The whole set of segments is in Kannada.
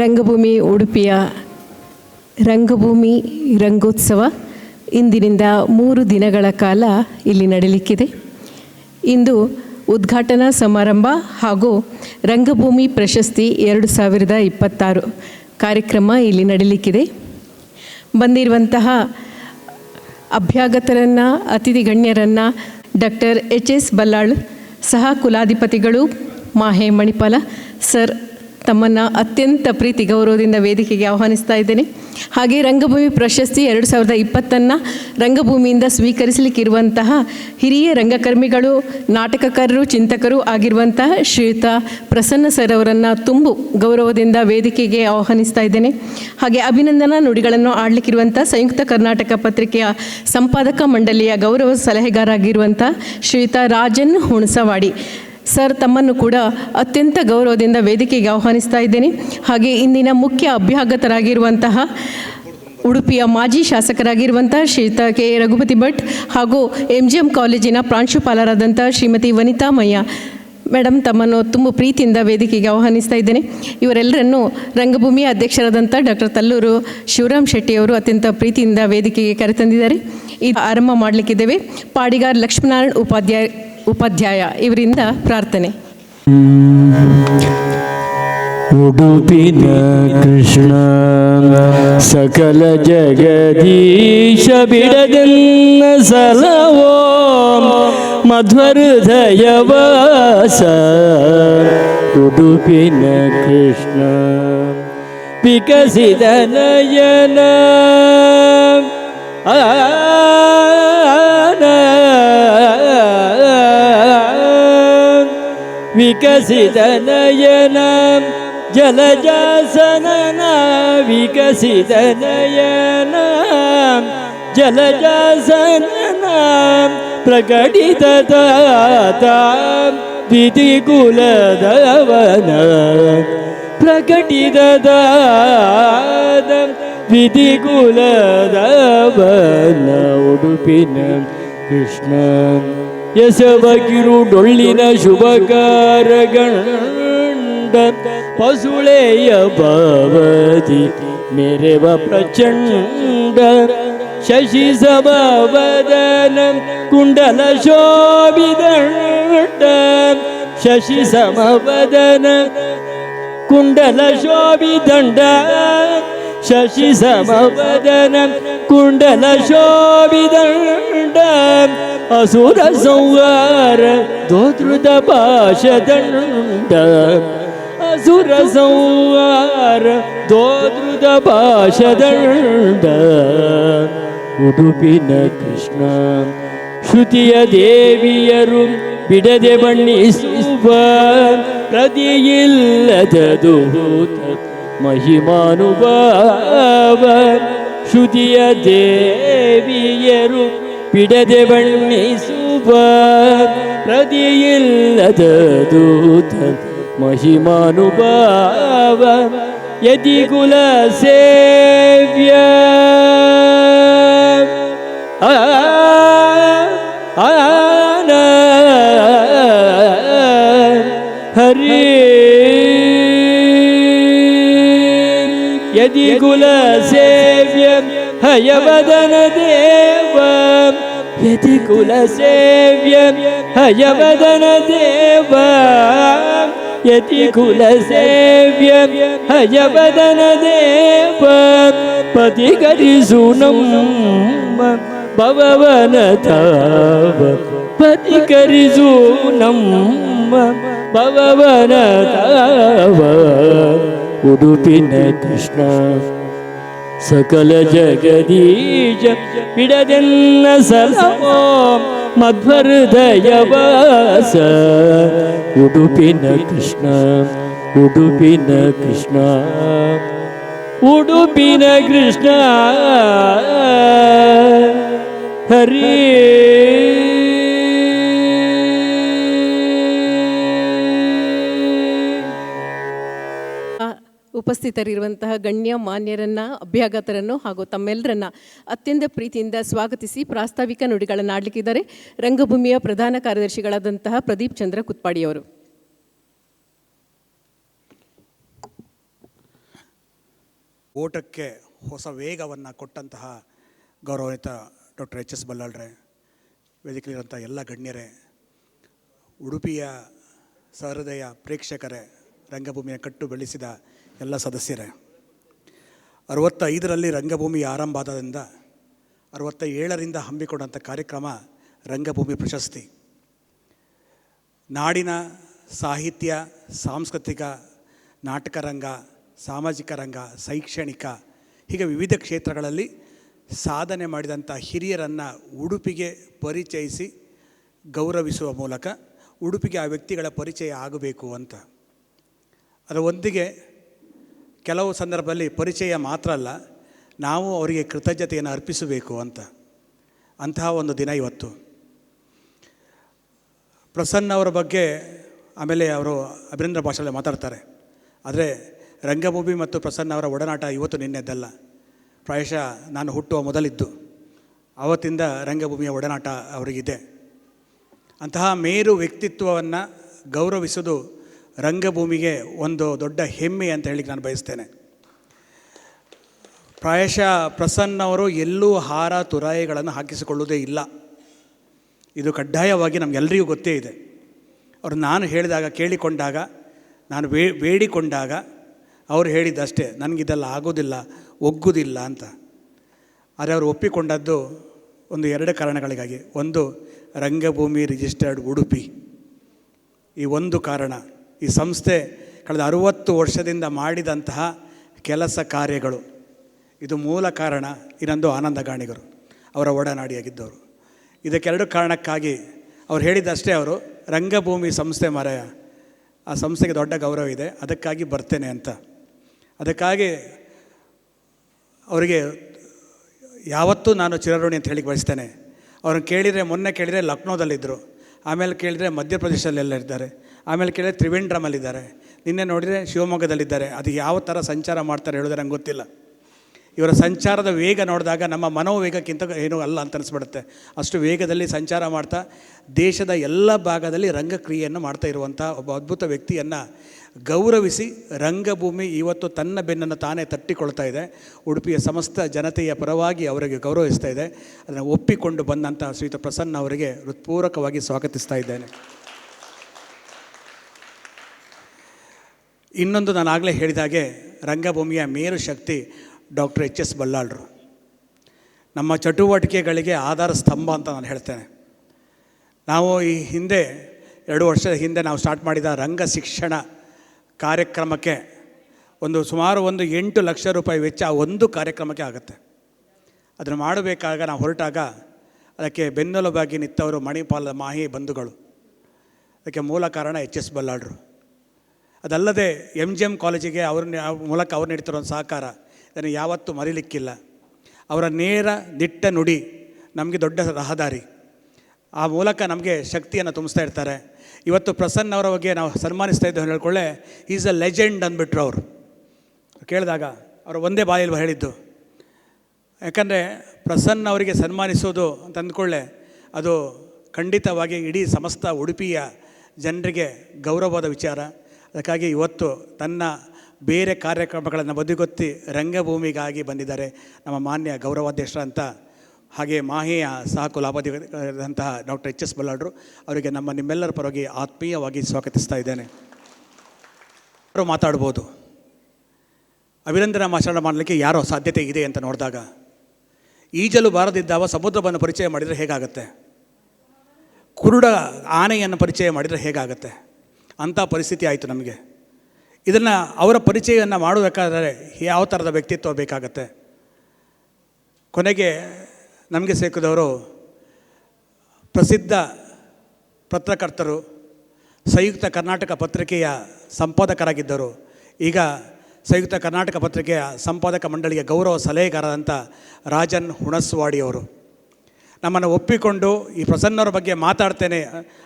ರಂಗಭೂಮಿ ಉಡುಪಿಯ ರಂಗಭೂಮಿ ರಂಗೋತ್ಸವ ಇಂದಿನಿಂದ 3 ದಿನಗಳ ಕಾಲ ಇಲ್ಲಿ ನಡೆಯಲಿಕ್ಕಿದೆ. ಇಂದು ಉದ್ಘಾಟನಾ ಸಮಾರಂಭ ಹಾಗೂ ರಂಗಭೂಮಿ ಪ್ರಶಸ್ತಿ 2026 ಕಾರ್ಯಕ್ರಮ ಇಲ್ಲಿ ನಡೆಯಲಿಕ್ಕಿದೆ. ಬಂದಿರುವಂತಹ ಅಭ್ಯಾಗತರನ್ನು, ಅತಿಥಿ ಗಣ್ಯರನ್ನು ಡಾಕ್ಟರ್ ಎಚ್.ಎಸ್. ಬಲ್ಲಾಳ್ ಸಹ ಕುಲಾಧಿಪತಿಗಳು ಮಾಹೆ ಮಣಿಪಾಲ ಸರ್ ತಮ್ಮನ್ನು ಅತ್ಯಂತ ಪ್ರೀತಿ ಗೌರವದಿಂದ ವೇದಿಕೆಗೆ ಆಹ್ವಾನಿಸ್ತಾ ಇದ್ದೇನೆ. ಹಾಗೆ ರಂಗಭೂಮಿ ಪ್ರಶಸ್ತಿ 2020 ರಂಗಭೂಮಿಯಿಂದ ಸ್ವೀಕರಿಸಲಿಕ್ಕಿರುವಂತಹ ಹಿರಿಯ ರಂಗಕರ್ಮಿಗಳು, ನಾಟಕಕಾರರು, ಚಿಂತಕರು ಆಗಿರುವಂತಹ ಶ್ರೀಯುತ ಪ್ರಸನ್ನ ಸರ್ ಅವರನ್ನು ತುಂಬು ಗೌರವದಿಂದ ವೇದಿಕೆಗೆ ಆಹ್ವಾನಿಸ್ತಾ ಇದ್ದೇನೆ. ಹಾಗೆ ಅಭಿನಂದನಾ ನುಡಿಗಳನ್ನು ಆಡಲಿಕ್ಕಿರುವಂಥ ಸಂಯುಕ್ತ ಕರ್ನಾಟಕ ಪತ್ರಿಕೆಯ ಸಂಪಾದಕ ಮಂಡಳಿಯ ಗೌರವ ಸಲಹೆಗಾರ ಆಗಿರುವಂಥ ಶ್ರೀಯುತ ರಾಜನ್ ಹುಣಸವಾಡಿ ಸರ್ ತಮ್ಮನ್ನು ಕೂಡ ಅತ್ಯಂತ ಗೌರವದಿಂದ ವೇದಿಕೆಗೆ ಆಹ್ವಾನಿಸ್ತಾ ಇದ್ದೇನೆ. ಹಾಗೆ ಇಂದಿನ ಮುಖ್ಯ ಅಭ್ಯಾಗತರಾಗಿರುವಂತಹ ಉಡುಪಿಯ ಮಾಜಿ ಶಾಸಕರಾಗಿರುವಂಥ ಶ್ರೀಯುತ ಕೆ ರಘುಪತಿ ಭಟ್ ಹಾಗೂ MGM ಕಾಲೇಜಿನ ಪ್ರಾಂಶುಪಾಲರಾದಂಥ ಶ್ರೀಮತಿ ವನಿತಾ ಮಯ್ಯ ಮೇಡಮ್ ತಮ್ಮನ್ನು ತುಂಬ ಪ್ರೀತಿಯಿಂದ ವೇದಿಕೆಗೆ ಆಹ್ವಾನಿಸ್ತಾ ಇದ್ದೇನೆ. ಇವರೆಲ್ಲರನ್ನು ರಂಗಭೂಮಿಯ ಅಧ್ಯಕ್ಷರಾದಂಥ ಡಾಕ್ಟರ್ ತಲ್ಲೂರು ಶಿವರಾಮ್ ಶೆಟ್ಟಿಯವರು ಅತ್ಯಂತ ಪ್ರೀತಿಯಿಂದ ವೇದಿಕೆಗೆ ಕರೆತಂದಿದ್ದಾರೆ. ಇದು ಆರಂಭ ಮಾಡಲಿಕ್ಕಿದ್ದೇವೆ. ಪಾಡಿಗಾರ್ ಲಕ್ಷ್ಮೀನಾರಾಯಣ್ ಉಪಾಧ್ಯಾಯ ಇವರಿಂದ ಪ್ರಾರ್ಥನೆ. ಉಡುಪಿನ ಕೃಷ್ಣ ಸಕಲ ಜಗದೀಶ ಬಿಡದನ್ನ ಸಲವೋ ಮಧ್ವಹೃದಯವಾಸ. ಉಡುಪಿನ ಕೃಷ್ಣ ವಿಕಸಿತ ನಯನ ವಿಕಸಿತ ನಯನ ಜಲಜಾಸನನ ವಿಕಸಿತ ನಯನ ಜಲಜಾಸನನ ಪ್ರಕಟಿತ ವಿಧಿಕುಲದವನ ಪ್ರಕಟಿತ ವಿಧಿಕುಲದವನ. ಉಡುಪಿನ ಕೃಷ್ಣ ಯಶವಗಿರು ಡೊಳ್ಳಿನ ಶುಭಕಾರಗಂಡ ಪಸುಳೆಯ ಭಾವತಿ ಮೇರೆವ ಪ್ರಚಂಡ ಶಶಿ ಸಮವದನ ಕುಂಡಲ ಶೋಭಿದಂಡ ಶಶಿ ಸಮವದನ ಕುಂಡಲ ಶೋಭಿದಂಡ ಶಶಿ ಸಮವದನ ಕುಂಡಲ ಶೋಭಿದಂಡ ಅಸುರ ಸಂಹಾರ ದೋದೃತ ಪಾಶದಂಡ ಅಸುರ ಸಂಹಾರ ದೋದೃತ ಪಾಶದಂಡ. ಉಡುಪಿನ ಕೃಷ್ಣ ಶ್ರುತಿಯ ದೇವಿಯರು ಬಿಡದೆ ಬಣ್ಣಿಸುವ ಪ್ರತಿಯಿಲ್ಲದ ದೂತ ಮಹಿಮಾನುಭಾವ. ಶ್ರುತಿಯ ದೇವಿಯರು ಬಿಡದೆ ಬಣ್ಣಿಸುವ ಪ್ರತಿಯಿಲ್ಲದ ದೂತ ಮಹಿಮಾನುಭಾವ. ಯತಿಕುಲ ಸೇವ್ಯ ಹರಿ ಯತಿಕುಲ ಸೇವ್ಯ ಹಯವದನ ದೇವ ಯತಿಕುಲ ಸೇವ್ಯ ಹಯವದನ ದೇವ ಯತಿಕುಲ ಸೇವ್ಯ ಹಯವದನ ದೇವ ಪತಿಕರಿಸು ನಮ್ಮ ಭವವನ ತಾವ ಪತಿಕರಿಸು ನಮ್ಮ ಭವವನ ತಾವ. ಉಡುಪಿನ ಕೃಷ್ಣ ಸಕಲ ಜಗದೀಶ ಬಿಡದೆನ್ನ ಸಲವೋ ಮಧ್ವಹೃದಯವಾಸ. ಉಡುಪಿನ ಕೃಷ್ಣ ಉಡುಪಿನ ಕೃಷ್ಣ ಉಡುಪಿನ ಕೃಷ್ಣ ಹರಿ. ಉಪಸ್ಥಿತರಿರುವಂತಹ ಗಣ್ಯ ಮಾನ್ಯರನ್ನು, ಅಭ್ಯಾಗತರನ್ನು ಹಾಗೂ ತಮ್ಮೆಲ್ಲರನ್ನ ಅತ್ಯಂತ ಪ್ರೀತಿಯಿಂದ ಸ್ವಾಗತಿಸಿ ಪ್ರಾಸ್ತಾವಿಕ ನುಡಿಗಳನ್ನು ಆಡಲಿಕ್ಕಿದ್ದಾರೆ ರಂಗಭೂಮಿಯ ಪ್ರಧಾನ ಕಾರ್ಯದರ್ಶಿಗಳಾದಂತಹ ಪ್ರದೀಪ್ ಚಂದ್ರ ಕುತ್ಪಾಡಿಯವರು. ಓಟಕ್ಕೆ ಹೊಸ ವೇಗವನ್ನು ಕೊಟ್ಟಂತಹ ಗೌರವಾನ್ವಿತ ಡಾಕ್ಟರ್ ಎಚ್ ಎಸ್ ಬಲ್ಲಾಳ್ರೆ, ವೇದಿಕೆಯಲ್ಲಿರುವಂಥ ಎಲ್ಲ ಗಣ್ಯರೇ, ಉಡುಪಿಯ ಸಹೃದಯ ಪ್ರೇಕ್ಷಕರೇ, ರಂಗಭೂಮಿಯ ಕಟ್ಟು ಬೆಳೆಸಿದ ಎಲ್ಲ ಸದಸ್ಯರೇ, 65ರಲ್ಲಿ ರಂಗಭೂಮಿ ಆರಂಭ ಆದದಿಂದ 67ರಿಂದ ಹಮ್ಮಿಕೊಂಡಂಥ ಕಾರ್ಯಕ್ರಮ ರಂಗಭೂಮಿ ಪ್ರಶಸ್ತಿ. ನಾಡಿನ ಸಾಹಿತ್ಯ, ಸಾಂಸ್ಕೃತಿಕ, ನಾಟಕ ರಂಗ, ಸಾಮಾಜಿಕ ರಂಗ, ಶೈಕ್ಷಣಿಕ ಹೀಗೆ ವಿವಿಧ ಕ್ಷೇತ್ರಗಳಲ್ಲಿ ಸಾಧನೆ ಮಾಡಿದಂಥ ಹಿರಿಯರನ್ನು ಉಡುಪಿಗೆ ಪರಿಚಯಿಸಿ ಗೌರವಿಸುವ ಮೂಲಕ ಉಡುಪಿಗೆ ಆ ವ್ಯಕ್ತಿಗಳ ಪರಿಚಯ ಆಗಬೇಕು ಅಂತ. ಅದರ ಒಂದಿಗೆ ಕೆಲವು ಸಂದರ್ಭದಲ್ಲಿ ಪರಿಚಯ ಮಾತ್ರ ಅಲ್ಲ, ನಾವು ಅವರಿಗೆ ಕೃತಜ್ಞತೆಯನ್ನು ಅರ್ಪಿಸಬೇಕು ಅಂತ. ಅಂತಹ ಒಂದು ದಿನ ಇವತ್ತು. ಪ್ರಸನ್ನ ಅವರ ಬಗ್ಗೆ ಆಮೇಲೆ ಅವರು ಅಭಿನಂದನ ಭಾಷೆಯಲ್ಲಿ ಮಾತಾಡ್ತಾರೆ. ಆದರೆ ರಂಗಭೂಮಿ ಮತ್ತು ಪ್ರಸನ್ನ ಅವರ ಒಡನಾಟ ಇವತ್ತು ನಿನ್ನೆದ್ದಲ್ಲ. ಪ್ರಾಯಶಃ ನಾನು ಹುಟ್ಟುವ ಮೊದಲಿದ್ದು ಆವತ್ತಿಂದ ರಂಗಭೂಮಿಯ ಒಡನಾಟ ಅವರಿಗಿದೆ. ಅಂತಹ ಮೇರು ವ್ಯಕ್ತಿತ್ವವನ್ನು ಗೌರವಿಸೋದು ರಂಗಭೂಮಿಗೆ ಒಂದು ದೊಡ್ಡ ಹೆಮ್ಮೆ ಅಂತ ಹೇಳಿಕ್ಕೆ ನಾನು ಬಯಸ್ತೇನೆ. ಪ್ರಾಯಶಃ ಪ್ರಸನ್ನವರು ಎಲ್ಲೂ ಹಾರ ತುರಾಯಿಗಳನ್ನು ಹಾಕಿಸಿಕೊಳ್ಳುವುದೇ ಇಲ್ಲ. ಇದು ಕಡ್ಡಾಯವಾಗಿ ನಮಗೆಲ್ಲರಿಗೂ ಗೊತ್ತೇ ಇದೆ. ಅವರು ನಾನು ಹೇಳಿದಾಗ, ಕೇಳಿಕೊಂಡಾಗ, ನಾನು ಬೇಡಿಕೊಂಡಾಗ ಅವರು ಹೇಳಿದ್ದಷ್ಟೇ, ನನಗಿದೆಲ್ಲ ಆಗೋದಿಲ್ಲ, ಒಗ್ಗುವುದಿಲ್ಲ ಅಂತ. ಆದರೆ ಅವರು ಒಪ್ಪಿಕೊಂಡದ್ದು ಒಂದು 2 ಕಾರಣಗಳಿಗಾಗಿ. ಒಂದು, ರಂಗಭೂಮಿ ರಿಜಿಸ್ಟರ್ಡ್ ಉಡುಪಿ. ಈ ಒಂದು ಕಾರಣ. ಈ ಸಂಸ್ಥೆ ಕಳೆದ 60 ವರ್ಷದಿಂದ ಮಾಡಿದಂತಹ ಕೆಲಸ ಕಾರ್ಯಗಳು, ಇದು ಮೂಲ ಕಾರಣ. ಇನ್ನೊಂದು ಆನಂದ ಗಾಣಿಗರು, ಅವರ ಒಡನಾಡಿಯಾಗಿದ್ದವರು. ಇದಕ್ಕೆರಡು ಕಾರಣಕ್ಕಾಗಿ ಅವ್ರು ಹೇಳಿದ್ದಷ್ಟೇ, ಅವರು ರಂಗಭೂಮಿ ಸಂಸ್ಥೆ ಮಾರಾಯ, ಆ ಸಂಸ್ಥೆಗೆ ದೊಡ್ಡ ಗೌರವ ಇದೆ, ಅದಕ್ಕಾಗಿ ಬರ್ತೇನೆ ಅಂತ. ಅದಕ್ಕಾಗಿ ಅವರಿಗೆ ಯಾವತ್ತೂ ನಾನು ಚಿರಋಣಿ ಅಂತ ಹೇಳಿಕ್ಕೆ ಬಯಸ್ತೇನೆ. ಅವ್ರನ್ನ ಕೇಳಿದರೆ, ಮೊನ್ನೆ ಕೇಳಿದರೆ ಲಕ್ನೋದಲ್ಲಿದ್ದರು, ಆಮೇಲೆ ಕೇಳಿದರೆ ಮಧ್ಯಪ್ರದೇಶದಲ್ಲೆಲ್ಲ ಇದ್ದಾರೆ, ಆಮೇಲೆ ಕೇಳಿದರೆ ತ್ರಿವೇಂದ್ರಮಲ್ಲಿದ್ದಾರೆ, ನಿನ್ನೆ ನೋಡಿದರೆ ಶಿವಮೊಗ್ಗದಲ್ಲಿದ್ದಾರೆ. ಅದು ಯಾವ ಥರ ಸಂಚಾರ ಮಾಡ್ತಾರೆ ಹೇಳೋದ್ರೆ ನಂಗೆ ಗೊತ್ತಿಲ್ಲ. ಇವರ ಸಂಚಾರದ ವೇಗ ನೋಡಿದಾಗ ನಮ್ಮ ಮನೋವೇಗಕ್ಕಿಂತ ಏನೂ ಅಲ್ಲ ಅಂತ ಅನಿಸ್ಬಿಡುತ್ತೆ. ಅಷ್ಟು ವೇಗದಲ್ಲಿ ಸಂಚಾರ ಮಾಡ್ತಾ ದೇಶದ ಎಲ್ಲ ಭಾಗದಲ್ಲಿ ರಂಗಕ್ರಿಯೆಯನ್ನು ಮಾಡ್ತಾ ಇರುವಂಥ ಒಬ್ಬ ಅದ್ಭುತ ವ್ಯಕ್ತಿಯನ್ನು ಗೌರವಿಸಿ ರಂಗಭೂಮಿ ಇವತ್ತು ತನ್ನ ಬೆನ್ನನ್ನು ತಾನೇ ತಟ್ಟಿಕೊಳ್ತಾ ಇದೆ. ಉಡುಪಿಯ ಸಮಸ್ತ ಜನತೆಯ ಪರವಾಗಿ ಅವರಿಗೆ ಗೌರವಿಸ್ತಾ ಇದೆ. ಅದನ್ನು ಒಪ್ಪಿಕೊಂಡು ಬಂದಂಥ ಶ್ರೀಯುತ ಪ್ರಸನ್ನ ಅವರಿಗೆ ಹೃತ್ಪೂರ್ವಕವಾಗಿ ಸ್ವಾಗತಿಸ್ತಾ ಇದ್ದೇನೆ. ಇನ್ನೊಂದು, ನಾನು ಆಗಲೇ ಹೇಳಿದಾಗೆ ರಂಗಭೂಮಿಯ ಮೇರು ಶಕ್ತಿ ಡಾಕ್ಟರ್ ಎಚ್ ಎಸ್ ಬಲ್ಲಾಳ್ರು. ನಮ್ಮ ಚಟುವಟಿಕೆಗಳಿಗೆ ಆಧಾರ ಸ್ತಂಭ ಅಂತ ನಾನು ಹೇಳ್ತೇನೆ. ನಾವು ಈ ಹಿಂದೆ 2 ವರ್ಷದ ಹಿಂದೆ ನಾವು ಸ್ಟಾರ್ಟ್ ಮಾಡಿದ ರಂಗ ಶಿಕ್ಷಣ ಕಾರ್ಯಕ್ರಮಕ್ಕೆ ಸುಮಾರು 8 ಲಕ್ಷ ರೂಪಾಯಿ ವೆಚ್ಚ ಒಂದು ಕಾರ್ಯಕ್ರಮಕ್ಕೆ ಆಗುತ್ತೆ. ಅದನ್ನು ಮಾಡಬೇಕಾಗ ನಾವು ಹೊರಟಾಗ ಅದಕ್ಕೆ ಬೆನ್ನೆಲುಬಾಗಿ ನಿಂತವರು ಮಣಿಪಾಲದ ಮಾಹಿ ಬಂಧುಗಳು. ಅದಕ್ಕೆ ಮೂಲ ಕಾರಣ ಎಚ್ ಎಸ್ ಬಲ್ಲಾಳ್ರು. ಅದಲ್ಲದೆ MGM ಕಾಲೇಜಿಗೆ ಮೂಲಕ ಅವ್ರು ನೀಡ್ತಿರೋ ಸಹಕಾರ ಇದನ್ನು ಯಾವತ್ತೂ ಮರೀಲಿಕ್ಕಿಲ್ಲ. ಅವರ ನೇರ ದಿಟ್ಟ ನುಡಿ ನಮಗೆ ದೊಡ್ಡ ರಹದಾರಿ. ಆ ಮೂಲಕ ನಮಗೆ ಶಕ್ತಿಯನ್ನು ತುಂಬಿಸ್ತಾ ಇರ್ತಾರೆ. ಇವತ್ತು ಪ್ರಸನ್ನ ಅವರ ಬಗ್ಗೆ ನಾವು ಸನ್ಮಾನಿಸ್ತಾ ಇದ್ದೇವೆ ಹೇಳ್ಕೊಳ್ಳೆ, ಈಸ್ ಅ ಲೆಜೆಂಡ್ ಅಂದ್ಬಿಟ್ರು. ಅವರು ಕೇಳಿದಾಗ ಅವರು ಒಂದೇ ಬಾಯಲ್ಲಿ ಹೇಳಿದ್ದು. ಯಾಕಂದರೆ ಪ್ರಸನ್ನ ಅವರಿಗೆ ಸನ್ಮಾನಿಸೋದು ಅಂತ ಅಂದ್ಕೊಳ್ಳೆ, ಅದು ಖಂಡಿತವಾಗಿ ಇಡೀ ಸಮಸ್ತ ಉಡುಪಿಯ ಜನರಿಗೆ ಗೌರವವಾದ ವಿಚಾರ. ಅದಕ್ಕಾಗಿ ಇವತ್ತು ತನ್ನ ಬೇರೆ ಕಾರ್ಯಕ್ರಮಗಳನ್ನು ಬದಿಗೊತ್ತಿ ರಂಗಭೂಮಿಗಾಗಿ ಬಂದಿದ್ದಾರೆ ನಮ್ಮ ಮಾನ್ಯ ಗೌರವಾಧ್ಯಕ್ಷರ ಅಂತ. ಹಾಗೆ ಮಾಹೆಯ ಸಹ ಕುಲಾಧಿಪತಿಗಳಂತಹ ಡಾಕ್ಟರ್ ಎಚ್ ಎಸ್ ಬಲ್ಲಾಳ್ರು ಅವರಿಗೆ ನಿಮ್ಮೆಲ್ಲರ ಪರವಾಗಿ ಆತ್ಮೀಯವಾಗಿ ಸ್ವಾಗತಿಸ್ತಾ ಇದ್ದೇನೆ. ಅವರು ಮಾತಾಡ್ಬೋದು, ಅಭಿನಂದನಾ ಭಾಷಣ ಮಾಡಲಿಕ್ಕೆ ಯಾರೋ ಸಾಧ್ಯತೆ ಇದೆ ಅಂತ ನೋಡಿದಾಗ, ಈಜಲು ಬಾರದಿದ್ದಾವ ಸಮುದ್ರವನ್ನು ಪರಿಚಯ ಮಾಡಿದರೆ ಹೇಗಾಗುತ್ತೆ, ಕುರುಡ ಆನೆಯನ್ನು ಪರಿಚಯ ಮಾಡಿದರೆ ಹೇಗಾಗುತ್ತೆ, ಅಂಥ ಪರಿಸ್ಥಿತಿ ಆಯಿತು ನಮಗೆ. ಇದನ್ನು ಅವರ ಪರಿಚಯವನ್ನು ಮಾಡಬೇಕಾದ್ರೆ ಯಾವ ಥರದ ವ್ಯಕ್ತಿತ್ವ ಬೇಕಾಗತ್ತೆ. ಕೊನೆಗೆ ನಮಗೆ ಸಿಕ್ಕಿದವರು ಪ್ರಸಿದ್ಧ ಪತ್ರಕರ್ತರು, ಸಂಯುಕ್ತ ಕರ್ನಾಟಕ ಪತ್ರಿಕೆಯ ಸಂಪಾದಕರಾಗಿದ್ದರು. ಈಗ ಸಂಯುಕ್ತ ಕರ್ನಾಟಕ ಪತ್ರಿಕೆಯ ಸಂಪಾದಕ ಮಂಡಳಿಯ ಗೌರವ ಸಲಹೆಗಾರರಂಥ ರಾಜನ್ ಹುಣಸ್ವಾಡಿಯವರು ನಮ್ಮನ್ನು ಒಪ್ಪಿಕೊಂಡು ಈ ಪ್ರಸನ್ನವರ ಬಗ್ಗೆ ಮಾತಾಡ್ತೇನೆ,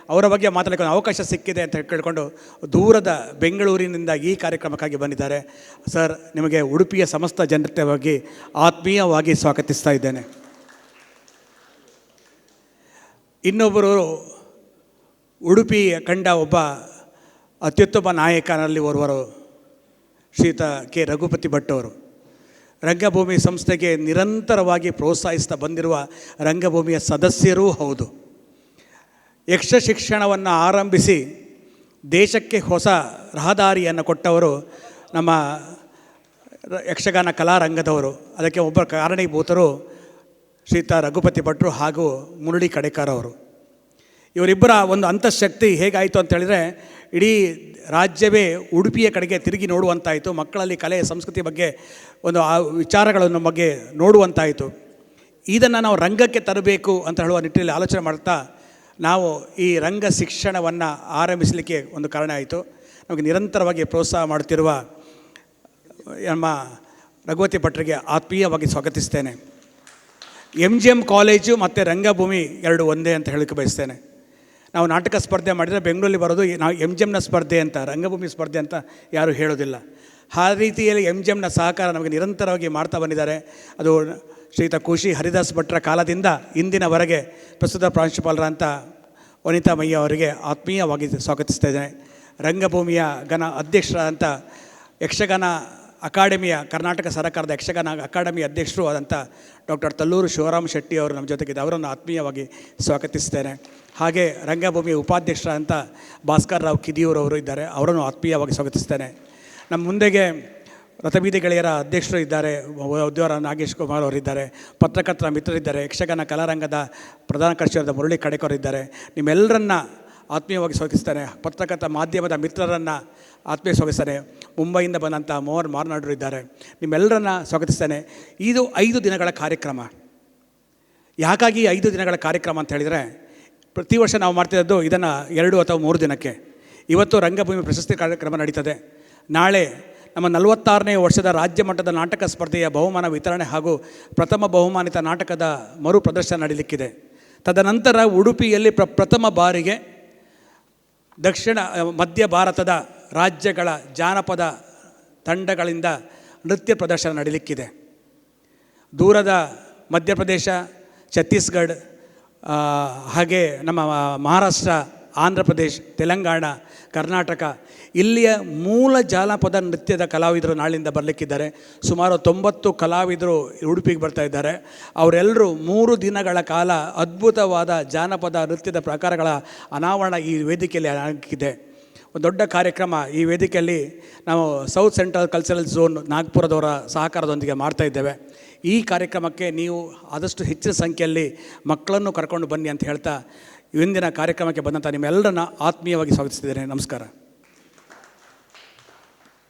ಅವರ ಬಗ್ಗೆ ಮಾತಾಡಲಿಕ್ಕೆ ಅವಕಾಶ ಸಿಕ್ಕಿದೆ ಅಂತ ಕೇಳಿಕೊಂಡು ದೂರದ ಬೆಂಗಳೂರಿನಿಂದ ಈ ಕಾರ್ಯಕ್ರಮಕ್ಕಾಗಿ ಬಂದಿದ್ದಾರೆ. ಸರ್, ನಿಮಗೆ ಉಡುಪಿಯ ಸಮಸ್ತ ಜನತೆ ಬಗ್ಗೆ ಆತ್ಮೀಯವಾಗಿ ಸ್ವಾಗತಿಸ್ತಾ ಇದ್ದೇನೆ. ಇನ್ನೊಬ್ಬರು ಉಡುಪಿ ಕಂಡ ಒಬ್ಬ ಅತ್ಯುತ್ತಮ ನಾಯಕನಲ್ಲಿ ಓರ್ವರು ಶ್ರೀಯುತ ಕೆ ರಘುಪತಿ ಭಟ್ ಅವರು. ರಂಗಭೂಮಿ ಸಂಸ್ಥೆಗೆ ನಿರಂತರವಾಗಿ ಪ್ರೋತ್ಸಾಹಿಸ್ತಾ ಬಂದಿರುವ ರಂಗಭೂಮಿಯ ಸದಸ್ಯರೂ ಹೌದು. ಯಕ್ಷ ಶಿಕ್ಷಣವನ್ನು ಆರಂಭಿಸಿ ದೇಶಕ್ಕೆ ಹೊಸ ರಹದಾರಿಯನ್ನು ಕೊಟ್ಟವರು ನಮ್ಮ ಯಕ್ಷಗಾನ ಕಲಾರಂಗದವರು. ಅದಕ್ಕೆ ಒಬ್ಬ ಕಾರಣೀಭೂತರು ಶ್ರೀಯುತ ರಘುಪತಿ ಭಟ್ರು ಹಾಗೂ ಮುರಳಿ ಕಡೆಕಾರ್ ಅವರು. ಇವರಿಬ್ಬರ ಒಂದು ಅಂತಃಶಕ್ತಿ ಹೇಗಾಯಿತು ಅಂತೇಳಿದರೆ, ಇಡೀ ರಾಜ್ಯವೇ ಉಡುಪಿಯ ಕಡೆಗೆ ತಿರುಗಿ ನೋಡುವಂತಾಯಿತು. ಮಕ್ಕಳಲ್ಲಿ ಕಲೆ ಸಂಸ್ಕೃತಿ ಬಗ್ಗೆ ಒಂದು ಆ ವಿಚಾರಗಳನ್ನು ಬಗ್ಗೆ ನೋಡುವಂತಾಯಿತು. ಇದನ್ನು ನಾವು ರಂಗಕ್ಕೆ ತರಬೇಕು ಅಂತ ಹೇಳುವ ನಿಟ್ಟಿನಲ್ಲಿ ಆಲೋಚನೆ ಮಾಡ್ತಾ ನಾವು ಈ ರಂಗ ಶಿಕ್ಷಣವನ್ನು ಆರಂಭಿಸಲಿಕ್ಕೆ ಒಂದು ಕಾರಣ ಆಯಿತು. ನಮಗೆ ನಿರಂತರವಾಗಿ ಪ್ರೋತ್ಸಾಹ ಮಾಡುತ್ತಿರುವ ನಮ್ಮ ರಘುಪತಿ ಭಟ್ರಿಗೆ ಆತ್ಮೀಯವಾಗಿ ಸ್ವಾಗತಿಸ್ತೇನೆ. MGM ಕಾಲೇಜು ಮತ್ತು ರಂಗಭೂಮಿ ಎರಡು ಒಂದೇ ಅಂತ ಹೇಳಕ್ಕೆ ಬಯಸ್ತೇನೆ. ನಾವು ನಾಟಕ ಸ್ಪರ್ಧೆ ಮಾಡಿದರೆ ಬೆಂಗಳೂರಲ್ಲಿ ಬರೋದು ನಾವು MGMನ ಸ್ಪರ್ಧೆ ಅಂತ, ರಂಗಭೂಮಿ ಸ್ಪರ್ಧೆ ಅಂತ ಯಾರೂ ಹೇಳೋದಿಲ್ಲ. ಆ ರೀತಿಯಲ್ಲಿ MGMನ ಸಹಕಾರ ನಮಗೆ ನಿರಂತರವಾಗಿ ಮಾಡ್ತಾ ಬಂದಿದ್ದಾರೆ. ಅದು ಶ್ರೀಯುತ ಖುಷಿ ಹರಿದಾಸ್ ಭಟ್ರ ಕಾಲದಿಂದ ಇಂದಿನವರೆಗೆ ಪ್ರಸ್ತುತ ಪ್ರಾಂಶುಪಾಲರಂಥ ವನಿತಾ ಮಯ್ಯ ಅವರಿಗೆ ಆತ್ಮೀಯವಾಗಿ ಸ್ವಾಗತಿಸ್ತಾ ಇದ್ದೇನೆ. ರಂಗಭೂಮಿಯ ಅಧ್ಯಕ್ಷರಾದಂಥ ಯಕ್ಷಗಾನ ಅಕಾಡೆಮಿಯ, ಕರ್ನಾಟಕ ಸರ್ಕಾರದ ಯಕ್ಷಗಾನ ಅಕಾಡೆಮಿ ಅಧ್ಯಕ್ಷರು ಆದಂಥ ಡಾಕ್ಟರ್ ತಲ್ಲೂರು ಶಿವರಾಮ್ ಶೆಟ್ಟಿ ಅವರು ನಮ್ಮ ಜೊತೆಗಿದ್ದು ಅವರನ್ನು ಆತ್ಮೀಯವಾಗಿ ಸ್ವಾಗತಿಸ್ತೇನೆ. ಹಾಗೆ ರಂಗಭೂಮಿಯ ಉಪಾಧ್ಯಕ್ಷರಾದಂಥ ಭಾಸ್ಕರ್ ರಾವ್ ಕಿದಿಯೂರವರು ಇದ್ದಾರೆ, ಅವರನ್ನು ಆತ್ಮೀಯವಾಗಿ ಸ್ವಾಗತಿಸ್ತೇನೆ. ನಮ್ಮ ಮುಂದೆಗೆ ರಥಬೀದಿ ಗೆಳೆಯರ ಅಧ್ಯಕ್ಷರು ಇದ್ದಾರೆ, ಉದ್ಯೋಗ ನಾಗೇಶ್ ಕುಮಾರ್ ಅವರಿದ್ದಾರೆ, ಪತ್ರಕರ್ತರ ಮಿತ್ರರಿದ್ದಾರೆ, ಯಕ್ಷಗಾನ ಕಲಾರಂಗದ ಪ್ರಧಾನ ಕಾರ್ಯದರ್ಶಿಯಾದ ಮುರಳಿ ಕಡೆಕರ್ ಇದ್ದಾರೆ. ನಿಮ್ಮೆಲ್ಲರನ್ನ ಆತ್ಮೀಯವಾಗಿ ಸ್ವಾಗತಿಸ್ತಾನೆ. ಪತ್ರಕರ್ತ ಮಾಧ್ಯಮದ ಮಿತ್ರರನ್ನು ಆತ್ಮೀಯ ಸ್ವಾಗತಿಸ್ತಾನೆ. ಮುಂಬೈಯಿಂದ ಬಂದಂಥ ಮೋಹನ್ ಮಾರ್ನಾಡ್ರು ಇದ್ದಾರೆ. ನಿಮ್ಮೆಲ್ಲರನ್ನ ಸ್ವಾಗತಿಸ್ತಾನೆ. ಇದು 5 ದಿನಗಳ ಕಾರ್ಯಕ್ರಮ. ಯಾಕಾಗಿ 5 ದಿನಗಳ ಕಾರ್ಯಕ್ರಮ ಅಂತ ಹೇಳಿದರೆ, ಪ್ರತಿ ವರ್ಷ ನಾವು ಮಾಡ್ತಿದ್ದು ಇದನ್ನು 2 ಅಥವಾ 3 ದಿನಕ್ಕೆ. ಇವತ್ತು ರಂಗಭೂಮಿ ಪ್ರಶಸ್ತಿ ಕಾರ್ಯಕ್ರಮ ನಡೀತದೆ. ನಾಳೆ ನಮ್ಮ 46ನೇ ವರ್ಷದ ರಾಜ್ಯ ಮಟ್ಟದ ನಾಟಕ ಸ್ಪರ್ಧೆಯ ಬಹುಮಾನ ವಿತರಣೆ ಹಾಗೂ ಪ್ರಥಮ ಬಹುಮಾನಿತ ನಾಟಕದ ಮರು ಪ್ರದರ್ಶನ ನಡೀಲಿಕ್ಕಿದೆ. ತದನಂತರ ಉಡುಪಿಯಲ್ಲಿ ಪ್ರಥಮ ಬಾರಿಗೆ ಮಧ್ಯ ಭಾರತದ ರಾಜ್ಯಗಳ ಜಾನಪದ ತಂಡಗಳಿಂದ ನೃತ್ಯ ಪ್ರದರ್ಶನ ನಡೀಲಿಕ್ಕಿದೆ. ದೂರದ ಮಧ್ಯಪ್ರದೇಶ, ಛತ್ತೀಸ್ಗಢ, ಹಾಗೆ ನಮ್ಮ ಮಹಾರಾಷ್ಟ್ರ, ಆಂಧ್ರ ಪ್ರದೇಶ್, ತೆಲಂಗಾಣ, ಕರ್ನಾಟಕ, ಇಲ್ಲಿಯ ಮೂಲ ಜಾನಪದ ನೃತ್ಯದ ಕಲಾವಿದರು ನಾಳಿಂದ ಬರಲಿಕ್ಕಿದ್ದಾರೆ. ಸುಮಾರು 90 ಕಲಾವಿದರು ಉಡುಪಿಗೆ ಬರ್ತಾ ಇದ್ದಾರೆ. ಅವರೆಲ್ಲರೂ 3 ದಿನಗಳ ಕಾಲ ಅದ್ಭುತವಾದ ಜಾನಪದ ನೃತ್ಯದ ಪ್ರಕಾರಗಳ ಅನಾವರಣ ಈ ವೇದಿಕೆಯಲ್ಲಿ ಆಗಿದೆ. ಒಂದು ದೊಡ್ಡ ಕಾರ್ಯಕ್ರಮ. ಈ ವೇದಿಕೆಯಲ್ಲಿ ನಾವು ಸೌತ್ ಸೆಂಟ್ರಲ್ ಕಲ್ಚರಲ್ ಝೋನ್ ನಾಗ್ಪುರದವರ ಸಹಕಾರದೊಂದಿಗೆ ಮಾಡ್ತಾ ಇದ್ದೇವೆ. ಈ ಕಾರ್ಯಕ್ರಮಕ್ಕೆ ನೀವು ಆದಷ್ಟು ಹೆಚ್ಚಿನ ಸಂಖ್ಯೆಯಲ್ಲಿ ಮಕ್ಕಳನ್ನು ಕರ್ಕೊಂಡು ಬನ್ನಿ ಅಂತ ಹೇಳ್ತಾ ಇಂದಿನ ಕಾರ್ಯಕ್ರಮಕ್ಕೆ ಬಂದಂಥ ನಿಮ್ಮೆಲ್ಲರನ್ನ ಆತ್ಮೀಯವಾಗಿ ಸ್ವಾಗತಿಸಿದ್ದೇನೆ. ನಮಸ್ಕಾರ.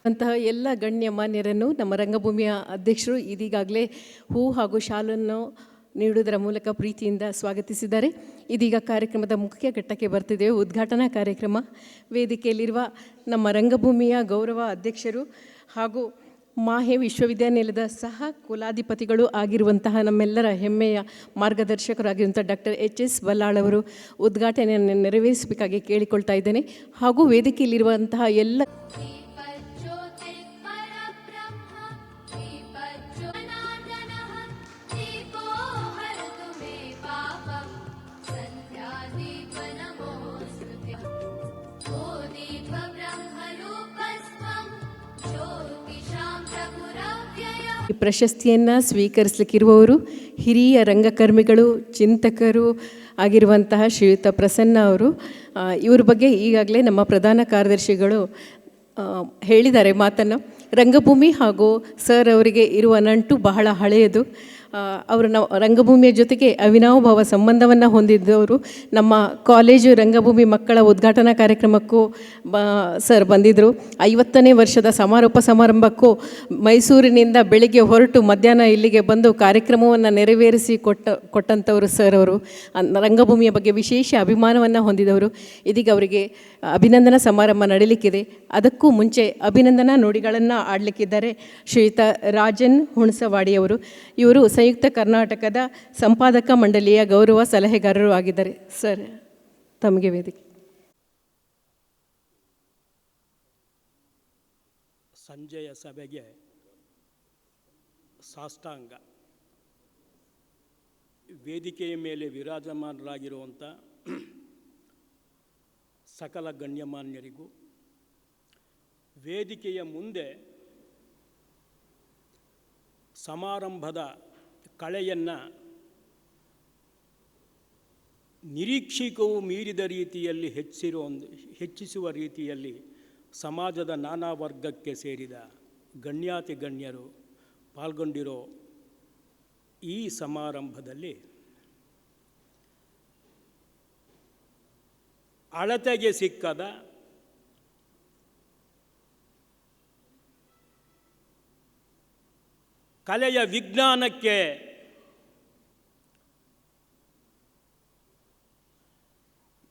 ಅಂತಹ ಎಲ್ಲ ಗಣ್ಯ ಮಾನ್ಯರನ್ನು ನಮ್ಮ ರಂಗಭೂಮಿಯ ಅಧ್ಯಕ್ಷರು ಇದೀಗಾಗಲೇ ಹೂ ಹಾಗೂ ಶಾಲನ್ನು ನೀಡುವುದರ ಮೂಲಕ ಪ್ರೀತಿಯಿಂದ ಸ್ವಾಗತಿಸಿದ್ದಾರೆ. ಇದೀಗ ಕಾರ್ಯಕ್ರಮದ ಮುಖ್ಯ ಘಟ್ಟಕ್ಕೆ ಬರ್ತಿದ್ದೇವೆ, ಉದ್ಘಾಟನಾ ಕಾರ್ಯಕ್ರಮ. ವೇದಿಕೆಯಲ್ಲಿರುವ ನಮ್ಮ ರಂಗಭೂಮಿಯ ಗೌರವ ಅಧ್ಯಕ್ಷರು ಹಾಗೂ ಮಾಹೆ ವಿಶ್ವವಿದ್ಯಾನಿಲಯದ ಸಹ ಕುಲಾಧಿಪತಿಗಳು ಆಗಿರುವಂತಹ ನಮ್ಮೆಲ್ಲರ ಹೆಮ್ಮೆಯ ಮಾರ್ಗದರ್ಶಕರಾಗಿರುವಂಥ ಡಾಕ್ಟರ್ HS ಬಲ್ಲಾಳ್ ಅವರು ಉದ್ಘಾಟನೆಯನ್ನು ನೆರವೇರಿಸಬೇಕಾಗಿ ಕೇಳಿಕೊಳ್ತಾ ಇದ್ದೇನೆ. ಹಾಗೂ ವೇದಿಕೆಯಲ್ಲಿರುವಂತಹ ಎಲ್ಲ ಈ ಪ್ರಶಸ್ತಿಯನ್ನು ಸ್ವೀಕರಿಸಲಿಕ್ಕಿರುವವರು ಹಿರಿಯ ರಂಗಕರ್ಮಿಗಳು, ಚಿಂತಕರು ಆಗಿರುವಂತಹ ಶ್ರೀಯುತ ಪ್ರಸನ್ನ ಅವರು. ಇವ್ರ ಬಗ್ಗೆ ಈಗಾಗಲೇ ನಮ್ಮ ಪ್ರಧಾನ ಕಾರ್ಯದರ್ಶಿಗಳು ಹೇಳಿದ್ದಾರೆ ಮಾತನ್ನು. ರಂಗಭೂಮಿ ಹಾಗೂ ಸರ್ ಅವರಿಗೆ ಇರುವ ನಂಟು ಬಹಳ ಹಳೆಯದು. ಅವರು ರಂಗಭೂಮಿಯ ಜೊತೆಗೆ ಅವಿನಾಭಾವ ಸಂಬಂಧವನ್ನು ಹೊಂದಿದ್ದವರು. ನಮ್ಮ ಕಾಲೇಜು ರಂಗಭೂಮಿ ಮಕ್ಕಳ ಉದ್ಘಾಟನಾ ಕಾರ್ಯಕ್ರಮಕ್ಕೂ ಸರ್ ಬಂದಿದ್ದರು. 50ನೇ ವರ್ಷದ ಸಮಾರೋಪ ಸಮಾರಂಭಕ್ಕೂ ಮೈಸೂರಿನಿಂದ ಬೆಳಿಗ್ಗೆ ಹೊರಟು ಮಧ್ಯಾಹ್ನ ಇಲ್ಲಿಗೆ ಬಂದು ಕಾರ್ಯಕ್ರಮವನ್ನು ನೆರವೇರಿಸಿ ಕೊಟ್ಟಂಥವರು ಸರ್ ಅವರು. ರಂಗಭೂಮಿಯ ಬಗ್ಗೆ ವಿಶೇಷ ಅಭಿಮಾನವನ್ನು ಹೊಂದಿದವರು. ಇದೀಗ ಅವರಿಗೆ ಅಭಿನಂದನಾ ಸಮಾರಂಭ ನಡೀಲಿಕ್ಕಿದೆ. ಅದಕ್ಕೂ ಮುಂಚೆ ಅಭಿನಂದನಾ ನುಡಿಗಳನ್ನು ಆಡಲಿಕ್ಕಿದ್ದಾರೆ ಶ್ರೀಯುತ ರಾಜನ್ ಹುಣಸವಾಡಿಯವರು. ಇವರು ಸಂಯುಕ್ತ ಕರ್ನಾಟಕದ ಸಂಪಾದಕ ಮಂಡಳಿಯ ಗೌರವ ಸಲಹೆಗಾರರು ಆಗಿದ್ದಾರೆ. ಸರ್, ತಮಗೆ ವೇದಿಕೆ. ಸಂಜೆಯ ಸಭೆಗೆ ಸಾಷ್ಟಾಂಗ. ವೇದಿಕೆಯ ಮೇಲೆ ವಿರಾಜಮಾನರಾಗಿರುವಂಥ ಸಕಲ ಗಣ್ಯಮಾನ್ಯರಿಗೂ, ವೇದಿಕೆಯ ಮುಂದೆ ಸಮಾರಂಭದ ಕಳೆಯನ್ನು ನಿರೀಕ್ಷೆಗೂ ಮೀರಿದ ರೀತಿಯಲ್ಲಿ ಹೆಚ್ಚಿಸುವ ರೀತಿಯಲ್ಲಿ ಸಮಾಜದ ನಾನಾ ವರ್ಗಕ್ಕೆ ಸೇರಿದ ಗಣ್ಯಾತಿ ಗಣ್ಯರು ಪಾಲ್ಗೊಂಡಿರೋ ಈ ಸಮಾರಂಭದಲ್ಲಿ ಅಳತೆಗೆ ಸಿಕ್ಕದ ಕಲೆಯ ವಿಜ್ಞಾನಕ್ಕೆ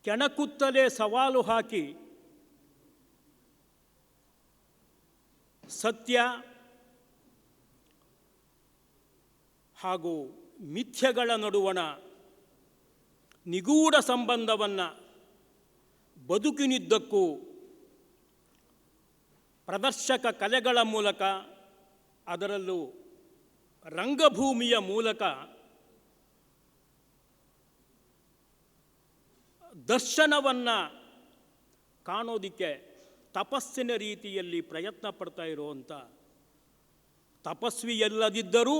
ಕೆಣಕುತ್ತಲೇ ಸವಾಲು ಹಾಕಿ ಸತ್ಯ ಹಾಗೂ ಮಿಥ್ಯಗಳ ನಡುವಣ ನಿಗೂಢ ಸಂಬಂಧವನ್ನು ಬದುಕಿನಿದ್ದಕ್ಕೂ ಪ್ರದರ್ಶಕ ಕಲೆಗಳ ಮೂಲಕ, ಅದರಲ್ಲೂ ರಂಗಭೂಮಿಯ ಮೂಲಕ ದರ್ಶನವನ್ನು ಕಾಣೋದಕ್ಕೆ ತಪಸ್ಸಿನ ರೀತಿಯಲ್ಲಿ ಪ್ರಯತ್ನ ಪಡ್ತಾ ಇರುವಂಥ ತಪಸ್ವಿಯಲ್ಲದಿದ್ದರೂ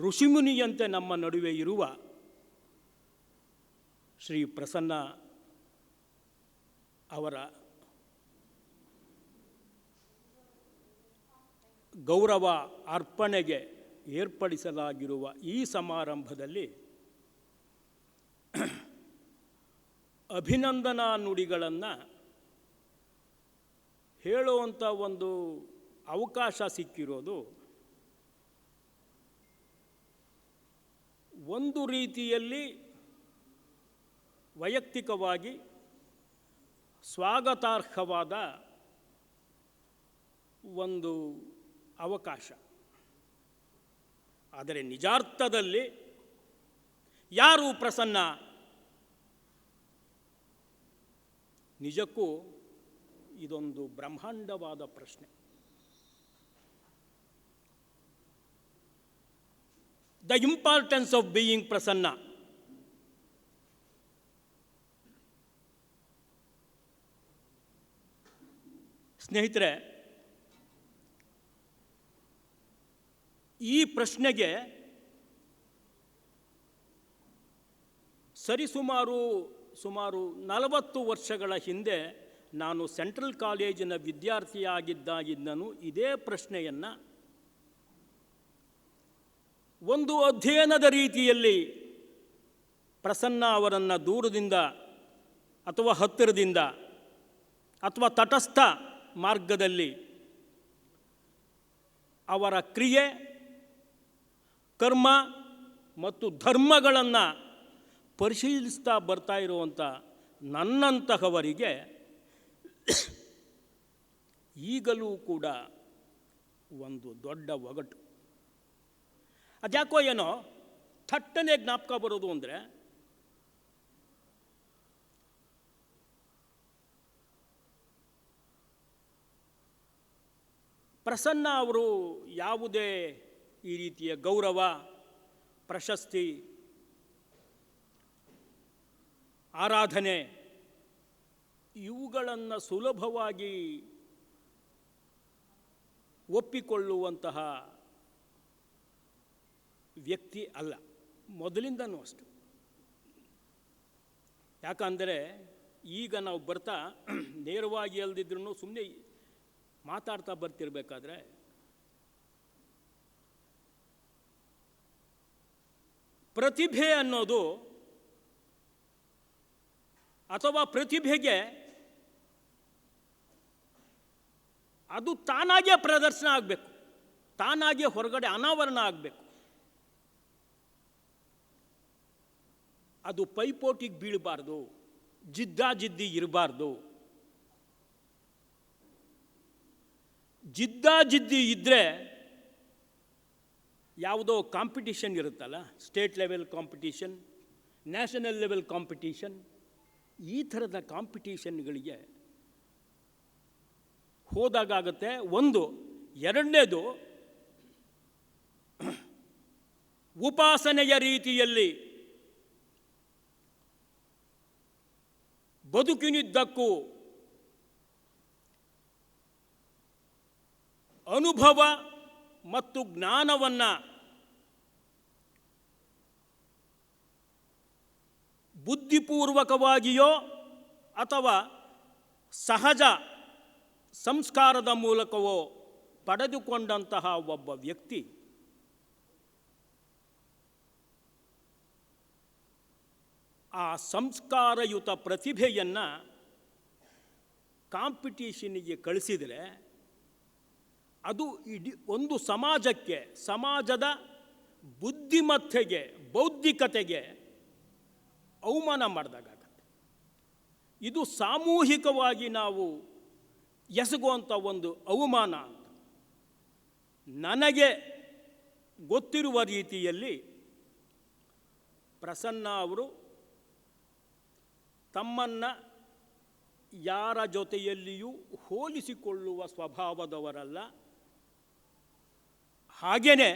ಋಷಿಮುನಿಯಂತೆ ನಮ್ಮ ನಡುವೆ ಇರುವ ಶ್ರೀ ಪ್ರಸನ್ನ ಅವರ ಗೌರವ ಅರ್ಪಣೆಗೆ ಏರ್ಪಡಿಸಲಾಗಿರುವ ಈ ಸಮಾರಂಭದಲ್ಲಿ ಅಭಿನಂದನಾ ನುಡಿಗಳನ್ನು ಹೇಳುವಂಥ ಒಂದು ಅವಕಾಶ ಸಿಕ್ಕಿರೋದು ಒಂದು ರೀತಿಯಲ್ಲಿ ವೈಯಕ್ತಿಕವಾಗಿ ಸ್ವಾಗತಾರ್ಹವಾದ ಒಂದು ಅವಕಾಶ. ಆದರೆ ನಿಜಾರ್ಥದಲ್ಲಿ ಯಾರು ಪ್ರಸನ್ನ? ನಿಜಕ್ಕೂ ಇದೊಂದು ಬ್ರಹ್ಮಾಂಡವಾದ ಪ್ರಶ್ನೆ. The importance of being Prasanna. ಸ್ನೇಹಿತರೆ, ಈ ಪ್ರಶ್ನೆಗೆ ಸುಮಾರು 40 ವರ್ಷಗಳ ಹಿಂದೆ ನಾನು ಸೆಂಟ್ರಲ್ ಕಾಲೇಜಿನ ವಿದ್ಯಾರ್ಥಿಯಾಗಿದ್ದಾಗಿದ್ದನು ಇದೇ ಪ್ರಶ್ನೆಯನ್ನು ಒಂದು ಅಧ್ಯಯನದ ರೀತಿಯಲ್ಲಿ ಪ್ರಸನ್ನ ಅವರನ್ನು ದೂರದಿಂದ ಅಥವಾ ಹತ್ತಿರದಿಂದ ಅಥವಾ ತಟಸ್ಥ ಮಾರ್ಗದಲ್ಲಿ ಅವರ ಕ್ರಿಯೆ, ಕರ್ಮ ಮತ್ತು ಧರ್ಮಗಳನ್ನು ಪರಿಶೀಲಿಸ್ತಾ ಬರ್ತಾ ಇರುವಂಥ ನನ್ನಂತಹವರಿಗೆ ಈಗಲೂ ಕೂಡ ಒಂದು ದೊಡ್ಡ ಒಗಟು. ಅದ್ಯಾಕೋ ಏನೋ ಥಟ್ಟನೆ ಜ್ಞಾಪಕ ಬರೋದು ಅಂದರೆ, ಪ್ರಸನ್ನ ಅವರು ಯಾವುದೇ ಈ ರೀತಿಯ ಗೌರವ, ಪ್ರಶಸ್ತಿ, ಆರಾಧನೆ ಇವುಗಳನ್ನು ಸುಲಭವಾಗಿ ಒಪ್ಪಿಕೊಳ್ಳುವಂತಹ ವ್ಯಕ್ತಿ ಅಲ್ಲ, ಮೊದಲಿಂದನೂ ಅಷ್ಟು. ಯಾಕಂದರೆ ಈಗ ನಾವು ಬರ್ತಾ ನೇರವಾಗಿ ಅಲ್ದಿದ್ರೂ ಸುಮ್ಮನೆ ಮಾತಾಡ್ತಾ ಬರ್ತಿರ್ಬೇಕಾದ್ರೆ ಪ್ರತಿಭೆ ಅನ್ನೋದು ಅಥವಾ ಪ್ರತಿಭೆಗೆ ಅದು ತಾನಾಗೇ ಪ್ರದರ್ಶನ ಆಗಬೇಕು, ತಾನಾಗೇ ಹೊರಗಡೆ ಅನಾವರಣ ಆಗಬೇಕು. ಅದು ಪೈಪೋಟಿಗೆ ಬೀಳಬಾರ್ದು, ಜಿದ್ದಾಜಿದ್ದಿ ಇರಬಾರ್ದು. ಜಿದ್ದಾಜಿದ್ದಿ ಇದ್ದರೆ ಯಾವುದೋ ಕಾಂಪಿಟಿಷನ್ ಇರುತ್ತಲ್ಲ, state level competition, national level competition, ಈ ಥರದ ಕಾಂಪಿಟೀಷನ್ಗಳಿಗೆ ಹೋದಾಗತ್ತೆ. ಒಂದು. ಎರಡನೇದು, ಉಪಾಸನೆಯ ರೀತಿಯಲ್ಲಿ ಬದುಕಿನಿದ್ದಕ್ಕೂ ಅನುಭವ ಮತ್ತು ಜ್ಞಾನವನ್ನು ಬುದ್ಧಿಪೂರ್ವಕವಾಗಿಯೋ ಅಥವಾ ಸಹಜ ಸಂಸ್ಕಾರದ ಮೂಲಕವೋ ಪಡೆದುಕೊಂಡಂತಹ ಒಬ್ಬ ವ್ಯಕ್ತಿ ಆ ಸಂಸ್ಕಾರಯುತ ಪ್ರತಿಭೆಯನ್ನು ಕಾಂಪಿಟೀಷನ್ನಿಗೆ ಕಳಿಸಿದರೆ ಅದು ಇಡೀ ಒಂದು ಸಮಾಜಕ್ಕೆ, ಸಮಾಜದ ಬುದ್ಧಿಮತ್ತೆಗೆ, ಬೌದ್ಧಿಕತೆಗೆ ಅವಮಾನ ಮಾಡಿದಾಗತ್ತೆ. ಇದು ಸಾಮೂಹಿಕವಾಗಿ ನಾವು ಎಸಗುವಂಥ ಒಂದು ಅವಮಾನ ಅಂತ. ನನಗೆ ಗೊತ್ತಿರುವ ರೀತಿಯಲ್ಲಿ ಪ್ರಸನ್ನ ಅವರು ತಮ್ಮನ್ನು ಯಾರ ಜೊತೆಯಲ್ಲಿಯೂ ಹೋಲಿಸಿಕೊಳ್ಳುವ ಸ್ವಭಾವದವರಲ್ಲ. ಹಾಗೆಯೇ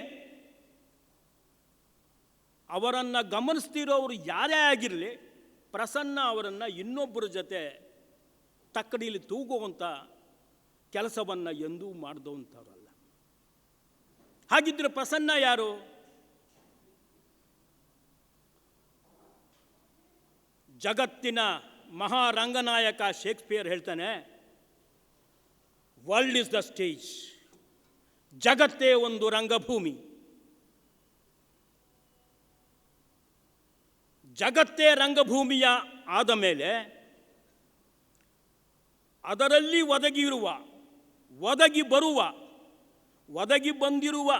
ಅವರನ್ನು ಗಮನಿಸ್ತಿರೋರು ಯಾರೇ ಆಗಿರಲಿ, ಪ್ರಸನ್ನ ಅವರನ್ನು ಇನ್ನೊಬ್ಬರ ಜೊತೆ ತಕ್ಕಡಿಲಿ ತೂಗುವಂಥ ಕೆಲಸವನ್ನು ಎಂದೂ ಮಾಡಿದವಂಥವ್ರಲ್ಲ. ಹಾಗಿದ್ದರೆ ಪ್ರಸನ್ನ ಯಾರು? ಜಗತ್ತಿನ ಮಹಾರಂಗನಾಯಕ ಶೇಕ್ಸ್ಪಿಯರ್ ಹೇಳ್ತಾನೆ, ವರ್ಲ್ಡ್ ಇಸ್ ದ ಸ್ಟೇಜ್, ಜಗತ್ತೇ ಒಂದು ರಂಗಭೂಮಿ. ಜಗತ್ತೇ ರಂಗಭೂಮಿಯ ಆದ ಮೇಲೆ ಅದರಲ್ಲಿ ಒದಗಿ ಬಂದಿರುವ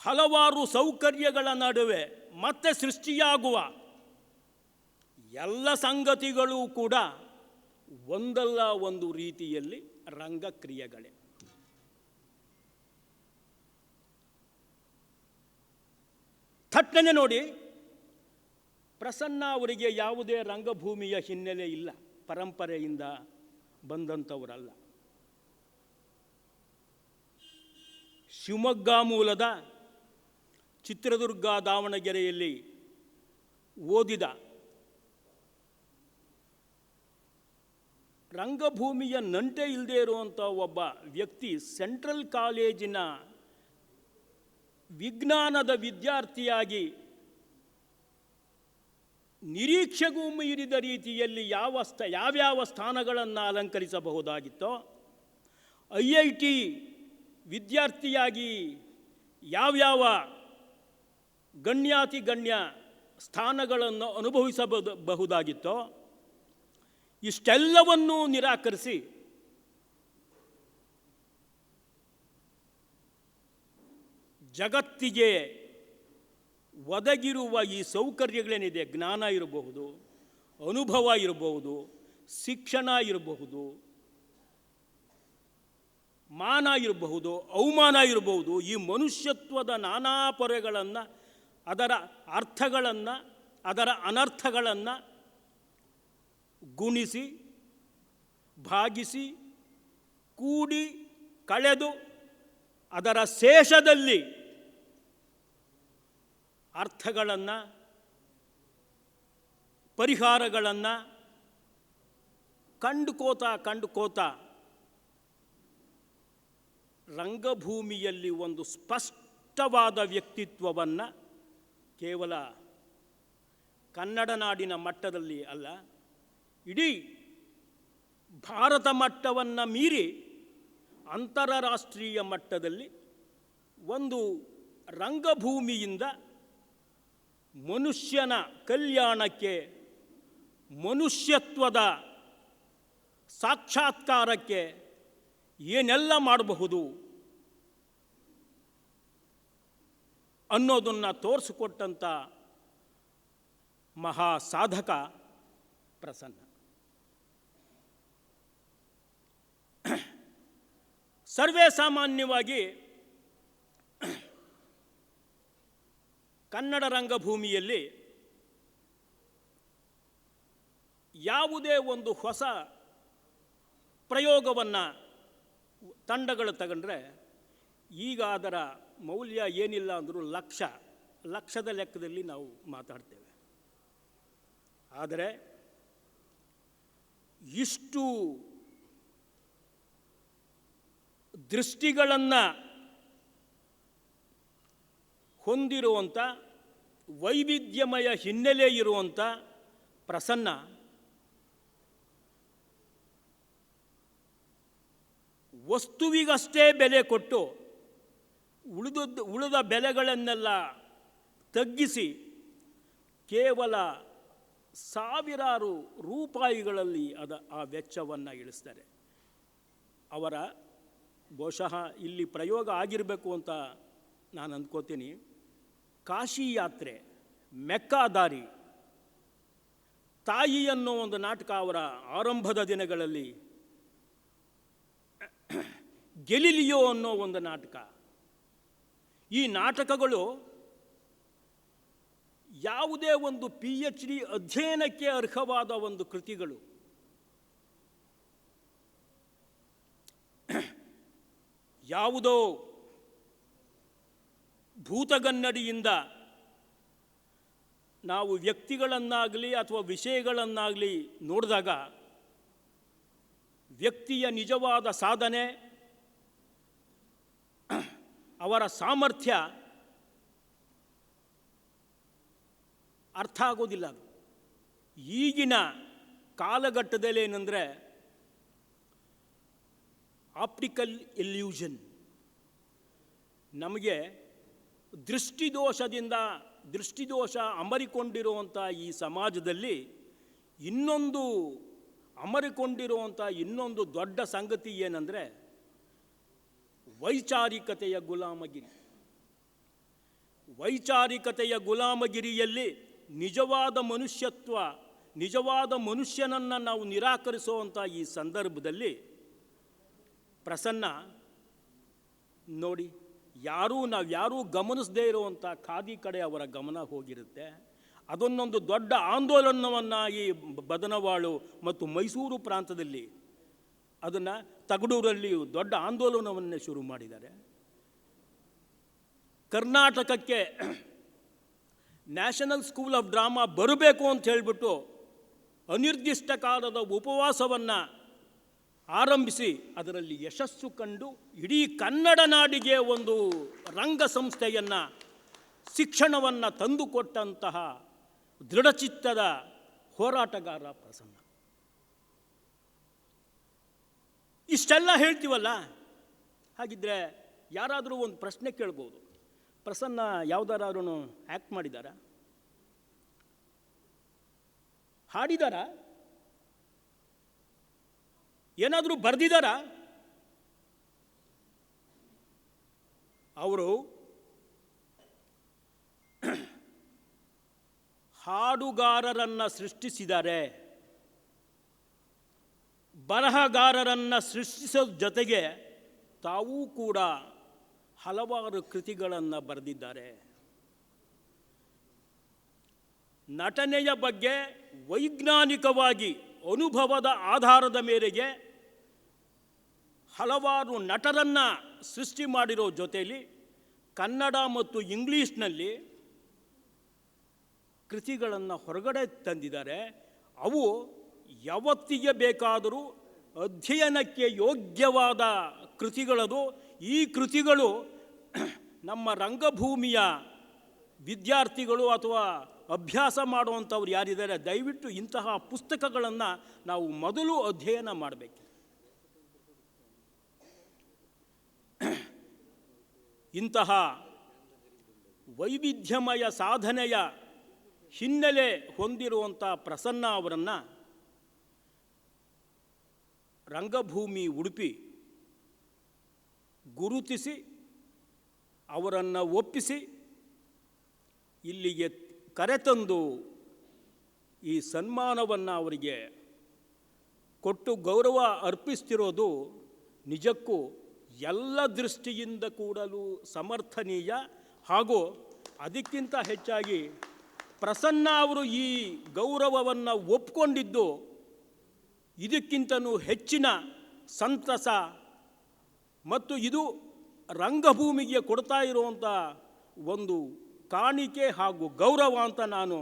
ಹಲವಾರು ಸೌಕರ್ಯಗಳ ನಡುವೆ ಮತ್ತೆ ಸೃಷ್ಟಿಯಾಗುವ ಎಲ್ಲ ಸಂಗತಿಗಳು ಕೂಡ ಒಂದಲ್ಲ ಒಂದು ರೀತಿಯಲ್ಲಿ ರಂಗಕ್ರಿಯೆಗಳೇ. ಥಟ್ಟನೆ ನೋಡಿ, ಪ್ರಸನ್ನ ಅವರಿಗೆ ಯಾವುದೇ ರಂಗಭೂಮಿಯ ಹಿನ್ನೆಲೆ ಇಲ್ಲ, ಪರಂಪರೆಯಿಂದ ಬಂದಂಥವರಲ್ಲ. ಶಿವಮೊಗ್ಗ ಮೂಲದ, ಚಿತ್ರದುರ್ಗ ದಾವಣಗೆರೆಯಲ್ಲಿ ಓದಿದ, ರಂಗಭೂಮಿಯ ನಂಟೆ ಇಲ್ಲದೆ ಇರುವಂಥ ಒಬ್ಬ ವ್ಯಕ್ತಿ ಸೆಂಟ್ರಲ್ ಕಾಲೇಜಿನ ವಿಜ್ಞಾನದ ವಿದ್ಯಾರ್ಥಿಯಾಗಿ ನಿರೀಕ್ಷೆಗೂ ಮೀರಿದ ರೀತಿಯಲ್ಲಿ ಯಾವ್ಯಾವ ಸ್ಥಾನಗಳನ್ನು ಅಲಂಕರಿಸಬಹುದಾಗಿತ್ತೋ, IIT ವಿದ್ಯಾರ್ಥಿಯಾಗಿ ಯಾವ್ಯಾವ ಗಣ್ಯ ಸ್ಥಾನಗಳನ್ನು ಅನುಭವಿಸಬಹುದಾಗಿತ್ತೋ, ಇಷ್ಟೆಲ್ಲವನ್ನೂ ನಿರಾಕರಿಸಿ ಜಗತ್ತಿಗೆ ಒದಗಿರುವ ಈ ಸೌಕರ್ಯಗಳೇನಿದೆ, ಜ್ಞಾನ ಇರಬಹುದು, ಅನುಭವ ಇರಬಹುದು, ಶಿಕ್ಷಣ ಇರಬಹುದು, ಮಾನ ಇರಬಹುದು, ಅವಮಾನ ಇರಬಹುದು, ಈ ಮನುಷ್ಯತ್ವದ ನಾನಾ ಪೊರೆಗಳನ್ನು, ಅದರ ಅರ್ಥಗಳನ್ನು, ಅದರ ಅನರ್ಥಗಳನ್ನು ಗುಣಿಸಿ, ಭಾಗಿಸಿ, ಕೂಡಿ, ಕಳೆದು ಅದರ ಶೇಷದಲ್ಲಿ ಅರ್ಥಗಳನ್ನು, ಪರಿಹಾರಗಳನ್ನು ಕಂಡುಕೋತಾ ರಂಗಭೂಮಿಯಲ್ಲಿ ಒಂದು ಸ್ಪಷ್ಟವಾದ ವ್ಯಕ್ತಿತ್ವವನ್ನು ಕೇವಲ ಕನ್ನಡ ನಾಡಿನ ಮಟ್ಟದಲ್ಲಿ ಅಲ್ಲ, ಇಡೀ ಭಾರತ ಮಟ್ಟವನ್ನು ಮೀರಿ ಅಂತಾರಾಷ್ಟ್ರೀಯ ಮಟ್ಟದಲ್ಲಿ ಒಂದು ರಂಗಭೂಮಿಯಿಂದ ಮನುಷ್ಯನ ಕಲ್ಯಾಣಕ್ಕೆ, ಮನುಷ್ಯತ್ವದ ಸಾಕ್ಷಾತ್ಕಾರಕ್ಕೆ ಏನೆಲ್ಲ ಮಾಡಬಹುದು ಅನ್ನೋದನ್ನು ತೋರಿಸಿಕೊಟ್ಟಂಥ ಮಹಾ ಸಾಧಕ ಪ್ರಸನ್ನ. ಸರ್ವೇ ಸಾಮಾನ್ಯವಾಗಿ ಕನ್ನಡ ರಂಗಭೂಮಿಯಲ್ಲಿ ಯಾವುದೇ ಒಂದು ಹೊಸ ಪ್ರಯೋಗವನ್ನು ತಂಡಗಳು ತಗೊಂಡ್ರೆ ಈಗ ಅದರ ಮೌಲ್ಯ ಏನಿಲ್ಲ ಅಂದರೂ ಲಕ್ಷದ ಲೆಕ್ಕದಲ್ಲಿ ನಾವು ಮಾತಾಡ್ತೇವೆ. ಆದರೆ ಇಷ್ಟು ದೃಷ್ಟಿಗಳನ್ನು ಹೊಂದಿರುವಂಥ ವೈವಿಧ್ಯಮಯ ಹಿನ್ನೆಲೆ ಇರುವಂಥ ಪ್ರಸನ್ನ ವಸ್ತುವಿಗಷ್ಟೇ ಬೆಲೆ ಕೊಟ್ಟು ಉಳಿದ ಬೆಲೆಗಳನ್ನೆಲ್ಲ ತಗ್ಗಿಸಿ ಕೇವಲ ಸಾವಿರಾರು ರೂಪಾಯಿಗಳಲ್ಲಿ ಆ ವೆಚ್ಚವನ್ನು ಇಳಿಸ್ತಾರೆ. ಅವರ ಬಹುಶಃ ಇಲ್ಲಿ ಪ್ರಯೋಗ ಆಗಿರಬೇಕು ಅಂತ ನಾನು ಅಂದ್ಕೋತೀನಿ. ಕಾಶಿ ಯಾತ್ರೆ, ಮೆಕ್ಕಾ ದಾರಿ, ತಾಯಿ ಅನ್ನೋ ಒಂದು ನಾಟಕ ಅವರ ಆರಂಭದ ದಿನಗಳಲ್ಲಿ, ಗೆಲಿಲಿಯೋ ಅನ್ನೋ ಒಂದು ನಾಟಕ. ಈ ನಾಟಕಗಳು ಯಾವುದೇ ಒಂದು PhD ಅಧ್ಯಯನಕ್ಕೆ ಅರ್ಹವಾದ ಒಂದು ಕೃತಿಗಳು. ಯಾವುದೋ ಭೂತಗನ್ನಡಿಯಿಂದ ನಾವು ವ್ಯಕ್ತಿಗಳನ್ನಾಗಲಿ ಅಥವಾ ವಿಷಯಗಳನ್ನಾಗಲಿ ನೋಡಿದಾಗ ವ್ಯಕ್ತಿಯ ನಿಜವಾದ ಸಾಧನೆ, ಅವರ ಸಾಮರ್ಥ್ಯ ಅರ್ಥ ಆಗೋದಿಲ್ಲ. ಅದು ಈಗಿನ ಕಾಲಘಟ್ಟದಲ್ಲಿ ಏನಂದರೆ ಆಪ್ಟಿಕಲ್ ಇಲ್ಯೂಷನ್. ನಮಗೆ ದೃಷ್ಟಿದೋಷ ಅಮರಿಕೊಂಡಿರುವಂಥ ಈ ಸಮಾಜದಲ್ಲಿ ಅಮರಿಕೊಂಡಿರುವಂಥ ಇನ್ನೊಂದು ದೊಡ್ಡ ಸಂಗತಿ ಏನಂದರೆ ವೈಚಾರಿಕತೆಯ ಗುಲಾಮಗಿರಿ. ವೈಚಾರಿಕತೆಯ ಗುಲಾಮಗಿರಿಯಲ್ಲಿ ನಿಜವಾದ ಮನುಷ್ಯನನ್ನು ನಾವು ನಿರಾಕರಿಸುವಂಥ ಈ ಸಂದರ್ಭದಲ್ಲಿ ಪ್ರಸನ್ನ ನೋಡಿ, ನಾವ್ಯಾರೂ ಗಮನಿಸದೇ ಇರುವಂಥ ಖಾದಿ ಕಡೆ ಅವರ ಗಮನ ಹೋಗಿರುತ್ತೆ. ಅದನ್ನೊಂದು ದೊಡ್ಡ ಆಂದೋಲನವನ್ನು ಈ ಬದನವಾಳು ಮತ್ತು ಮೈಸೂರು ಪ್ರಾಂತದಲ್ಲಿ, ಅದನ್ನು ತಗಡೂರಲ್ಲಿ ದೊಡ್ಡ ಆಂದೋಲನವನ್ನೇ ಶುರು ಮಾಡಿದ್ದಾರೆ. ಕರ್ನಾಟಕಕ್ಕೆ ನ್ಯಾಷನಲ್ ಸ್ಕೂಲ್ ಆಫ್ ಡ್ರಾಮಾ ಬರಬೇಕು ಅಂತ ಹೇಳಿಬಿಟ್ಟು ಅನಿರ್ದಿಷ್ಟ ಕಾಲದ ಉಪವಾಸವನ್ನು ಆರಂಭಿಸಿ ಅದರಲ್ಲಿ ಯಶಸ್ಸು ಕಂಡು ಇಡೀ ಕನ್ನಡ ನಾಡಿಗೆ ಒಂದು ರಂಗ ಸಂಸ್ಥೆಯನ್ನು, ಶಿಕ್ಷಣವನ್ನು ತಂದುಕೊಟ್ಟಂತಹ ದೃಢಚಿತ್ತದ ಹೋರಾಟಗಾರ ಪ್ರಸನ್ನ. ಇಷ್ಟೆಲ್ಲ ಹೇಳ್ತೀವಲ್ಲ, ಹಾಗಿದ್ರೆ ಯಾರಾದರೂ ಒಂದು ಪ್ರಶ್ನೆ ಕೇಳ್ಬೋದು, ಪ್ರಸನ್ನ ಯಾವುದಾದ್ರೂ ಆ್ಯಕ್ಟ್ ಮಾಡಿದಾರಾ, ಹಾಡಿದಾರಾ, ಏನಾದರೂ ಬರೆದಿದ್ದಾರಾ? ಅವರು ಹಾಡುಗಾರರನ್ನು ಸೃಷ್ಟಿಸಿದ್ದಾರೆ. ಬರಹಗಾರರನ್ನು ಸೃಷ್ಟಿಸೋದ್ರ ಜೊತೆಗೆ ತಾವೂ ಕೂಡ ಹಲವಾರು ಕೃತಿಗಳನ್ನು ಬರೆದಿದ್ದಾರೆ. ನಟನೆಯ ಬಗ್ಗೆ ವೈಜ್ಞಾನಿಕವಾಗಿ ಅನುಭವದ ಆಧಾರದ ಮೇರೆಗೆ ಹಲವಾರು ನಟರನ್ನು ಸೃಷ್ಟಿ ಮಾಡಿರೋ ಜೊತೆಯಲ್ಲಿ ಕನ್ನಡ ಮತ್ತು ಇಂಗ್ಲೀಷ್ನಲ್ಲಿ ಕೃತಿಗಳನ್ನು ಹೊರಗಡೆ ತಂದಿದ್ದಾರೆ. ಅವು ಯಾವತ್ತಿಗೆ ಬೇಕಾದರೂ ಅಧ್ಯಯನಕ್ಕೆ ಯೋಗ್ಯವಾದ ಕೃತಿಗಳದು. ಈ ಕೃತಿಗಳು ನಮ್ಮ ರಂಗಭೂಮಿಯ ವಿದ್ಯಾರ್ಥಿಗಳು ಅಥವಾ ಅಭ್ಯಾಸ ಮಾಡುವಂಥವ್ರು ಯಾರಿದ್ದಾರೆ, ದಯವಿಟ್ಟು ಇಂತಹ ಪುಸ್ತಕಗಳನ್ನು ನಾವು ಮೊದಲು ಅಧ್ಯಯನ ಮಾಡಬೇಕು. ಇಂತಹ ವೈವಿಧ್ಯಮಯ ಸಾಧನೆಯ ಹಿನ್ನೆಲೆ ಹೊಂದಿರುವಂಥ ಪ್ರಸನ್ನ ಅವರನ್ನು ರಂಗಭೂಮಿ ಉಡುಪಿ ಗುರುತಿಸಿ ಅವರನ್ನು ಒಪ್ಪಿಸಿ ಇಲ್ಲಿಗೆ ಕರೆತಂದು ಈ ಸನ್ಮಾನವನ್ನು ಅವರಿಗೆ ಕೊಟ್ಟು ಗೌರವ ಅರ್ಪಿಸ್ತಿರೋದು ನಿಜಕ್ಕೂ ಎಲ್ಲ ದೃಷ್ಟಿಯಿಂದ ಕೂಡಲೂ ಸಮರ್ಥನೀಯ. ಹಾಗೂ ಅದಕ್ಕಿಂತ ಹೆಚ್ಚಾಗಿ ಪ್ರಸನ್ನ ಅವರು ಈ ಗೌರವವನ್ನು ಒಪ್ಪಿಕೊಂಡಿದ್ದು ಇದಕ್ಕಿಂತಲೂ ಹೆಚ್ಚಿನ ಸಂತಸ ಮತ್ತು ಇದು ರಂಗಭೂಮಿಗೆ ಕೊಡ್ತಾ ಇರುವಂಥ ಒಂದು ಕಾಣಿಕೆ ಹಾಗೂ ಗೌರವ ಅಂತ ನಾನು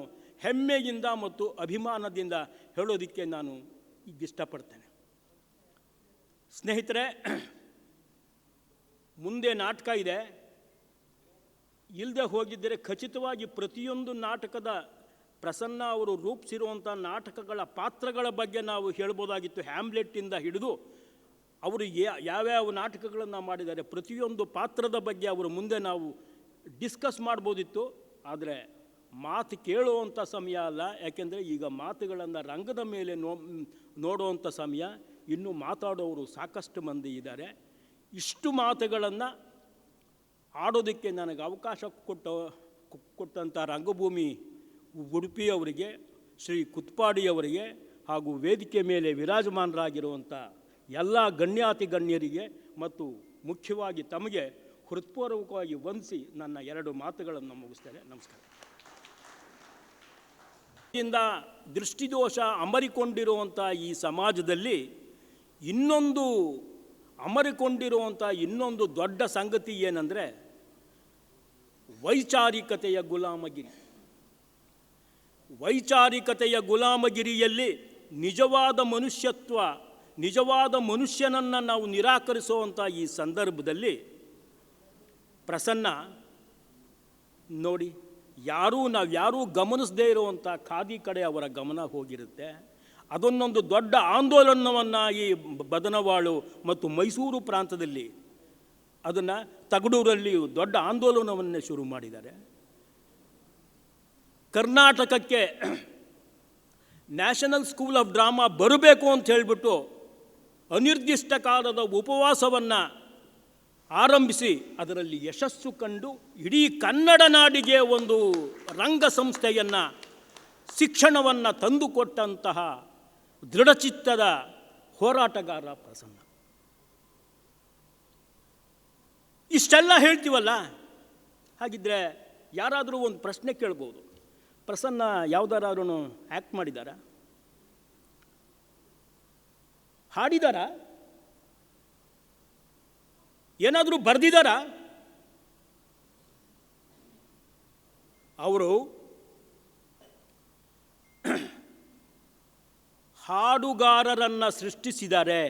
ಹೆಮ್ಮೆಯಿಂದ ಮತ್ತು ಅಭಿಮಾನದಿಂದ ಹೇಳೋದಕ್ಕೆ ನಾನು ಈಗ ಇಷ್ಟಪಡ್ತೇನೆ. ಸ್ನೇಹಿತರೆ, ಮುಂದೆ ನಾಟಕ ಇದೆ. ಇಲ್ಲದೆ ಹೋಗಿದ್ದರೆ ಖಚಿತವಾಗಿ ಪ್ರತಿಯೊಂದು ನಾಟಕದ ಪ್ರಸನ್ನ ಅವರು ರೂಪಿಸಿರುವಂಥ ನಾಟಕಗಳ ಪಾತ್ರಗಳ ಬಗ್ಗೆ ನಾವು ಹೇಳ್ಬೋದಾಗಿತ್ತು. ಹ್ಯಾಮ್ಲೆಟ್ಟಿಂದ ಹಿಡಿದು ಅವರು ಯಾವ್ಯಾವ ನಾಟಕಗಳನ್ನು ಮಾಡಿದ್ದಾರೆ ಪ್ರತಿಯೊಂದು ಪಾತ್ರದ ಬಗ್ಗೆ ಅವರು ಮುಂದೆ ನಾವು ಡಿಸ್ಕಸ್ ಮಾಡ್ಬೋದಿತ್ತು. ಆದರೆ ಮಾತು ಕೇಳುವಂಥ ಸಮಯ ಅಲ್ಲ, ಯಾಕೆಂದರೆ ಈಗ ಮಾತುಗಳನ್ನು ರಂಗದ ಮೇಲೆ ನೋಡುವಂಥ ಸಮಯ. ಇನ್ನೂ ಮಾತಾಡೋರು ಸಾಕಷ್ಟು ಮಂದಿ ಇದ್ದಾರೆ. ಇಷ್ಟು ಮಾತುಗಳನ್ನು ಆಡೋದಕ್ಕೆ ನನಗೆ ಅವಕಾಶ ಕೊಟ್ಟಂಥ ರಂಗಭೂಮಿ ಉಡುಪಿಯವರಿಗೆ, ಶ್ರೀ ಕುತ್ಪಾಡಿಯವರಿಗೆ ಹಾಗೂ ವೇದಿಕೆ ಮೇಲೆ ವಿರಾಜಮಾನರಾಗಿರುವಂಥ ಎಲ್ಲ ಗಣ್ಯಾತಿ ಗಣ್ಯರಿಗೆ ಮತ್ತು ಮುಖ್ಯವಾಗಿ ತಮಗೆ ಹೃತ್ಪೂರ್ವಕವಾಗಿ ವಂದಿಸಿ ನನ್ನ 2 ಮಾತುಗಳನ್ನು ಮುಗಿಸ್ತೇನೆ. ನಮಸ್ಕಾರ. ಇಂದ ದೃಷ್ಟಿದೋಷ ಅಮರಿಕೊಂಡಿರುವಂಥ ಈ ಸಮಾಜದಲ್ಲಿ ಅಮರಿಕೊಂಡಿರುವಂಥ ಇನ್ನೊಂದು ದೊಡ್ಡ ಸಂಗತಿ ಏನಂದರೆ ವೈಚಾರಿಕತೆಯ ಗುಲಾಮಗಿರಿ. ವೈಚಾರಿಕತೆಯ ಗುಲಾಮಗಿರಿಯಲ್ಲಿ ನಿಜವಾದ ಮನುಷ್ಯತ್ವ, ನಿಜವಾದ ಮನುಷ್ಯನನ್ನು ನಾವು ನಿರಾಕರಿಸುವಂಥ ಈ ಸಂದರ್ಭದಲ್ಲಿ ಪ್ರಸನ್ನ ನೋಡಿ, ನಾವ್ಯಾರೂ ಗಮನಿಸದೇ ಇರುವಂಥ ಖಾದಿ ಕಡೆ ಅವರ ಗಮನ ಹೋಗಿರುತ್ತೆ. ಅದನ್ನೊಂದು ದೊಡ್ಡ ಆಂದೋಲನವನ್ನು ಈ ಬದನವಾಳು ಮತ್ತು ಮೈಸೂರು ಪ್ರಾಂತದಲ್ಲಿ, ಅದನ್ನು ತಗಡೂರಲ್ಲಿ ದೊಡ್ಡ ಆಂದೋಲನವನ್ನೇ ಶುರು ಮಾಡಿದ್ದಾರೆ. ಕರ್ನಾಟಕಕ್ಕೆ ನ್ಯಾಷನಲ್ ಸ್ಕೂಲ್ ಆಫ್ ಡ್ರಾಮಾ ಬರಬೇಕು ಅಂತ ಹೇಳಿಬಿಟ್ಟು ಅನಿರ್ದಿಷ್ಟ ಕಾಲದ ಉಪವಾಸವನ್ನು ಆರಂಭಿಸಿ ಅದರಲ್ಲಿ ಯಶಸ್ಸು ಕಂಡು ಇಡೀ ಕನ್ನಡ ನಾಡಿಗೆ ಒಂದು ರಂಗ ಸಂಸ್ಥೆಯನ್ನು, ಶಿಕ್ಷಣವನ್ನು ತಂದುಕೊಟ್ಟಂತಹ ದೃಢಚಿತ್ತದ ಹೋರಾಟಗಾರ ಪ್ರಸನ್ನ. ಇಷ್ಟೆಲ್ಲ ಹೇಳ್ತೀವಲ್ಲ, ಹಾಗಿದ್ರೆ ಯಾರಾದರೂ ಒಂದು ಪ್ರಶ್ನೆ ಕೇಳ್ಬೋದು, ಪ್ರಸನ್ನ ಯಾವುದಾದ್ರೂ ಆ್ಯಕ್ಟ್ ಮಾಡಿದಾರ, ಹಾಡಿದಾರ, ಏನಾದರೂ ಬರೆದಿದ್ದಾರಾ? ಅವರು ಹಾಡುಗಾರರನ್ನು ಸೃಷ್ಟಿಸಿದ್ದಾರೆ,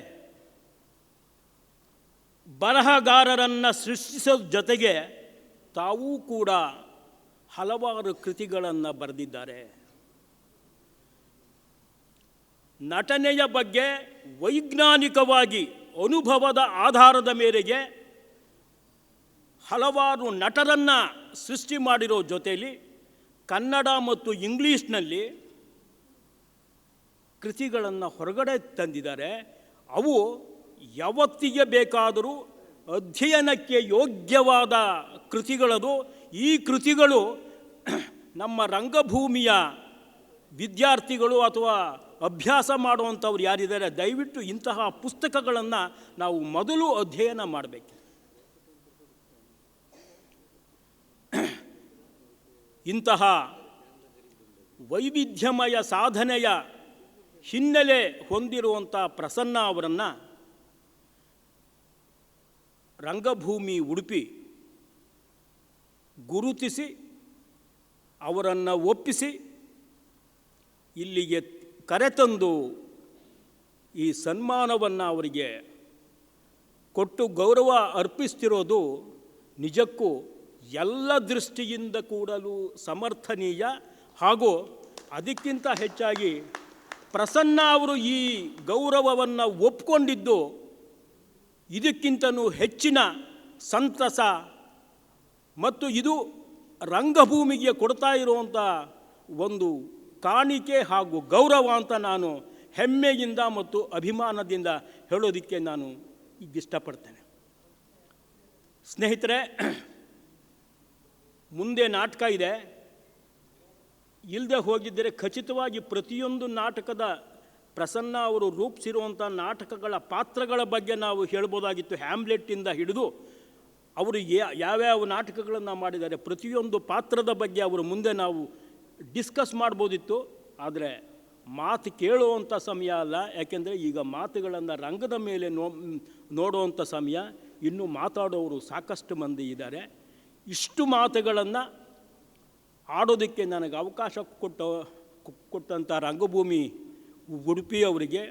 ಬರಹಗಾರರನ್ನು ಸೃಷ್ಟಿಸೋ ಜೊತೆಗೆ ತಾವೂ ಕೂಡ ಹಲವಾರು ಕೃತಿಗಳನ್ನು ಬರೆದಿದ್ದಾರೆ. ನಟನೆಯ ಬಗ್ಗೆ ವೈಜ್ಞಾನಿಕವಾಗಿ ಅನುಭವದ ಆಧಾರದ ಮೇರೆಗೆ ಹಲವಾರು ನಟರನ್ನು ಸೃಷ್ಟಿ ಮಾಡಿರೋ ಜೊತೆಯಲ್ಲಿ ಕನ್ನಡ ಮತ್ತು ಇಂಗ್ಲೀಷ್ನಲ್ಲಿ ಕೃತಿಗಳನ್ನು ಹೊರಗಡೆ ತಂದಿದ್ದಾರೆ. ಅವು ಯಾವತ್ತಿಗೆ ಬೇಕಾದರೂ ಅಧ್ಯಯನಕ್ಕೆ ಯೋಗ್ಯವಾದ ಕೃತಿಗಳದು. ಈ ಕೃತಿಗಳು ನಮ್ಮ ರಂಗಭೂಮಿಯ ವಿದ್ಯಾರ್ಥಿಗಳು ಅಥವಾ ಅಭ್ಯಾಸ ಮಾಡುವಂಥವ್ರು ಯಾರಿದ್ದಾರೆ, ದಯವಿಟ್ಟು ಇಂತಹ ಪುಸ್ತಕಗಳನ್ನು ನಾವು ಮೊದಲು ಅಧ್ಯಯನ ಮಾಡಬೇಕು. ಇಂತಹ ವೈವಿಧ್ಯಮಯ ಸಾಧನೆಯ ಹಿನ್ನೆಲೆ ಹೊಂದಿರುವಂಥ ಪ್ರಸನ್ನ ಅವರನ್ನು ರಂಗಭೂಮಿ ಉಡುಪಿ ಗುರುತಿಸಿ ಅವರನ್ನು ಒಪ್ಪಿಸಿ ಇಲ್ಲಿಗೆ ಕರೆತಂದು ಈ ಸನ್ಮಾನವನ್ನು ಅವರಿಗೆ ಕೊಟ್ಟು ಗೌರವ ಅರ್ಪಿಸ್ತಿರೋದು ನಿಜಕ್ಕೂ ಎಲ್ಲ ದೃಷ್ಟಿಯಿಂದ ಕೂಡಲೂ ಸಮರ್ಥನೀಯ. ಹಾಗೂ ಅದಕ್ಕಿಂತ ಹೆಚ್ಚಾಗಿ ಪ್ರಸನ್ನ ಅವರು ಈ ಗೌರವವನ್ನು ಒಪ್ಕೊಂಡಿದ್ದು ಇದಕ್ಕಿಂತಲೂ ಹೆಚ್ಚಿನ ಸಂತಸ ಮತ್ತು ಇದು ರಂಗಭೂಮಿಗೆ ಕೊಡ್ತಾ ಇರುವಂಥ ಒಂದು ಕಾಣಿಕೆ ಹಾಗೂ ಗೌರವ ಅಂತ ನಾನು ಹೆಮ್ಮೆಯಿಂದ ಮತ್ತು ಅಭಿಮಾನದಿಂದ ಹೇಳೋದಕ್ಕೆ ನಾನು ಈಗ ಇಷ್ಟಪಡ್ತೇನೆ. ಸ್ನೇಹಿತರೆ, ಮುಂದೆ ನಾಟಕ ಇದೆ. ಇಲ್ಲದೆ ಹೋಗಿದ್ದರೆ ಖಚಿತವಾಗಿ ಪ್ರತಿಯೊಂದು ನಾಟಕದ ಪ್ರಸನ್ನ ಅವರು ರೂಪಿಸಿರುವಂಥ ನಾಟಕಗಳ ಪಾತ್ರಗಳ ಬಗ್ಗೆ ನಾವು ಹೇಳ್ಬೋದಾಗಿತ್ತು. ಹ್ಯಾಮ್ಲೆಟ್ಟಿಂದ ಹಿಡಿದು ಅವರು ಯಾವ್ಯಾವ ನಾಟಕಗಳನ್ನು ಮಾಡಿದ್ದಾರೆ ಪ್ರತಿಯೊಂದು ಪಾತ್ರದ ಬಗ್ಗೆ ಅವರು ಮುಂದೆ ನಾವು ಡಿಸ್ಕಸ್ ಮಾಡ್ಬೋದಿತ್ತು. ಆದರೆ ಮಾತು ಕೇಳುವಂಥ ಸಮಯ ಅಲ್ಲ, ಯಾಕೆಂದರೆ ಈಗ ಮಾತುಗಳನ್ನು ರಂಗದ ಮೇಲೆ ನೋಡುವಂಥ ಸಮಯ. ಇನ್ನೂ ಮಾತಾಡೋರು ಸಾಕಷ್ಟು ಮಂದಿ ಇದ್ದಾರೆ. ಇಷ್ಟು ಮಾತುಗಳನ್ನು ಆಡೋದಕ್ಕೆ ನನಗೆ ಅವಕಾಶ ಕೊಟ್ಟಂಥ ರಂಗಭೂಮಿ ಉಡುಪಿಯವರಿಗೆ,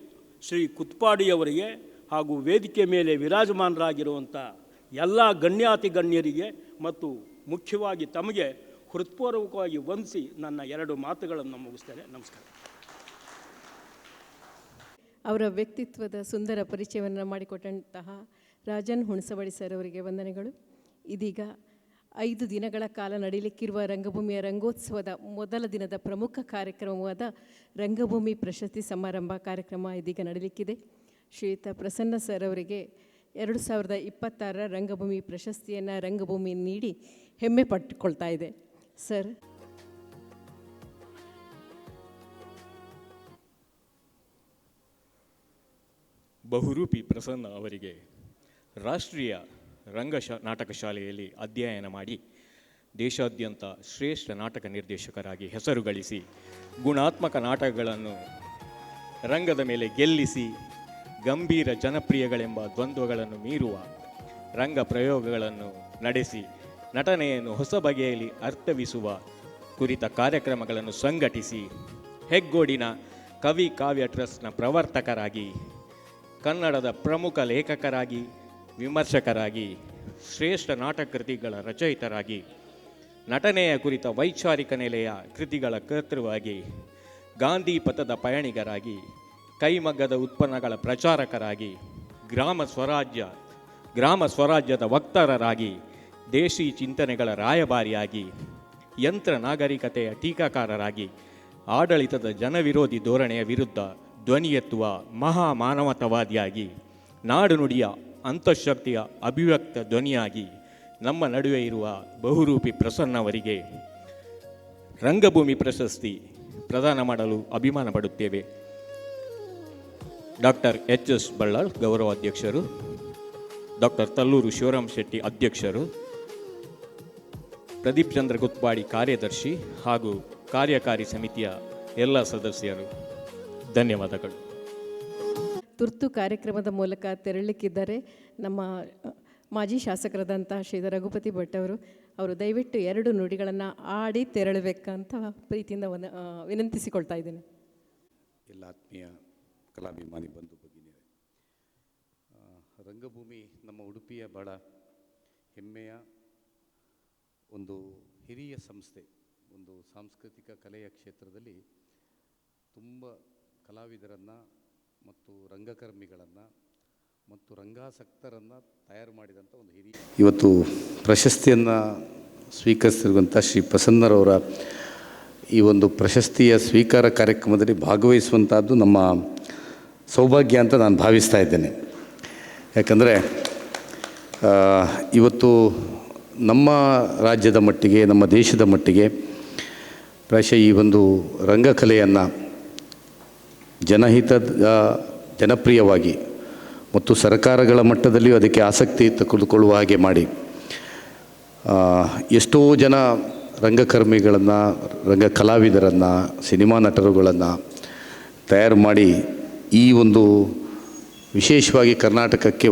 ಶ್ರೀ ಕುತ್ಪಾಡಿಯವರಿಗೆ ಹಾಗೂ ವೇದಿಕೆ ಮೇಲೆ ವಿರಾಜಮಾನರಾಗಿರುವಂಥ ಎಲ್ಲ ಗಣ್ಯಾತಿ ಗಣ್ಯರಿಗೆ ಮತ್ತು ಮುಖ್ಯವಾಗಿ ತಮಗೆ ಹೃತ್ಪೂರ್ವಕವಾಗಿ ವಂದಿಸಿ ನನ್ನ 2 ಮಾತುಗಳನ್ನು ಮುಗಿಸ್ತೇನೆ. ನಮಸ್ಕಾರ. ಅವರ ವ್ಯಕ್ತಿತ್ವದ ಸುಂದರ ಪರಿಚಯವನ್ನು ಮಾಡಿಕೊಟ್ಟಂತಹ ರಾಜನ್ ಹುಣಸವಡಿ ಸರ್ ಅವರಿಗೆ ವಂದನೆಗಳು. ಇದೀಗ 5 ದಿನಗಳ ಕಾಲ ನಡೆಯಲಿಕ್ಕಿರುವ ರಂಗಭೂಮಿಯ ರಂಗೋತ್ಸವದ ಮೊದಲ ದಿನದ ಪ್ರಮುಖ ಕಾರ್ಯಕ್ರಮವಾದ ರಂಗಭೂಮಿ ಪ್ರಶಸ್ತಿ ಸಮಾರಂಭ ಕಾರ್ಯಕ್ರಮ ಇದೀಗ ನಡೆಯಲಿಕ್ಕಿದೆ. ಶ್ರೀಯುತ ಪ್ರಸನ್ನ ಸರ್ ಅವರಿಗೆ 2026 ರಂಗಭೂಮಿ ಪ್ರಶಸ್ತಿಯನ್ನು ರಂಗಭೂಮಿ ನೀಡಿ ಹೆಮ್ಮೆ ಪಟ್ಟುಕೊಳ್ತಾ ಇದೆ. ಸರ್, ಬಹುರೂಪಿ ಪ್ರಸನ್ನ ಅವರಿಗೆ ರಾಷ್ಟ್ರೀಯ ನಾಟಕ ಶಾಲೆಯಲ್ಲಿ ಅಧ್ಯಯನ ಮಾಡಿ ದೇಶಾದ್ಯಂತ ಶ್ರೇಷ್ಠ ನಾಟಕ ನಿರ್ದೇಶಕರಾಗಿ ಹೆಸರು ಗಳಿಸಿ ಗುಣಾತ್ಮಕ ನಾಟಕಗಳನ್ನು ರಂಗದ ಮೇಲೆ ಗೆಲ್ಲಿಸಿ ಗಂಭೀರ ಜನಪ್ರಿಯಗಳೆಂಬ ದ್ವಂದ್ವಗಳನ್ನು ಮೀರುವ ರಂಗ ಪ್ರಯೋಗಗಳನ್ನು ನಡೆಸಿ ನಟನೆಯನ್ನು ಹೊಸ ಬಗೆಯಲ್ಲಿ ಅರ್ಥವಿಸುವ ಕುರಿತ ಕಾರ್ಯಕ್ರಮಗಳನ್ನು ಸಂಘಟಿಸಿ ಹೆಗ್ಗೋಡಿನ ಕವಿ ಕಾವ್ಯ ಟ್ರಸ್ಟ್ನ ಪ್ರವರ್ತಕರಾಗಿ ಕನ್ನಡದ ಪ್ರಮುಖ ಲೇಖಕರಾಗಿ ವಿಮರ್ಶಕರಾಗಿ ಶ್ರೇಷ್ಠ ನಾಟಕ ಕೃತಿಗಳ ರಚಯಿತರಾಗಿ ನಟನೆಯ ಕುರಿತ ವೈಚಾರಿಕ ನೆಲೆಯ ಕೃತಿಗಳ ಕರ್ತೃವಾಗಿ ಗಾಂಧಿ ಪಥದ ಪಯಣಿಗರಾಗಿ ಕೈಮಗ್ಗದ ಉತ್ಪನ್ನಗಳ ಪ್ರಚಾರಕರಾಗಿ ಗ್ರಾಮ ಸ್ವರಾಜ್ಯದ ವಕ್ತಾರರಾಗಿ ದೇಶಿ ಚಿಂತನೆಗಳ ರಾಯಭಾರಿಯಾಗಿ ಯಂತ್ರ ನಾಗರಿಕತೆಯ ಟೀಕಾಕಾರರಾಗಿ ಆಡಳಿತದ ಜನವಿರೋಧಿ ಧೋರಣೆಯ ವಿರುದ್ಧ ಧ್ವನಿ ಎತ್ತುವ ಮಹಾ ಮಾನವತಾವಾದಿಯಾಗಿ ನಾಡು ನುಡಿಯ ಅಂತಃಶಕ್ತಿಯ ಅಭಿವ್ಯಕ್ತ ಧ್ವನಿಯಾಗಿ ನಮ್ಮ ನಡುವೆ ಇರುವ ಬಹುರೂಪಿ ಪ್ರಸನ್ನ ಅವರಿಗೆ ರಂಗಭೂಮಿ ಪ್ರಶಸ್ತಿ ಪ್ರದಾನ ಮಾಡಲು ಅಭಿಮಾನ ಪಡುತ್ತೇವೆ. ಡಾಕ್ಟರ್ ಎಚ್.ಎಸ್. ಬಳ್ಳಾಳ್ ಗೌರವಾಧ್ಯಕ್ಷರು, ಡಾಕ್ಟರ್ ತಲ್ಲೂರು ಶಿವರಾಮ್ ಶೆಟ್ಟಿ ಅಧ್ಯಕ್ಷರು, ಪ್ರದೀಪ್ ಚಂದ್ರ ಗುತ್ಪಾಡಿ ಕಾರ್ಯದರ್ಶಿ ಹಾಗೂ ಕಾರ್ಯಕಾರಿ ಸಮಿತಿಯ ಎಲ್ಲ ಸದಸ್ಯರು, ಧನ್ಯವಾದಗಳು. ತುರ್ತು ಕಾರ್ಯಕ್ರಮದ ಮೂಲಕ ತೆರಳಲಿಕ್ಕಿದ್ದಾರೆ ನಮ್ಮ ಮಾಜಿ ಶಾಸಕರಾದಂಥ ಶ್ರೀ ರಘುಪತಿ ಭಟ್ ಅವರು ದಯವಿಟ್ಟು 2 ನುಡಿಗಳನ್ನು ಆಡಿ ತೆರಳಬೇಕಂತ ಪ್ರೀತಿಯಿಂದ ವಿನಂತಿಸಿಕೊಳ್ತಾ ಇದ್ದೇನೆ. ಎಲ್ಲ ಆತ್ಮೀಯ ಕಲಾಭಿಮಾನಿ ಬಂಧು ಭಗಿನಿಯರೇ, ರಂಗಭೂಮಿ ನಮ್ಮ ಉಡುಪಿಯ ಭಾಳ ಹೆಮ್ಮೆಯ ಒಂದು ಹಿರಿಯ ಸಂಸ್ಥೆ. ಒಂದು ಸಾಂಸ್ಕೃತಿಕ ಕಲೆಯ ಕ್ಷೇತ್ರದಲ್ಲಿ ತುಂಬ ಕಲಾವಿದರನ್ನು ಮತ್ತು ರಂಗಕರ್ಮಿಗಳನ್ನು ಮತ್ತು ರಂಗಾಸಕ್ತರನ್ನು ತಯಾರು ಮಾಡಿದಂಥ ಒಂದು ಹಿರಿಯ ಇವತ್ತು ಪ್ರಶಸ್ತಿಯನ್ನು ಸ್ವೀಕರಿಸಿರುವಂಥ ಶ್ರೀ ಪ್ರಸನ್ನರವರ ಈ ಒಂದು ಪ್ರಶಸ್ತಿಯ ಸ್ವೀಕಾರ ಕಾರ್ಯಕ್ರಮದಲ್ಲಿ ಭಾಗವಹಿಸುವಂಥದ್ದು ನಮ್ಮ ಸೌಭಾಗ್ಯ ಅಂತ ನಾನು ಭಾವಿಸ್ತಾ ಇದ್ದೇನೆ. ಯಾಕಂದರೆ ಇವತ್ತು ನಮ್ಮ ರಾಜ್ಯದ ಮಟ್ಟಿಗೆ, ನಮ್ಮ ದೇಶದ ಮಟ್ಟಿಗೆ ಪ್ರಾಯಶಃ ಈ ಒಂದು ರಂಗಕಲೆಯನ್ನು ಜನಹಿತದ ಜನಪ್ರಿಯವಾಗಿ ಮತ್ತು ಸರ್ಕಾರಗಳ ಮಟ್ಟದಲ್ಲಿಯೂ ಅದಕ್ಕೆ ಆಸಕ್ತಿ ತೆಗೆದುಕೊಳ್ಳುವ ಹಾಗೆ ಮಾಡಿ ಎಷ್ಟೋ ಜನ ರಂಗಕರ್ಮಿಗಳನ್ನು, ರಂಗ ಕಲಾವಿದರನ್ನು, ಸಿನಿಮಾ ನಟರುಗಳನ್ನು ತಯಾರು ಮಾಡಿ ಈ ಒಂದು ವಿಶೇಷವಾಗಿ ಕರ್ನಾಟಕಕ್ಕೆ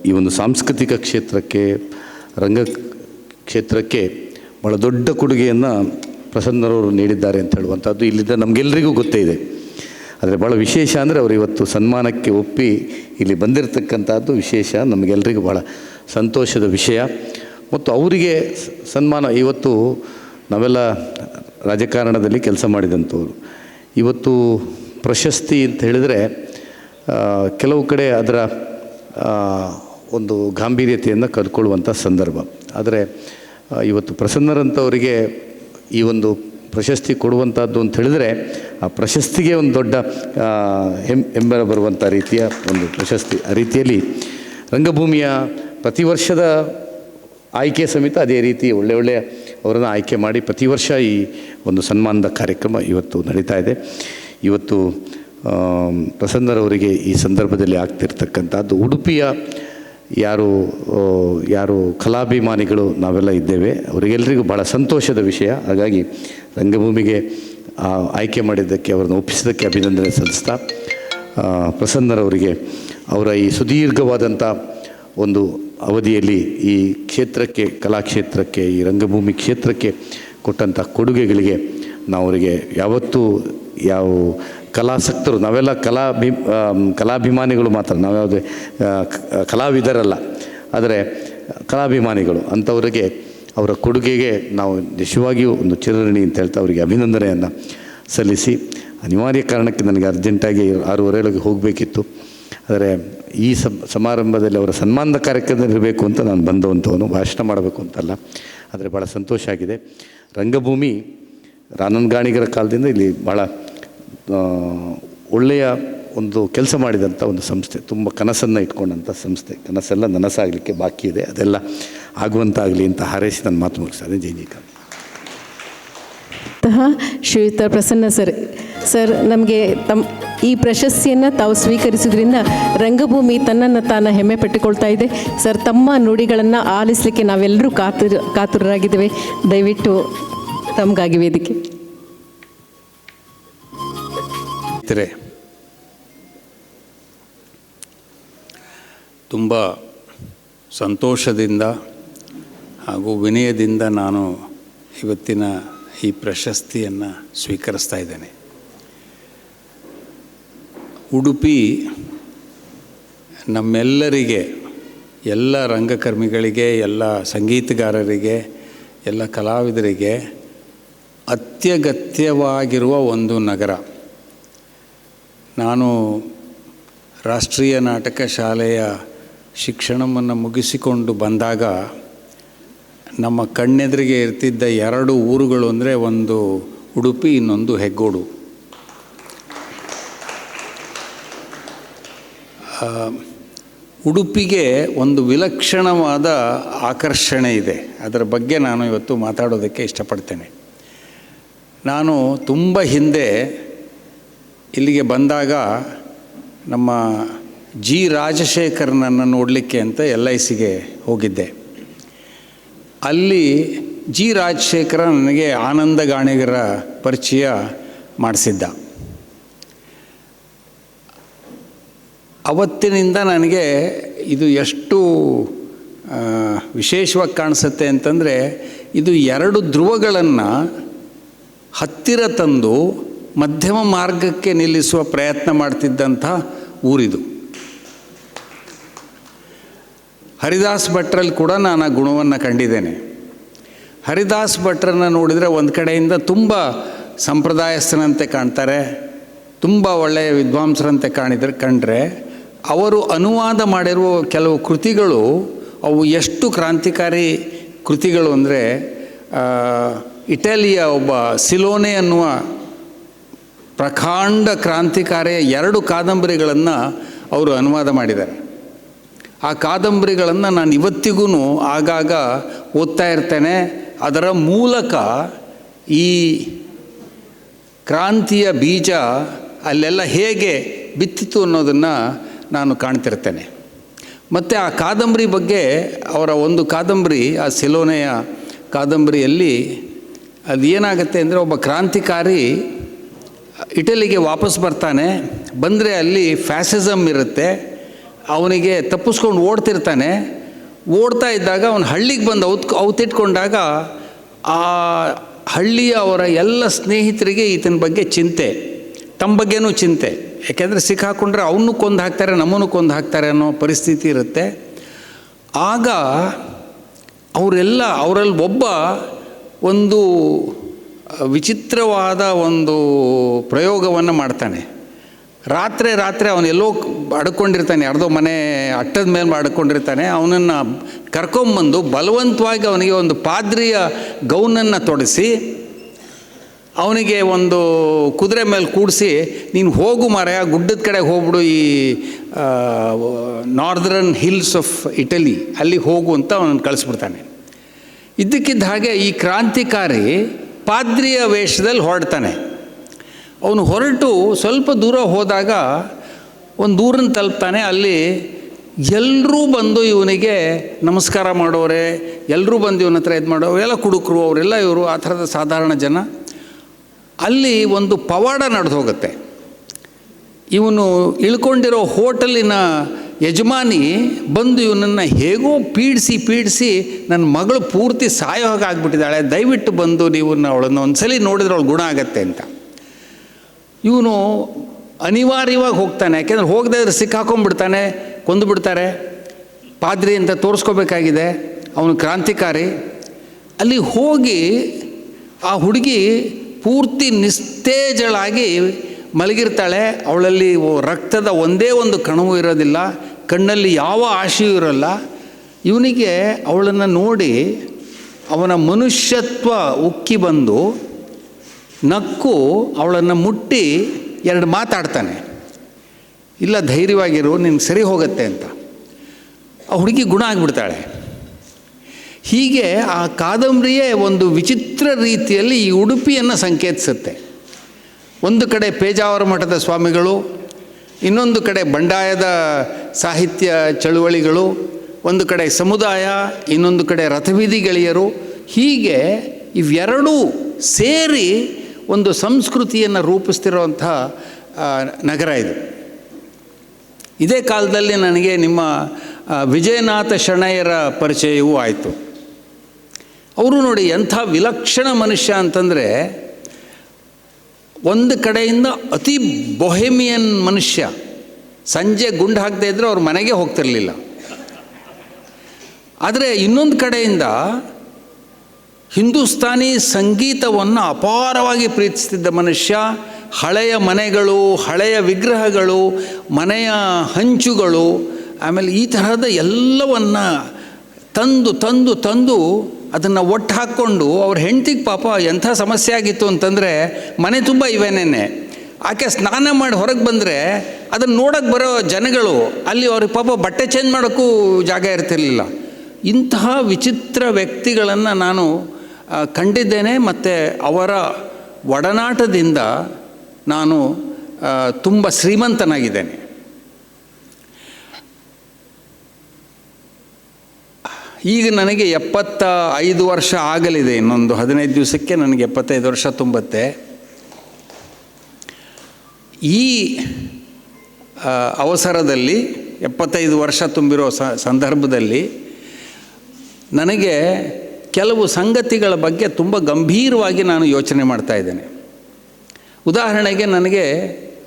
ಈ ಒಂದು ಸಾಂಸ್ಕೃತಿಕ ಕ್ಷೇತ್ರಕ್ಕೆ, ರಂಗ ಕ್ಷೇತ್ರಕ್ಕೆ ಭಾಳ ದೊಡ್ಡ ಕೊಡುಗೆಯನ್ನು ಪ್ರಸನ್ನರವರು ನೀಡಿದ್ದಾರೆ ಅಂತ ಹೇಳುವಂಥದ್ದು ಇಲ್ಲಿದ್ದ ನಮಗೆಲ್ಲರಿಗೂ ಗೊತ್ತೇ ಇದೆ. ಆದರೆ ಭಾಳ ವಿಶೇಷ ಅಂದರೆ ಅವರು ಇವತ್ತು ಸನ್ಮಾನಕ್ಕೆ ಒಪ್ಪಿ ಇಲ್ಲಿ ಬಂದಿರತಕ್ಕಂಥದ್ದು ವಿಶೇಷ, ನಮಗೆಲ್ಲರಿಗೂ ಭಾಳ ಸಂತೋಷದ ವಿಷಯ. ಮತ್ತು ಅವರಿಗೆ ಸನ್ಮಾನ, ಇವತ್ತು ನಾವೆಲ್ಲ ರಾಜಕಾರಣದಲ್ಲಿ ಕೆಲಸ ಮಾಡಿದಂಥವ್ರು, ಇವತ್ತು ಪ್ರಶಸ್ತಿ ಅಂತ ಹೇಳಿದರೆ ಕೆಲವು ಕಡೆ ಅದರ ಒಂದು ಗಾಂಭೀರ್ಯತೆಯನ್ನು ಕಳ್ಕೊಳ್ಳುವಂಥ ಸಂದರ್ಭ. ಆದರೆ ಇವತ್ತು ಪ್ರಸನ್ನರಂಥವರಿಗೆ ಈ ಒಂದು ಪ್ರಶಸ್ತಿ ಕೊಡುವಂಥದ್ದು ಅಂತ ಹೇಳಿದರೆ ಆ ಪ್ರಶಸ್ತಿಗೆ ಒಂದು ದೊಡ್ಡ ಹೆಮ್ಮೆ ಬರುವಂಥ ರೀತಿಯ ಒಂದು ಪ್ರಶಸ್ತಿ. ಆ ರೀತಿಯಲ್ಲಿ ರಂಗಭೂಮಿಯ ಪ್ರತಿ ವರ್ಷದ ಆಯ್ಕೆ ಸಮಿತಿ ಅದೇ ರೀತಿ ಒಳ್ಳೆಯ ಅವರನ್ನು ಆಯ್ಕೆ ಮಾಡಿ ಪ್ರತಿ ವರ್ಷ ಈ ಒಂದು ಸನ್ಮಾನದ ಕಾರ್ಯಕ್ರಮ ಇವತ್ತು ನಡೀತಾ ಇದೆ. ಇವತ್ತು ಪ್ರಸನ್ನರವರಿಗೆ ಈ ಸಂದರ್ಭದಲ್ಲಿ ಆಗ್ತಿರ್ತಕ್ಕಂಥದ್ದು ಉಡುಪಿಯ ಯಾರು ಕಲಾಭಿಮಾನಿಗಳು ನಾವೆಲ್ಲ ಇದ್ದೇವೆ ಅವರಿಗೆಲ್ಲರಿಗೂ ಭಾಳ ಸಂತೋಷದ ವಿಷಯ. ಹಾಗಾಗಿ ರಂಗಭೂಮಿಗೆ ಆಯ್ಕೆ ಮಾಡಿದ್ದಕ್ಕೆ, ಅವರನ್ನು ಒಪ್ಪಿಸಿದ್ದಕ್ಕೆ ಅಭಿನಂದನೆ ಸಲ್ಲಿಸ್ತಾ, ಪ್ರಸನ್ನರವರಿಗೆ ಅವರ ಈ ಸುದೀರ್ಘವಾದಂಥ ಒಂದು ಅವಧಿಯಲ್ಲಿ ಈ ಕ್ಷೇತ್ರಕ್ಕೆ, ಕಲಾಕ್ಷೇತ್ರಕ್ಕೆ, ಈ ರಂಗಭೂಮಿ ಕ್ಷೇತ್ರಕ್ಕೆ ಕೊಟ್ಟಂಥ ಕೊಡುಗೆಗಳಿಗೆ ನಾವು ಅವರಿಗೆ ಯಾವತ್ತೂ ಕಲಾಸಕ್ತರು, ನಾವೆಲ್ಲ ಕಲಾಭಿಮಾನಿಗಳು ಮಾತ್ರ, ನಾವ್ಯಾವುದೇ ಕಲಾವಿದರಲ್ಲ. ಆದರೆ ಕಲಾಭಿಮಾನಿಗಳು ಅಂಥವರಿಗೆ ಅವರ ಕೊಡುಗೆಗೆ ನಾವು ನಿಜವಾಗಿಯೂ ಒಂದು ಚಿರಋಣಿ ಅಂತ ಹೇಳ್ತಾ ಅವರಿಗೆ ಅಭಿನಂದನೆಯನ್ನು ಸಲ್ಲಿಸಿ, ಅನಿವಾರ್ಯ ಕಾರಣಕ್ಕೆ ನನಗೆ ಅರ್ಜೆಂಟಾಗಿ 6:15 ಹೋಗಬೇಕಿತ್ತು. ಆದರೆ ಈ ಸಮಾರಂಭದಲ್ಲಿ ಅವರ ಸನ್ಮಾನದ ಕಾರ್ಯಕ್ರಮದಲ್ಲಿ ಇರಬೇಕು ಅಂತ ನಾನು ಬಂದವಂಥವನು, ಭಾಷಣ ಮಾಡಬೇಕು ಅಂತಲ್ಲ. ಆದರೆ ಭಾಳ ಸಂತೋಷ ಆಗಿದೆ. ರಂಗಭೂಮಿ ರಾನನ್ ಗಾಣಿಗರ ಕಾಲದಿಂದ ಇಲ್ಲಿ ಭಾಳ ಒಳ್ಳೆಯ ಒಂದು ಕೆಲಸ ಮಾಡಿದಂಥ ಒಂದು ಸಂಸ್ಥೆ, ತುಂಬ ಕನಸನ್ನು ಇಟ್ಕೊಂಡಂಥ ಸಂಸ್ಥೆ. ಕನಸೆಲ್ಲ ನನಸಾಗಲಿಕ್ಕೆ ಬಾಕಿ ಇದೆ, ಅದೆಲ್ಲ ಆಗುವಂತಾಗಲಿ ಅಂತ ಹಾರೈಸಿ ನನ್ನ ಮಾತು ಮುಗಿಸ್ತಾರೆ. ಜೈ ಜೈ ಕಾಂತ್. ಶ್ರೀಯುತ ಪ್ರಸನ್ನ ಸರ್ ನಮಗೆ ಈ ಪ್ರಶಸ್ತಿಯನ್ನು ತಾವು ಸ್ವೀಕರಿಸೋದ್ರಿಂದ ರಂಗಭೂಮಿ ತನ್ನನ್ನು ತಾನು ಹೆಮ್ಮೆ ಪಟ್ಟುಕೊಳ್ತಾ ಇದೆ. ಸರ್, ತಮ್ಮ ನುಡಿಗಳನ್ನು ಆಲಿಸಲಿಕ್ಕೆ ನಾವೆಲ್ಲರೂ ಕಾತುರರಾಗಿದ್ದೇವೆ. ದಯವಿಟ್ಟು ತಮಗಾಗಿ ವೇದಿಕೆ. ತುಂಬ ಸಂತೋಷದಿಂದ ಹಾಗೂ ವಿನಯದಿಂದ ನಾನು ಇವತ್ತಿನ ಈ ಪ್ರಶಸ್ತಿಯನ್ನು ಸ್ವೀಕರಿಸ್ತಾ ಇದ್ದೇನೆ. ಉಡುಪಿ ನಮ್ಮೆಲ್ಲರಿಗೆ, ಎಲ್ಲ ರಂಗಕರ್ಮಿಗಳಿಗೆ, ಎಲ್ಲ ಸಂಗೀತಗಾರರಿಗೆ, ಎಲ್ಲ ಕಲಾವಿದರಿಗೆ ಅತ್ಯಗತ್ಯವಾಗಿರುವ ಒಂದು ನಗರ. ನಾನು ರಾಷ್ಟ್ರೀಯ ನಾಟಕ ಶಾಲೆಯ ಶಿಕ್ಷಣವನ್ನು ಮುಗಿಸಿಕೊಂಡು ಬಂದಾಗ ನಮ್ಮ ಕಣ್ಣೆದುರಿಗೆ ಇರ್ತಿದ್ದ 2 ಊರುಗಳು ಅಂದರೆ ಒಂದು ಉಡುಪಿ, ಇನ್ನೊಂದು ಹೆಗ್ಗೋಡು. ಉಡುಪಿಗೆ ಒಂದು ವಿಲಕ್ಷಣವಾದ ಆಕರ್ಷಣೆ ಇದೆ. ಅದರ ಬಗ್ಗೆ ನಾನು ಇವತ್ತು ಮಾತಾಡೋದಕ್ಕೆ ಇಷ್ಟಪಡ್ತೇನೆ. ನಾನು ತುಂಬ ಹಿಂದೆ ಇಲ್ಲಿಗೆ ಬಂದಾಗ ನಮ್ಮ ಜಿ ರಾಜಶೇಖರನನ್ನು ನೋಡಲಿಕ್ಕೆ ಅಂತ LICಗೆ ಹೋಗಿದ್ದೆ. ಅಲ್ಲಿ ಜಿ ರಾಜಶೇಖರ ನನಗೆ ಆನಂದ ಗಾಣಿಗರ ಪರಿಚಯ ಮಾಡಿಸಿದ್ದ. ಅವತ್ತಿನಿಂದ ನನಗೆ ಇದು ಎಷ್ಟು ವಿಶೇಷವಾಗಿ ಕಾಣಿಸುತ್ತೆ ಅಂತಂದರೆ, ಇದು 2 ಧ್ರುವಗಳನ್ನು ಹತ್ತಿರ ತಂದು ಮಧ್ಯಮ ಮಾರ್ಗಕ್ಕೆ ನಿಲ್ಲಿಸುವ ಪ್ರಯತ್ನ ಮಾಡ್ತಿದ್ದಂಥ ಊರಿದು. ಹರಿದಾಸ್ ಭಟ್ರಲ್ಲಿ ಕೂಡ ನಾನು ಆ ಗುಣವನ್ನು ಕಂಡಿದ್ದೇನೆ. ಹರಿದಾಸ್ ಭಟ್ರನ್ನು ನೋಡಿದರೆ ಒಂದು ಕಡೆಯಿಂದ ತುಂಬ ಸಂಪ್ರದಾಯಸ್ಥನಂತೆ ಕಾಣ್ತಾರೆ, ತುಂಬ ಒಳ್ಳೆಯ ವಿದ್ವಾಂಸರಂತೆ ಕಂಡ್ರೆ ಅವರು ಅನುವಾದ ಮಾಡಿರುವ ಕೆಲವು ಕೃತಿಗಳು ಅವು ಎಷ್ಟು ಕ್ರಾಂತಿಕಾರಿ ಕೃತಿಗಳು ಅಂದರೆ, ಇಟಲಿಯ ಒಬ್ಬ ಸಿಲೋನೆ ಅನ್ನುವ ಪ್ರಕಾಂಡ ಕ್ರಾಂತಿಕಾರಿಯ 2 ಕಾದಂಬರಿಗಳನ್ನು ಅವರು ಅನುವಾದ ಮಾಡಿದ್ದಾರೆ. ಆ ಕಾದಂಬರಿಗಳನ್ನು ನಾನು ಇವತ್ತಿಗೂ ಆಗಾಗ ಓದ್ತಾ ಇರ್ತೇನೆ. ಅದರ ಮೂಲಕ ಈ ಕ್ರಾಂತಿಯ ಬೀಜ ಅಲ್ಲೆಲ್ಲ ಹೇಗೆ ಬಿತ್ತಿತು ಅನ್ನೋದನ್ನು ನಾನು ಕಾಣ್ತಿರ್ತೇನೆ. ಮತ್ತು ಆ ಕಾದಂಬರಿ ಬಗ್ಗೆ, ಅವರ ಒಂದು ಕಾದಂಬರಿ, ಆ ಸಿಲೋನೆಯ ಕಾದಂಬರಿಯಲ್ಲಿ ಅದು ಏನಾಗುತ್ತೆ ಅಂದರೆ, ಒಬ್ಬ ಕ್ರಾಂತಿಕಾರಿ ಇಟಲಿಗೆ ವಾಪಸ್ ಬರ್ತಾನೆ. ಬಂದರೆ ಅಲ್ಲಿ ಫ್ಯಾಸಿಸಮ್ ಇರುತ್ತೆ. ಅವನಿಗೆ ತಪ್ಪಿಸ್ಕೊಂಡು ಓಡ್ತಿರ್ತಾನೆ. ಓಡ್ತಾ ಇದ್ದಾಗ ಅವನು ಹಳ್ಳಿಗೆ ಬಂದು ಔತಿಟ್ಕೊಂಡಾಗ ಆ ಹಳ್ಳಿಯ ಅವರ ಎಲ್ಲ ಸ್ನೇಹಿತರಿಗೆ ಈತನ ಬಗ್ಗೆ ಚಿಂತೆ, ತಮ್ಮ ಬಗ್ಗೆನೂ ಚಿಂತೆ. ಯಾಕೆಂದರೆ ಸಿಕ್ಕಾಕೊಂಡ್ರೆ ಅವನ್ನೂ ಕೊಂದು ಹಾಕ್ತಾರೆ, ನಮ್ಮನ್ನು ಕೊಂದು ಹಾಕ್ತಾರೆ ಅನ್ನೋ ಪರಿಸ್ಥಿತಿ ಇರುತ್ತೆ. ಆಗ ಅವರಲ್ಲಿ ಒಬ್ಬ ಒಂದು ವಿಚಿತ್ರವಾದ ಒಂದು ಪ್ರಯೋಗವನ್ನು ಮಾಡ್ತಾನೆ. ರಾತ್ರಿ ಅವನೆಲ್ಲೋ ಅಡ್ಕೊಂಡಿರ್ತಾನೆ, ಯಾರ್ದೋ ಮನೆ ಅಟ್ಟದ ಮೇಲೆ ಅಡ್ಕೊಂಡಿರ್ತಾನೆ. ಅವನನ್ನು ಕರ್ಕೊಂಬಂದು ಬಲವಂತವಾಗಿ ಅವನಿಗೆ ಒಂದು ಪಾದ್ರಿಯ ಗೌನನ್ನು ತೊಡಿಸಿ, ಅವನಿಗೆ ಒಂದು ಕುದುರೆ ಮೇಲೆ ಕೂಡಿಸಿ, ನೀನು ಹೋಗು ಮಾರಾಯ, ಗುಡ್ಡದ ಕಡೆ ಹೋಗ್ಬಿಡು, ಈ ನಾರ್ದರ್ನ್ ಹಿಲ್ಸ್ ಆಫ್ ಇಟಲಿ ಅಲ್ಲಿ ಹೋಗು ಅಂತ ಅವನನ್ನು ಕಳಿಸ್ಬಿಡ್ತಾನೆ. ಇದ್ದಕ್ಕಿದ್ದ ಹಾಗೆ ಈ ಕ್ರಾಂತಿಕಾರಿ ಪಾದ್ರಿಯ ವೇಷದಲ್ಲಿ ಹೊರಡ್ತಾನೆ. ಅವನು ಹೊರಟು ಸ್ವಲ್ಪ ದೂರ ಹೋದಾಗ ಒಂದು ಊರನ್ನು ತಲುಪ್ತಾನೆ. ಅಲ್ಲಿ ಎಲ್ಲರೂ ಬಂದು ಇವನಿಗೆ ನಮಸ್ಕಾರ ಮಾಡೋರೆ, ಎಲ್ಲರೂ ಬಂದು ಇವನ ಹತ್ರ ಇದು ಮಾಡೋರು, ಎಲ್ಲ ಕುಡುಕರು, ಅವರೆಲ್ಲ ಇವರು ಆ ಥರದ ಸಾಧಾರಣ ಜನ. ಅಲ್ಲಿ ಒಂದು ಪವಾಡ ನಡೆದು ಹೋಗುತ್ತೆ. ಇವನು ಇಳ್ಕೊಂಡಿರೋ ಹೋಟೆಲಿನ ಯಜಮಾನಿ ಬಂದು ಇವನನ್ನು ಹೇಗೋ ಪೀಡಿಸಿ ನನ್ನ ಮಗಳು ಪೂರ್ತಿ ಸಾಯೋ ಹಾಗೆ ಆಗಿಬಿಟ್ಟಿದ್ದಾಳೆ, ದಯವಿಟ್ಟು ಬಂದು ನೀವು ಅವಳನ್ನು ಒಂದ್ಸಲಿ ನೋಡಿದ್ರೆ ಅವಳು ಗುಣ ಆಗತ್ತೆ ಅಂತ. ಇವನು ಅನಿವಾರ್ಯವಾಗಿ ಹೋಗ್ತಾನೆ. ಯಾಕೆಂದರೆ ಹೋಗದೇ ಇದ್ರೆ ಸಿಕ್ಕಾಕೊಂಡ್ಬಿಡ್ತಾನೆ, ಕೊಂದುಬಿಡ್ತಾರೆ. ಪಾದ್ರಿ ಅಂತ ತೋರಿಸ್ಕೋಬೇಕಾಗಿದೆ, ಅವನು ಕ್ರಾಂತಿಕಾರಿ. ಅಲ್ಲಿ ಹೋಗಿ ಆ ಹುಡುಗಿ ಪೂರ್ತಿ ನಿಸ್ತೇಜಳಾಗಿ ಮಲಗಿರ್ತಾಳೆ. ಅವಳಲ್ಲಿ ರಕ್ತದ ಒಂದೇ ಒಂದು ಕಣವೂ ಇರೋದಿಲ್ಲ, ಕಣ್ಣಲ್ಲಿ ಯಾವ ಆಶೆಯೂ ಇರೋಲ್ಲ. ಇವನಿಗೆ ಅವಳನ್ನು ನೋಡಿ ಅವನ ಮನುಷ್ಯತ್ವ ಉಕ್ಕಿ ಬಂದು ನಕ್ಕು ಅವಳನ್ನು ಮುಟ್ಟಿ 2 ಮಾತಾಡ್ತಾನೆ. ಇಲ್ಲ, ಧೈರ್ಯವಾಗಿರು, ನಿನ್ಗೆ ಸರಿ ಹೋಗುತ್ತೆ ಅಂತ. ಆ ಹುಡುಗಿ ಗುಣ ಆಗಿಬಿಡ್ತಾಳೆ. ಹೀಗೆ ಆ ಕಾದಂಬರಿಯೇ ಒಂದು ವಿಚಿತ್ರ ರೀತಿಯಲ್ಲಿ ಈ ಉಡುಪಿಯನ್ನು ಸಂಕೇತಿಸುತ್ತೆ. ಒಂದು ಕಡೆ ಪೇಜಾವರ ಮಠದ ಸ್ವಾಮಿಗಳು, ಇನ್ನೊಂದು ಕಡೆ ಬಂಡಾಯದ ಸಾಹಿತ್ಯ ಚಳುವಳಿಗಳು, ಒಂದು ಕಡೆ ಸಮುದಾಯ, ಇನ್ನೊಂದು ಕಡೆ ರಥಬೀದಿ ಗೆಳೆಯರು. ಹೀಗೆ ಇವೆರಡೂ ಸೇರಿ ಒಂದು ಸಂಸ್ಕೃತಿಯನ್ನು ರೂಪಿಸ್ತಿರೋಂಥ ನಗರ ಇದು. ಇದೇ ಕಾಲದಲ್ಲಿ ನನಗೆ ನಿಮ್ಮ ವಿಜಯನಾಥ ಶೆಣೈಯರ ಪರಿಚಯವೂ ಆಯಿತು. ಅವರು ನೋಡಿ ಎಂಥ ವಿಲಕ್ಷಣ ಮನುಷ್ಯ ಅಂತಂದರೆ, ಒಂದು ಕಡೆಯಿಂದ ಅತಿ ಬೊಹೆಮಿಯನ್ ಮನುಷ್ಯ. ಸಂಜೆ ಗುಂಡು ಹಾಕದೇ ಇದ್ದರೆ ಅವ್ರ ಮನೆಗೆ ಹೋಗ್ತಿರಲಿಲ್ಲ. ಆದರೆ ಇನ್ನೊಂದು ಕಡೆಯಿಂದ ಹಿಂದೂಸ್ತಾನಿ ಸಂಗೀತವನ್ನು ಅಪಾರವಾಗಿ ಪ್ರೀತಿಸ್ತಿದ್ದ ಮನುಷ್ಯ. ಹಳೆಯ ಮನೆಗಳು, ಹಳೆಯ ವಿಗ್ರಹಗಳು, ಮನೆಯ ಹಂಚುಗಳು, ಆಮೇಲೆ ಈ ತರಹದ ಎಲ್ಲವನ್ನು ತಂದು ತಂದು ತಂದು ಅದನ್ನು ಒಟ್ಟು ಹಾಕ್ಕೊಂಡು ಅವ್ರ ಹೆಂಡ್ತಿಗೆ ಪಾಪ ಎಂಥ ಸಮಸ್ಯೆ ಆಗಿತ್ತು ಅಂತಂದರೆ, ಮನೆ ತುಂಬ ಇವೇನೇನೆ. ಆಕೆ ಸ್ನಾನ ಮಾಡಿ ಹೊರಗೆ ಬಂದರೆ ಅದನ್ನು ನೋಡೋಕ್ಕೆ ಬರೋ ಜನಗಳು ಅಲ್ಲಿ ಅವ್ರಿಗೆ ಪಾಪ ಬಟ್ಟೆ ಚೇಂಜ್ ಮಾಡೋಕ್ಕೂ ಜಾಗ ಇರ್ತಿರ್ಲಿಲ್ಲ. ಇಂತಹ ವಿಚಿತ್ರ ವ್ಯಕ್ತಿಗಳನ್ನು ನಾನು ಕಂಡಿದ್ದೇನೆ. ಮತ್ತು ಅವರ ಒಡನಾಟದಿಂದ ನಾನು ತುಂಬ ಶ್ರೀಮಂತನಾಗಿದ್ದೇನೆ. ಈಗ ನನಗೆ 75 ವರ್ಷ ಆಗಲಿದೆ. ಇನ್ನೊಂದು 15 ದಿವಸಕ್ಕೆ ನನಗೆ 75 ವರ್ಷ ತುಂಬುತ್ತೆ. ಈ ಅವಸರದಲ್ಲಿ 75 ವರ್ಷ ತುಂಬಿರೋ ಸಂದರ್ಭದಲ್ಲಿ ನನಗೆ ಕೆಲವು ಸಂಗತಿಗಳ ಬಗ್ಗೆ ತುಂಬ ಗಂಭೀರವಾಗಿ ನಾನು ಯೋಚನೆ ಮಾಡ್ತಾ ಇದ್ದೇನೆ. ಉದಾಹರಣೆಗೆ ನನಗೆ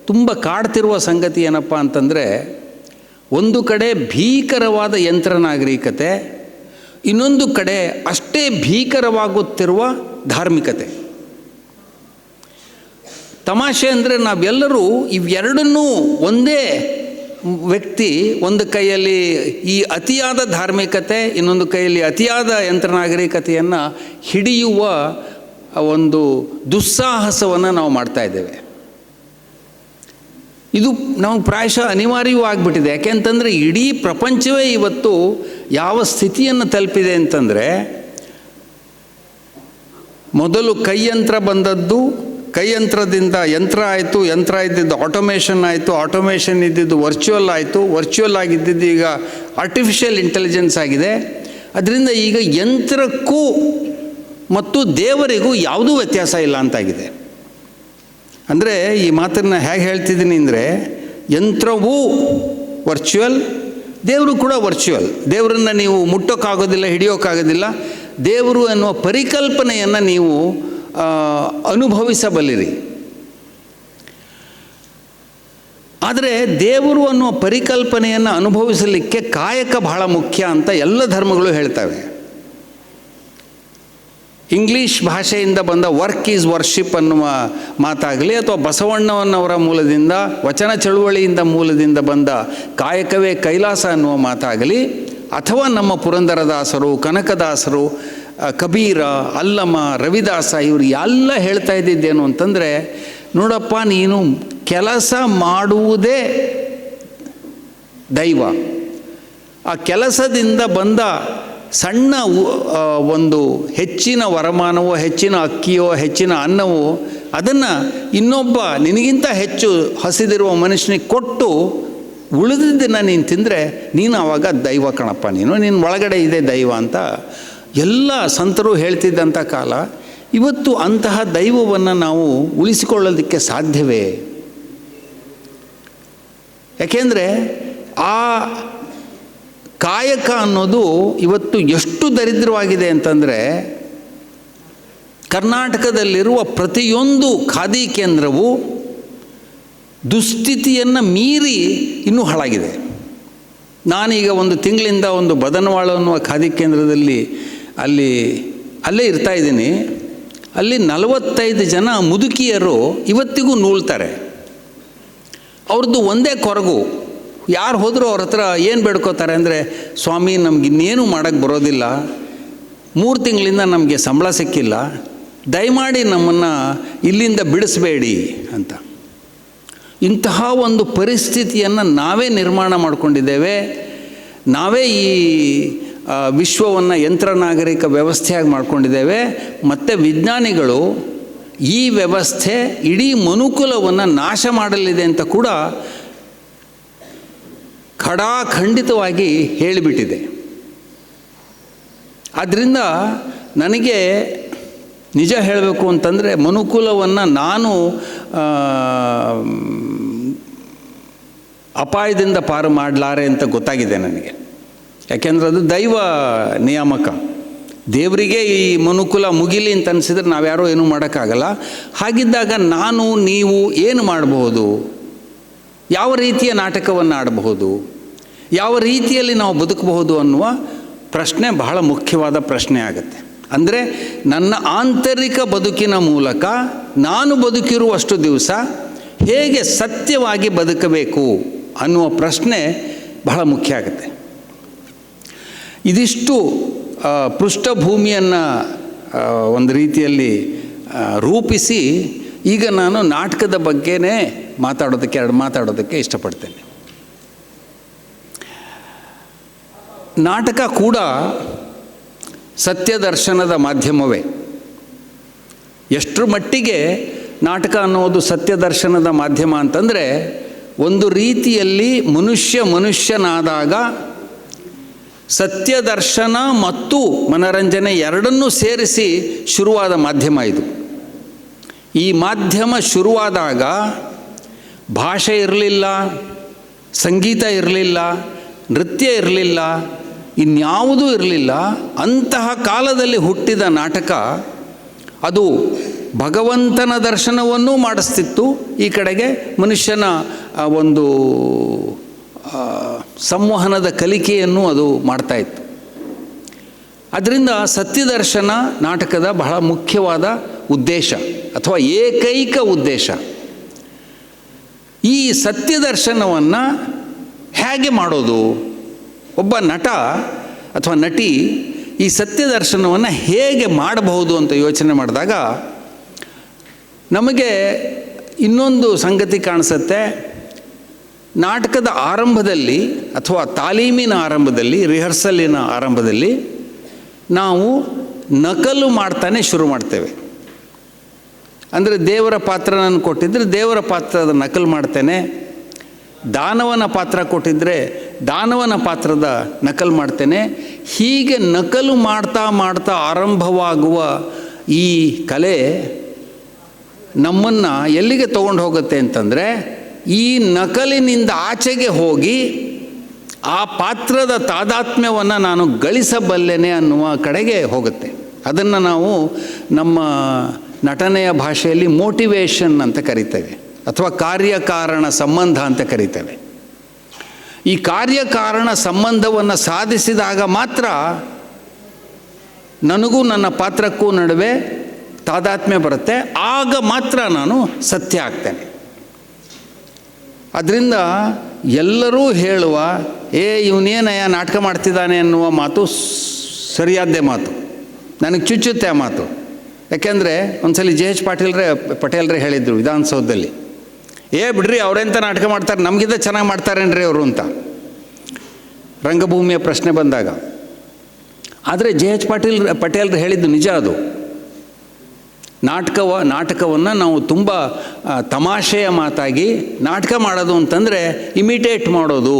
ತುಂಬ ಕಾಡ್ತಿರುವ ಸಂಗತಿ ಏನಪ್ಪ ಅಂತಂದರೆ, ಒಂದು ಕಡೆ ಭೀಕರವಾದ ಯಂತ್ರ ನಾಗರಿಕತೆ, ಇನ್ನೊಂದು ಕಡೆ ಅಷ್ಟೇ ಭೀಕರವಾಗುತ್ತಿರುವ ಧಾರ್ಮಿಕತೆ. ತಮಾಷೆ ಅಂದರೆ ನಾವೆಲ್ಲರೂ ಇವೆರಡನ್ನೂ ಒಂದೇ ವ್ಯಕ್ತಿ ಒಂದು ಕೈಯಲ್ಲಿ ಈ ಅತಿಯಾದ ಧಾರ್ಮಿಕತೆ, ಇನ್ನೊಂದು ಕೈಯಲ್ಲಿ ಅತಿಯಾದ ಯಂತ್ರ ನಾಗರಿಕತೆಯನ್ನು ಹಿಡಿಯುವ ಒಂದು ದುಸ್ಸಾಹಸವನ್ನು ನಾವು ಮಾಡ್ತಾ ಇದ್ದೇವೆ. ಇದು ನಾವು ಪ್ರಾಯಶಃ ಅನಿವಾರ್ಯವೂ ಆಗಿಬಿಟ್ಟಿದೆ. ಯಾಕೆಂತಂದರೆ ಇಡೀ ಪ್ರಪಂಚವೇ ಇವತ್ತು ಯಾವ ಸ್ಥಿತಿಯನ್ನು ತಲುಪಿದೆ ಅಂತಂದರೆ, ಮೊದಲು ಕೈಯಂತ್ರ ಬಂದದ್ದು, ಕೈಯಂತ್ರದಿಂದ ಯಂತ್ರ ಆಯಿತು, ಯಂತ್ರ ಇದ್ದಿದ್ದು ಆಟೋಮೇಷನ್ ಆಯಿತು, ಆಟೋಮೇಷನ್ ಇದ್ದಿದ್ದು ವರ್ಚುವಲ್ ಆಯಿತು, ವರ್ಚುವಲ್ ಆಗಿದ್ದಿದ್ದು ಈಗ ಆರ್ಟಿಫಿಷಿಯಲ್ ಇಂಟೆಲಿಜೆನ್ಸ್ ಆಗಿದೆ. ಅದರಿಂದ ಈಗ ಯಂತ್ರಕ್ಕೂ ಮತ್ತು ದೇವರಿಗೂ ಯಾವುದೂ ವ್ಯತ್ಯಾಸ ಇಲ್ಲ ಅಂತಾಗಿದೆ. ಅಂದರೆ ಈ ಮಾತನ್ನು ಹೇಗೆ ಹೇಳ್ತಿದ್ದೀನಿ ಅಂದರೆ, ಯಂತ್ರವೂ ವರ್ಚುವಲ್, ದೇವರು ಕೂಡ ವರ್ಚುವಲ್. ದೇವರನ್ನು ನೀವು ಮುಟ್ಟೋಕ್ಕಾಗೋದಿಲ್ಲ, ಹಿಡಿಯೋಕ್ಕಾಗೋದಿಲ್ಲ. ದೇವರು ಅನ್ನುವ ಪರಿಕಲ್ಪನೆಯನ್ನು ನೀವು ಅನುಭವಿಸಬಲ್ಲಿರಿ. ಆದರೆ ದೇವರು ಅನ್ನುವ ಪರಿಕಲ್ಪನೆಯನ್ನು ಅನುಭವಿಸಲಿಕ್ಕೆ ಕಾಯಕ ಬಹಳ ಮುಖ್ಯ ಅಂತ ಎಲ್ಲ ಧರ್ಮಗಳು ಹೇಳ್ತವೆ. ಇಂಗ್ಲೀಷ್ ಭಾಷೆಯಿಂದ ಬಂದ ವರ್ಕ್ ಈಸ್ ವರ್ಷಿಪ್ ಅನ್ನುವ ಮಾತಾಗಲಿ, ಅಥವಾ ಬಸವಣ್ಣನವರ ಮೂಲದಿಂದ, ವಚನ ಚಳುವಳಿಯಿಂದ ಮೂಲದಿಂದ ಬಂದ ಕಾಯಕವೇ ಕೈಲಾಸ ಅನ್ನುವ ಮಾತಾಗಲಿ, ಅಥವಾ ನಮ್ಮ ಪುರಂದರದಾಸರು, ಕನಕದಾಸರು, ಕಬೀರ, ಅಲ್ಲಮ, ರವಿದಾಸ ಇವರು ಎಲ್ಲ ಹೇಳ್ತಾ ಇದ್ದಿದ್ದೇನು ಅಂತಂದರೆ, ನೋಡಪ್ಪ, ನೀನು ಕೆಲಸ ಮಾಡುವುದೇ ದೈವ. ಆ ಕೆಲಸದಿಂದ ಬಂದ ಸಣ್ಣ ಒಂದು ಹೆಚ್ಚಿನ ವರಮಾನವೋ, ಹೆಚ್ಚಿನ ಅಕ್ಕಿಯೋ, ಹೆಚ್ಚಿನ ಅನ್ನವೋ, ಅದನ್ನು ಇನ್ನೊಬ್ಬ ನಿನಗಿಂತ ಹೆಚ್ಚು ಹಸಿದಿರುವ ಮನುಷ್ಯನಿಗೆ ಕೊಟ್ಟು ಉಳಿದಿದ್ದನ್ನು ನೀನು ತಿಂದರೆ ನೀನು ಆವಾಗ ದೈವ ಕಣಪ್ಪ, ನಿನ್ನ ಒಳಗಡೆ ಇದೆ ದೈವ ಅಂತ ಎಲ್ಲ ಸಂತರು ಹೇಳ್ತಿದ್ದಂಥ ಕಾಲ. ಇವತ್ತು ಅಂತಹ ದೈವವನ್ನು ನಾವು ಉಳಿಸಿಕೊಳ್ಳೋದಕ್ಕೆ ಸಾಧ್ಯವೇ? ಯಾಕೆಂದರೆ ಆ ಕಾಯಕ ಅನ್ನೋದು ಇವತ್ತು ಎಷ್ಟು ದರಿದ್ರವಾಗಿದೆ ಅಂತಂದರೆ, ಕರ್ನಾಟಕದಲ್ಲಿರುವ ಪ್ರತಿಯೊಂದು ಖಾದಿ ಕೇಂದ್ರವು ದುಸ್ಥಿತಿಯನ್ನು ಮೀರಿ ಇನ್ನೂ ಹಾಳಾಗಿದೆ. ನಾನೀಗ ಒಂದು ತಿಂಗಳಿಂದ ಒಂದು ಬದನವಾಳ ಅನ್ನುವ ಖಾದಿ ಕೇಂದ್ರದಲ್ಲಿ ಅಲ್ಲೇ ಇರ್ತಾಯಿದ್ದೀನಿ. ಅಲ್ಲಿ 45 ಜನ ಮುದುಕಿಯರು ಇವತ್ತಿಗೂ ನೂಲ್ತಾರೆ. ಅವ್ರದ್ದು ಒಂದೇ ಕೊರಗು, ಯಾರು ಹೋದರೂ ಅವ್ರ ಹತ್ರ ಏನು ಬೇಡ್ಕೋತಾರೆ ಅಂದರೆ, ಸ್ವಾಮಿ ನಮ್ಗೆ ಇನ್ನೇನು ಮಾಡೋಕ್ಕೆ ಬರೋದಿಲ್ಲ, 3 ತಿಂಗಳಿಂದ ನಮಗೆ ಸಂಬಳ ಸಿಕ್ಕಿಲ್ಲ, ದಯಮಾಡಿ ನಮ್ಮನ್ನು ಇಲ್ಲಿಂದ ಬಿಡಿಸಬೇಡಿ ಅಂತ. ಇಂತಹ ಒಂದು ಪರಿಸ್ಥಿತಿಯನ್ನು ನಾವೇ ನಿರ್ಮಾಣ ಮಾಡಿಕೊಂಡಿದ್ದೇವೆ. ನಾವೇ ಈ ವಿಶ್ವವನ್ನು ಯಂತ್ರನಾಗರಿಕ ವ್ಯವಸ್ಥೆಯಾಗಿ ಮಾಡ್ಕೊಂಡಿದ್ದೇವೆ. ಮತ್ತು ವಿಜ್ಞಾನಿಗಳು ಈ ವ್ಯವಸ್ಥೆ ಇಡೀ ಮನುಕುಲವನ್ನು ನಾಶ ಮಾಡಲಿದೆ ಅಂತ ಕೂಡ ಖಂಡಿತವಾಗಿ ಹೇಳಿಬಿಟ್ಟಿದೆ. ಆದ್ದರಿಂದ ನನಗೆ ನಿಜ ಹೇಳಬೇಕು ಅಂತಂದರೆ ಮನುಕುಲವನ್ನು ನಾನು ಅಪಾಯದಿಂದ ಪಾರು ಮಾಡಲಾರೆ ಅಂತ ಗೊತ್ತಾಗಿದೆ ನನಗೆ. ಯಾಕೆಂದರೆ ಅದು ದೈವ ನಿಯಾಮಕ. ದೇವರಿಗೆ ಈ ಮನುಕುಲ ಮುಗಿಲಿ ಅಂತ ಅನಿಸಿದ್ರೆ ನಾವ್ಯಾರೋ ಏನೂ ಮಾಡೋಕ್ಕಾಗಲ್ಲ. ಹಾಗಿದ್ದಾಗ ನಾನು ನೀವು ಏನು ಮಾಡಬಹುದು, ಯಾವ ರೀತಿಯ ನಾಟಕವನ್ನು ಆಡಬಹುದು, ಯಾವ ರೀತಿಯಲ್ಲಿ ನಾವು ಬದುಕಬಹುದು ಅನ್ನುವ ಪ್ರಶ್ನೆ ಬಹಳ ಮುಖ್ಯವಾದ ಪ್ರಶ್ನೆ ಆಗುತ್ತೆ. ಅಂದರೆ ನನ್ನ ಆಂತರಿಕ ಬದುಕಿನ ಮೂಲಕ ನಾನು ಬದುಕಿರುವಷ್ಟು ದಿವಸ ಹೇಗೆ ಸತ್ಯವಾಗಿ ಬದುಕಬೇಕು ಅನ್ನುವ ಪ್ರಶ್ನೆ ಬಹಳ ಮುಖ್ಯ ಆಗುತ್ತೆ. ಇದಿಷ್ಟು ಪೃಷ್ಠಭೂಮಿಯನ್ನು ಒಂದು ರೀತಿಯಲ್ಲಿ ರೂಪಿಸಿ ಈಗ ನಾನು ನಾಟಕದ ಬಗ್ಗೆನೇ ಮಾತಾಡೋದಕ್ಕೆ ಇಷ್ಟಪಡ್ತೇನೆ. ನಾಟಕ ಕೂಡ ಸತ್ಯದರ್ಶನದ ಮಾಧ್ಯಮವೇ. ಎಷ್ಟರ ಮಟ್ಟಿಗೆ ನಾಟಕ ಅನ್ನೋದು ಸತ್ಯದರ್ಶನದ ಮಾಧ್ಯಮ ಅಂತಂದರೆ, ಒಂದು ರೀತಿಯಲ್ಲಿ ಮನುಷ್ಯನಾದಾಗ ಸತ್ಯದರ್ಶನ ಮತ್ತು ಮನರಂಜನೆ ಎರಡನ್ನೂ ಸೇರಿಸಿ ಶುರುವಾದ ಮಾಧ್ಯಮ ಇದು. ಈ ಮಾಧ್ಯಮ ಶುರುವಾದಾಗ ಭಾಷೆ ಇರಲಿಲ್ಲ, ಸಂಗೀತ ಇರಲಿಲ್ಲ, ನೃತ್ಯ ಇರಲಿಲ್ಲ, ಇನ್ಯಾವುದೂ ಇರಲಿಲ್ಲ. ಅಂತಹ ಕಾಲದಲ್ಲಿ ಹುಟ್ಟಿದ ನಾಟಕ ಅದು ಭಗವಂತನ ದರ್ಶನವನ್ನೂ ಮಾಡಿಸ್ತಿತ್ತು, ಈ ಕಡೆಗೆ ಮನುಷ್ಯನ ಒಂದು ಸಂವಹನದ ಕಲಿಕೆಯನ್ನು ಅದು ಮಾಡ್ತಾಯಿತ್ತು. ಅದರಿಂದ ಸತ್ಯದರ್ಶನ ನಾಟಕದ ಬಹಳ ಮುಖ್ಯವಾದ ಉದ್ದೇಶ ಅಥವಾ ಏಕೈಕ ಉದ್ದೇಶ. ಈ ಸತ್ಯದರ್ಶನವನ್ನು ಹೇಗೆ ಮಾಡೋದು? ಒಬ್ಬ ನಟ ಅಥವಾ ನಟಿ ಈ ಸತ್ಯದರ್ಶನವನ್ನು ಹೇಗೆ ಮಾಡಬಹುದು ಅಂತ ಯೋಚನೆ ಮಾಡಿದಾಗ ನಮಗೆ ಇನ್ನೊಂದು ಸಂಗತಿ ಕಾಣಿಸುತ್ತೆ. ನಾಟಕದ ಆರಂಭದಲ್ಲಿ ಅಥವಾ ತಾಲೀಮಿನ ಆರಂಭದಲ್ಲಿ, ರಿಹರ್ಸಲಿನ ಆರಂಭದಲ್ಲಿ ನಾವು ನಕಲು ಮಾಡ್ತಾನೆ ಶುರು ಮಾಡ್ತೇವೆ. ಅಂದರೆ ದೇವರ ಪಾತ್ರ ನಾನು ಕೊಟ್ಟಿದ್ದರೆ ದೇವರ ಪಾತ್ರದ ನಕಲು ಮಾಡ್ತೇನೆ, ದಾನವನ ಪಾತ್ರ ಕೊಟ್ಟಿದ್ದರೆ ದಾನವನ ಪಾತ್ರದ ನಕಲು ಮಾಡ್ತೇನೆ. ಹೀಗೆ ನಕಲು ಮಾಡ್ತಾ ಆರಂಭವಾಗುವ ಈ ಕಲೆ ನಮ್ಮನ್ನು ಎಲ್ಲಿಗೆ ತೊಗೊಂಡು ಹೋಗುತ್ತೆ ಅಂತಂದರೆ, ಈ ನಕಲಿನಿಂದ ಆಚೆಗೆ ಹೋಗಿ ಆ ಪಾತ್ರದ ತಾದಾತ್ಮ್ಯವನ್ನು ನಾನು ಗಳಿಸಬಲ್ಲೆನೆ ಅನ್ನುವ ಕಡೆಗೆ ಹೋಗುತ್ತೆ. ಅದನ್ನು ನಾವು ನಮ್ಮ ನಟನೆಯ ಭಾಷೆಯಲ್ಲಿ ಮೋಟಿವೇಶನ್ ಅಂತ ಕರಿತೇವೆ, ಅಥವಾ ಕಾರ್ಯಕಾರಣ ಸಂಬಂಧ ಅಂತ ಕರಿತೇವೆ. ಈ ಕಾರ್ಯಕಾರಣ ಸಂಬಂಧವನ್ನು ಸಾಧಿಸಿದಾಗ ಮಾತ್ರ ನನಗೂ ನನ್ನ ಪಾತ್ರಕ್ಕೂ ನಡುವೆ ತಾದಾತ್ಮ್ಯ ಬರುತ್ತೆ, ಆಗ ಮಾತ್ರ ನಾನು ಸತ್ಯ ಆಗ್ತೇನೆ. ಅದರಿಂದ ಎಲ್ಲರೂ ಹೇಳುವ ಇವನೇನಯ್ಯ ನಾಟಕ ಮಾಡ್ತಿದ್ದಾನೆ ಅನ್ನುವ ಮಾತು ಸರಿಯಾದ್ದೇ ಮಾತು, ನನಗೆ ಚುಚ್ಚುತ್ತೆ ಆ ಮಾತು. ಯಾಕೆಂದರೆ ಒಂದ್ಸಲಿ JH ಪಟೇಲ್ರೇ ಹೇಳಿದರು ವಿಧಾನಸೌಧದಲ್ಲಿ, ಬಿಡ್ರಿ ಅವರೆಂತ ನಾಟಕ ಮಾಡ್ತಾರೆ, ನಮಗಿಂತ ಚೆನ್ನಾಗಿ ಮಾಡ್ತಾರೇನ್ರಿ ಅವರು ಅಂತ ರಂಗಭೂಮಿಯ ಪ್ರಶ್ನೆ ಬಂದಾಗ. ಆದರೆ JH ಪಟೇಲ್ರು ಹೇಳಿದ್ದು ನಿಜ. ಅದು ನಾಟಕವನ್ನು ನಾವು ತುಂಬ ತಮಾಷೆಯ ಮಾತಾಗಿ ನಾಟಕ ಮಾಡೋದು ಅಂತಂದರೆ ಇಮಿಟೇಟ್ ಮಾಡೋದು,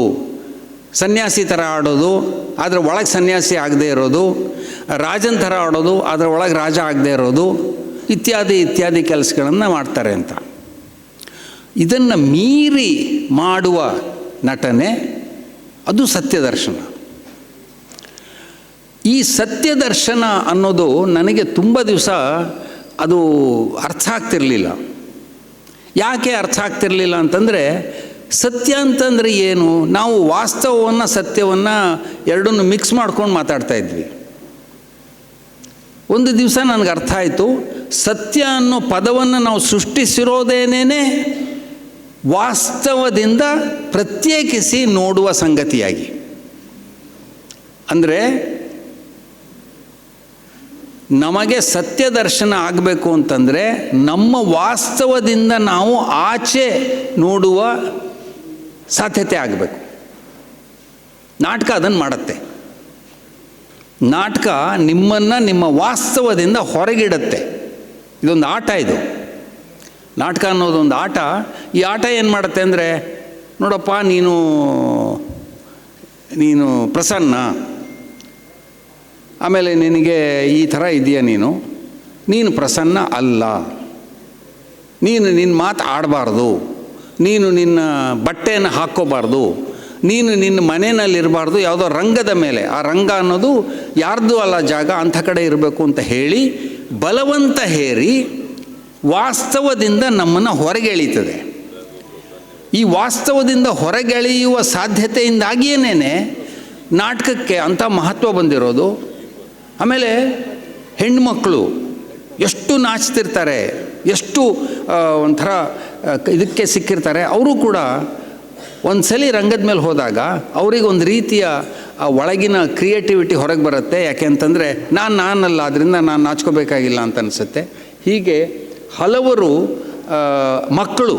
ಸನ್ಯಾಸಿ ಥರ ಆಡೋದು ಅದರ ಒಳಗೆ ಸನ್ಯಾಸಿ ಆಗದೆ ಇರೋದು, ರಾಜನ ಥರ ಆಡೋದು ಅದರ ಒಳಗೆ ರಾಜ ಆಗದೆ ಇರೋದು, ಇತ್ಯಾದಿ ಕೆಲಸಗಳನ್ನು ಮಾಡ್ತಾರೆ ಅಂತ. ಇದನ್ನು ಮೀರಿ ಮಾಡುವ ನಟನೆ ಅದು ಸತ್ಯದರ್ಶನ. ಈ ಸತ್ಯದರ್ಶನ ಅನ್ನೋದು ನನಗೆ ತುಂಬ ದಿವಸ ಅದು ಅರ್ಥ ಆಗ್ತಿರಲಿಲ್ಲ. ಯಾಕೆ ಅರ್ಥ ಆಗ್ತಿರಲಿಲ್ಲ ಅಂತಂದರೆ, ಸತ್ಯ ಅಂತಂದರೆ ಏನು? ನಾವು ವಾಸ್ತವವನ್ನು ಸತ್ಯವನ್ನು ಎರಡನ್ನು ಮಿಕ್ಸ್ ಮಾಡ್ಕೊಂಡು ಮಾತಾಡ್ತಾ ಇದ್ವಿ. ಒಂದು ದಿವಸ ನನಗೆ ಅರ್ಥ ಆಯಿತು, ಸತ್ಯ ಅನ್ನೋ ಪದವನ್ನು ನಾವು ಸೃಷ್ಟಿಸಿರೋದೇನೇ ವಾಸ್ತವದಿಂದ ಪ್ರತ್ಯೇಕಿಸಿ ನೋಡುವ ಸಂಗತಿಯಾಗಿ. ಅಂದರೆ ನಮಗೆ ಸತ್ಯ ದರ್ಶನ ಆಗಬೇಕು ಅಂತಂದರೆ ನಮ್ಮ ವಾಸ್ತವದಿಂದ ನಾವು ಆಚೆ ನೋಡುವ ಸಾಧ್ಯತೆ ಆಗಬೇಕು. ನಾಟಕ ಅದನ್ನು ಮಾಡುತ್ತೆ. ನಾಟಕ ನಿಮ್ಮನ್ನು ನಿಮ್ಮ ವಾಸ್ತವದಿಂದ ಹೊರಗಿಡುತ್ತೆ. ಇದೊಂದು ಆಟ. ಇದು ನಾಟಕ ಅನ್ನೋದೊಂದು ಆಟ. ಈ ಆಟ ಏನು ಮಾಡುತ್ತೆ ಅಂದರೆ, ನೋಡಪ್ಪ ನೀನು ಪ್ರಸನ್ನ, ಆಮೇಲೆ ನಿನಗೆ ಈ ಥರ ಇದೆಯಾ, ನೀನು ಪ್ರಸನ್ನ ಅಲ್ಲ, ನಿನ್ನ ಮಾತು ಆಡಬಾರ್ದು, ನೀನು ನಿನ್ನ ಬಟ್ಟೆಯನ್ನು ಹಾಕ್ಕೋಬಾರ್ದು, ನೀನು ನಿನ್ನ ಮನೆಯಲ್ಲಿರಬಾರ್ದು, ಯಾವುದೋ ರಂಗದ ಮೇಲೆ, ಆ ರಂಗ ಅನ್ನೋದು ಯಾರ್ದು ಅಲ್ಲ ಜಾಗ, ಅಂಥ ಕಡೆ ಇರಬೇಕು ಅಂತ ಹೇಳಿ ಬಲವಂತ ಹೇರಿ ವಾಸ್ತವದಿಂದ ನಮ್ಮನ್ನು ಹೊರಗೆಳೀತದೆ. ಈ ವಾಸ್ತವದಿಂದ ಹೊರಗೆಳೆಯುವ ಸಾಧ್ಯತೆಯಿಂದಾಗಿಯೇ ನಾಟಕಕ್ಕೆ ಅಂಥ ಮಹತ್ವ ಬಂದಿರೋದು. ಆಮೇಲೆ ಹೆಣ್ಮಕ್ಕಳು ಎಷ್ಟು ನಾಚ್ತಿರ್ತಾರೆ, ಎಷ್ಟು ಒಂಥರ ಇದಕ್ಕೆ ಸಿಕ್ಕಿರ್ತಾರೆ. ಅವರು ಕೂಡ ಒಂದು ಸಲ ರಂಗದ ಮೇಲೆ ಹೋದಾಗ ಅವ್ರಿಗೆ ಒಂದು ರೀತಿಯ ಒಳಗಿನ ಕ್ರಿಯೇಟಿವಿಟಿ ಹೊರಗೆ ಬರುತ್ತೆ. ಯಾಕೆ ಅಂತಂದರೆ ನಾನಲ್ಲ, ಅದರಿಂದ ನಾನು ನಾಚ್ಕೋಬೇಕಾಗಿಲ್ಲ ಅಂತ ಅನಿಸುತ್ತೆ. ಹೀಗೆ ಹಲವರು ಮಕ್ಕಳು,